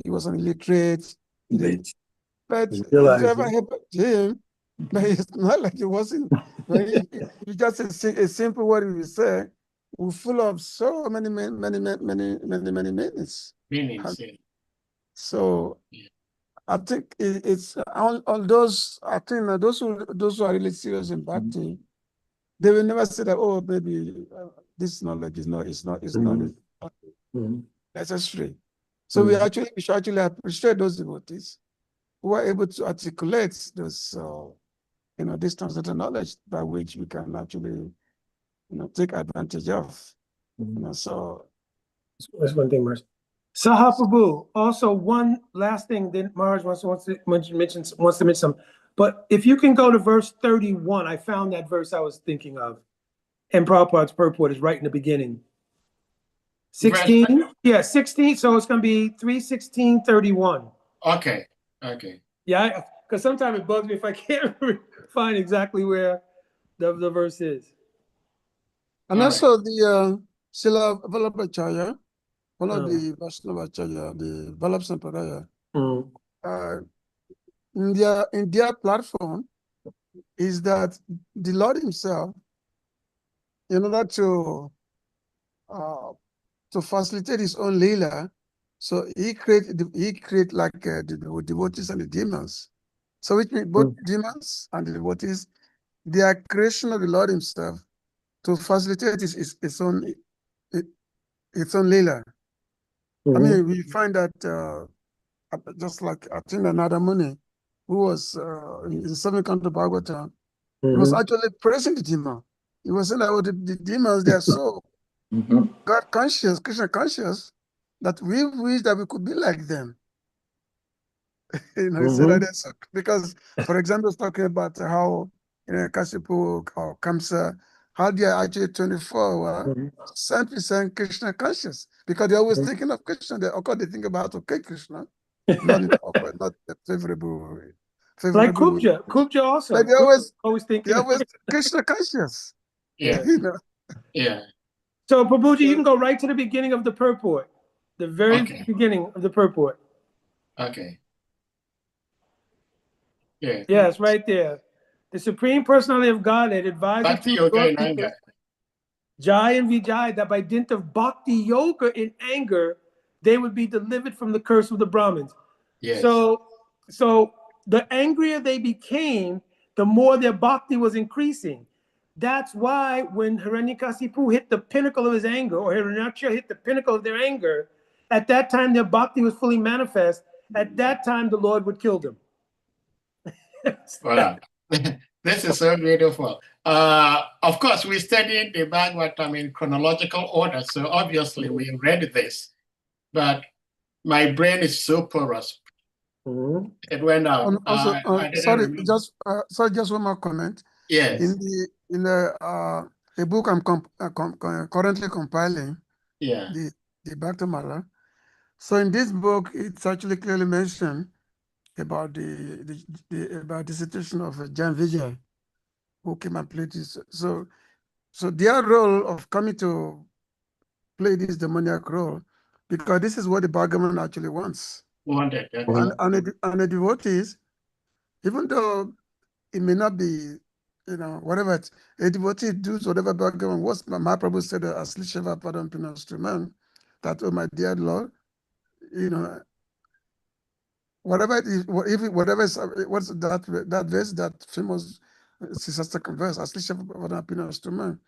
he was an illiterate, but it never happened to him. But it's not like it wasn't. It's just a simple word we say, we're full of so many meanings. So I think it's all those. I think those who are really serious in bhakti, they will never say that, oh, maybe this knowledge is not necessary. So we should actually appreciate those devotees who are able to articulate those this transcendental knowledge by which we can actually take advantage of. So that's one thing, Maharaj. Sahaprabhu, also one last thing, then Maharaj wants to mention some. But if you can go to verse 31, I found that verse I was thinking of. And Prabhupada's purport is right in the beginning. 16? Yeah, 16. So it's going to be 3:16:31. Okay. Yeah, because sometimes it bugs me if I can't find exactly where the verse is. And also the Srila Vallabhacharya, one of the Vaishnavacharya, the Vallabh Sampradaya, in their platform is that the Lord himself, in order to facilitate his own Leela, so he create like the devotees and the demons. So which means both demons and the devotees, they are creation of the Lord himself to facilitate its own Leela. I mean, we find that just like I think another Muni, who was in the 7th canto Bhagavatam, he was actually praising the demon. He was saying that the demons, they are so God conscious, Krishna conscious, that we wish that we could be like them. He said that because, for example, he's talking about how Kashipu or Kamsa, how they are actually 24 100% Krishna conscious, because they're always thinking of Krishna. Of course, they think about how to kill Krishna, not favorable. Like Kubja also. But they're always thinking. They're always Krishna conscious. Yeah. Yeah. So, Prabhuji, you can go right to the beginning of the purport, the very beginning of the purport. Okay. Yeah. Yes, right there. The Supreme Personality of Godhead advises to your people. Jai and Vijay, that by dint of bhakti yoga in anger, they would be delivered from the curse of the Brahmins. Yes. So the angrier they became, the more their bhakti was increasing. That's why when Hiranyakasipu hit the pinnacle of his anger, or Hiranyaksha hit the pinnacle of their anger, at that time their bhakti was fully manifest. At that time, the Lord would kill them. Wow. This is so beautiful. Of course, we studied the Bhagavatam in chronological order, so obviously we read this, but my brain is so porous. It went out. And also, I didn't sorry, remember. just one more comment. Yes. In the book I'm currently compiling, Yeah. the Bhaktamala. So in this book, it's actually clearly mentioned about the situation of Jan Vijay, who came and played this. So their role of coming to play this demoniac role, because this is what the Bhagavan actually wants. Wanted. And the devotees, even though it may not be, whatever, a devotee does whatever Bhagavan was. Mahaprabhu said, Asli Sheva Padam Pinastruman, that, oh my dear Lord, whatever it is, whatever is, what's that verse, that famous Sisasta verse, Asli Sheva Padam Pinastruman,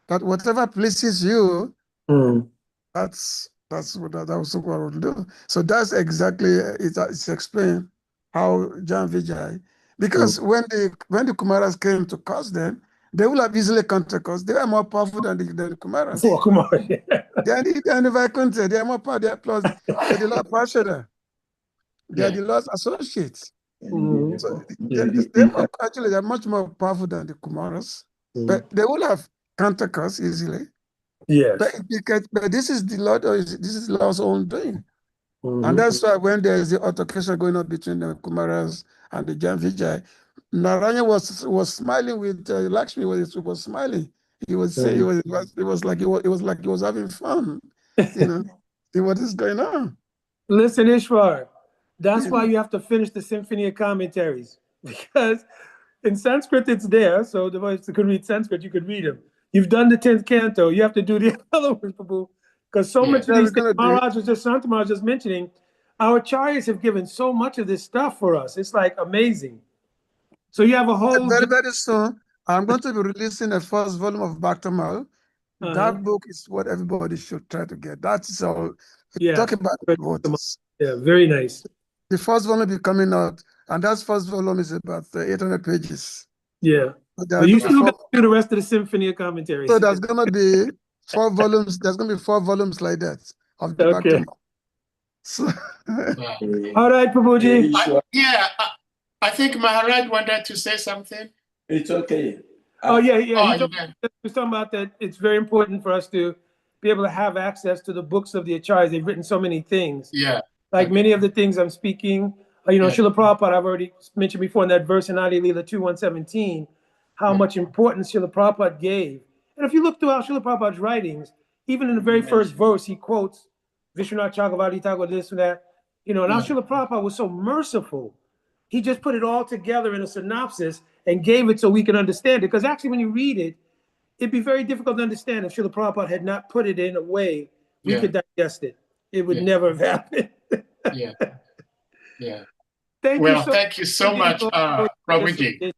that whatever pleases you, that's what that was what I would do. So that's exactly it's explained how Jan Vijay, because when the Kumaras came to curse them, they would have easily counter curse. They are more powerful than the Kumaras. Oh, come on. They are the Vaikuntha. They are more powerful. Plus, they're the Lord Parshada. They are the Lord's associates. So they're much more powerful than the Kumaras. But they will have counter curse easily. Yes. But this is the Lord, this is the Lord's own doing. And that's why when there's the altercation going on between the Kumaras and the Jan Vijay, Narayana was smiling with Lakshmi, was smiling. He was saying it was like he was having fun. See what is going on. Listen, Ishwar, that's why you have to finish the Symphony of Commentaries, because in Sanskrit it's there, so the ones who could read Sanskrit, you could read them. You've done the 10th canto. You have to do the other ones, Prabhu, because so much of these things Maharaj was just, Santa Maharaj was mentioning, our acharyas have given so much of this stuff for us. It's like amazing. So you have a whole... Very, very soon, I'm going to be releasing a first volume of Bhaktamal. That book is what everybody should try to get. That's all. Talk about devotees. Yeah, very nice. The first volume will be coming out, and that first volume is about 800 pages. Yeah. But you still got to do the rest of the Symphony of Commentaries. So there's going to be 4 volumes. There's going to be 4 volumes like that of the Bhaktamal. So, all right, Prabhuji. I think Maharaj wanted to say something. It's okay. He was talking about that it's very important for us to be able to have access to the books of the acharyas. They've written so many things. Yeah. Like many of the things I'm speaking, Srila Prabhupada, I've already mentioned before in that verse in Adi Leela 2:117, how much importance Srila Prabhupada gave. And if you look throughout Srila Prabhupada's writings, even in the very first verse, he quotes Vishwanath Chakravarti Thakur, this and that. And now Srila Prabhupada was so merciful. He just put it all together in a synopsis and gave it so we can understand it. Because actually, when you read it, it'd be very difficult to understand if Srila Prabhupada had not put it in a way we could digest it. It would never have happened. Thank you so much, Prabhuji.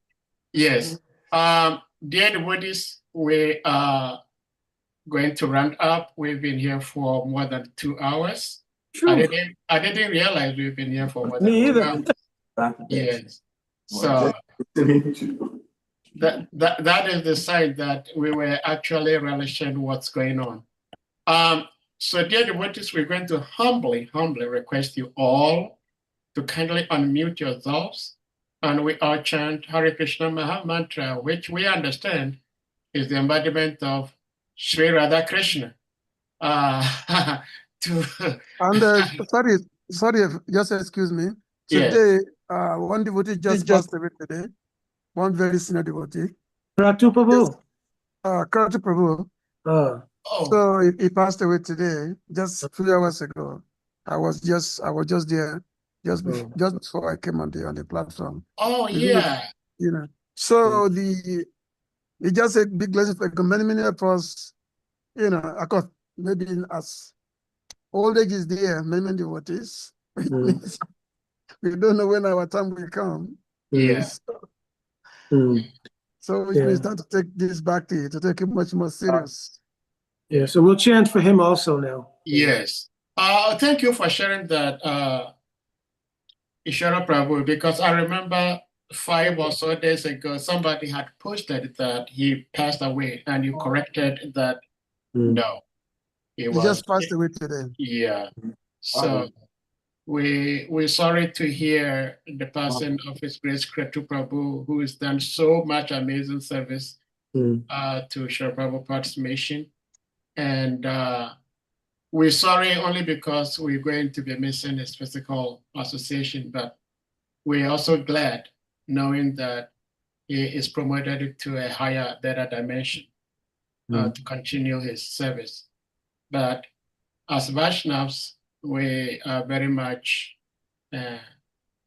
Yes. Dear devotees, we are going to round up. We've been here for more than 2 hours. I didn't realize we've been here for more than 2 hours. Yes. So that is the sign that we were actually relishing what's going on. So dear devotees, we're going to humbly request you all to kindly unmute yourselves, and we all chant Hare Krishna Maha Mantra, which we understand is the embodiment of Sri Radha Krishna. And sorry, just excuse me. Today, one devotee just passed away today. One very senior devotee. Kratu Prabhu. Kratu Prabhu. So he passed away today, just a few hours ago. I was just there, just before I came on the platform. Oh, yeah. So we just said big blessing for many of us, you know, of course, maybe as old age is there, many devotees. We don't know when our time will come. Yes. So which means that to take this back to take it much more serious. Yeah, so we'll chant for him also now. Yes. Thank you for sharing that, Ishara Prabhu, because I remember 5 or so days ago, somebody had posted that he passed away, and you corrected that. No, He just passed away today. Yeah. So we're sorry to hear the passing of His Grace Kretu Prabhu, who has done so much amazing service to Shri Prabhupada's mission. And we're sorry only because we're going to be missing his physical association, but we're also glad knowing that he is promoted to a higher, better dimension to continue his service. But as Vaishnavas, we are very much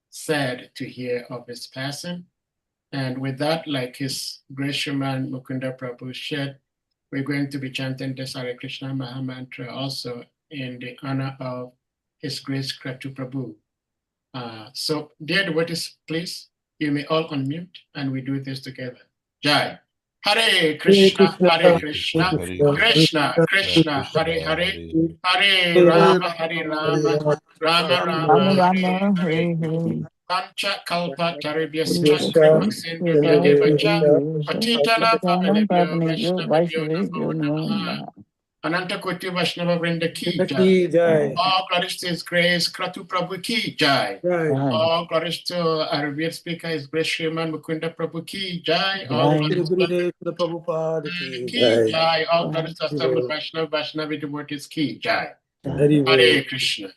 sad to hear of his passing. And with that, like His Grace SRIMAN Mukunda Prabhu shared, we're going to be chanting this Hare Krishna Maha Mantra also in the honor of His Grace Kretu Prabhu. So, dear devotees, please, you may all unmute and we do this together. Jai. Hare Krishna, Hare Krishna, Krishna Krishna, Hare Hare, Hare Rama, Hare Rama, Rama Rama, Hare Hare. Pancha Kalpa Tarabhyascha Kripa Sindhya Evacha Patitana Pavanebhyo Vaishnavabhyo Namo Namaha. Ananta Koti Vaishnava Vrinda Ki Jai. All glories to His Grace Kretu Prabhu Ki Jai. All glories to our revered speaker, His Grace SRIMAN Mukunda Prabhu Ki Jai. All glories to the Prabhupada Ki Jai. All glories to Assembled Vaishnavi devotees Ki Jai. Hare Krishna.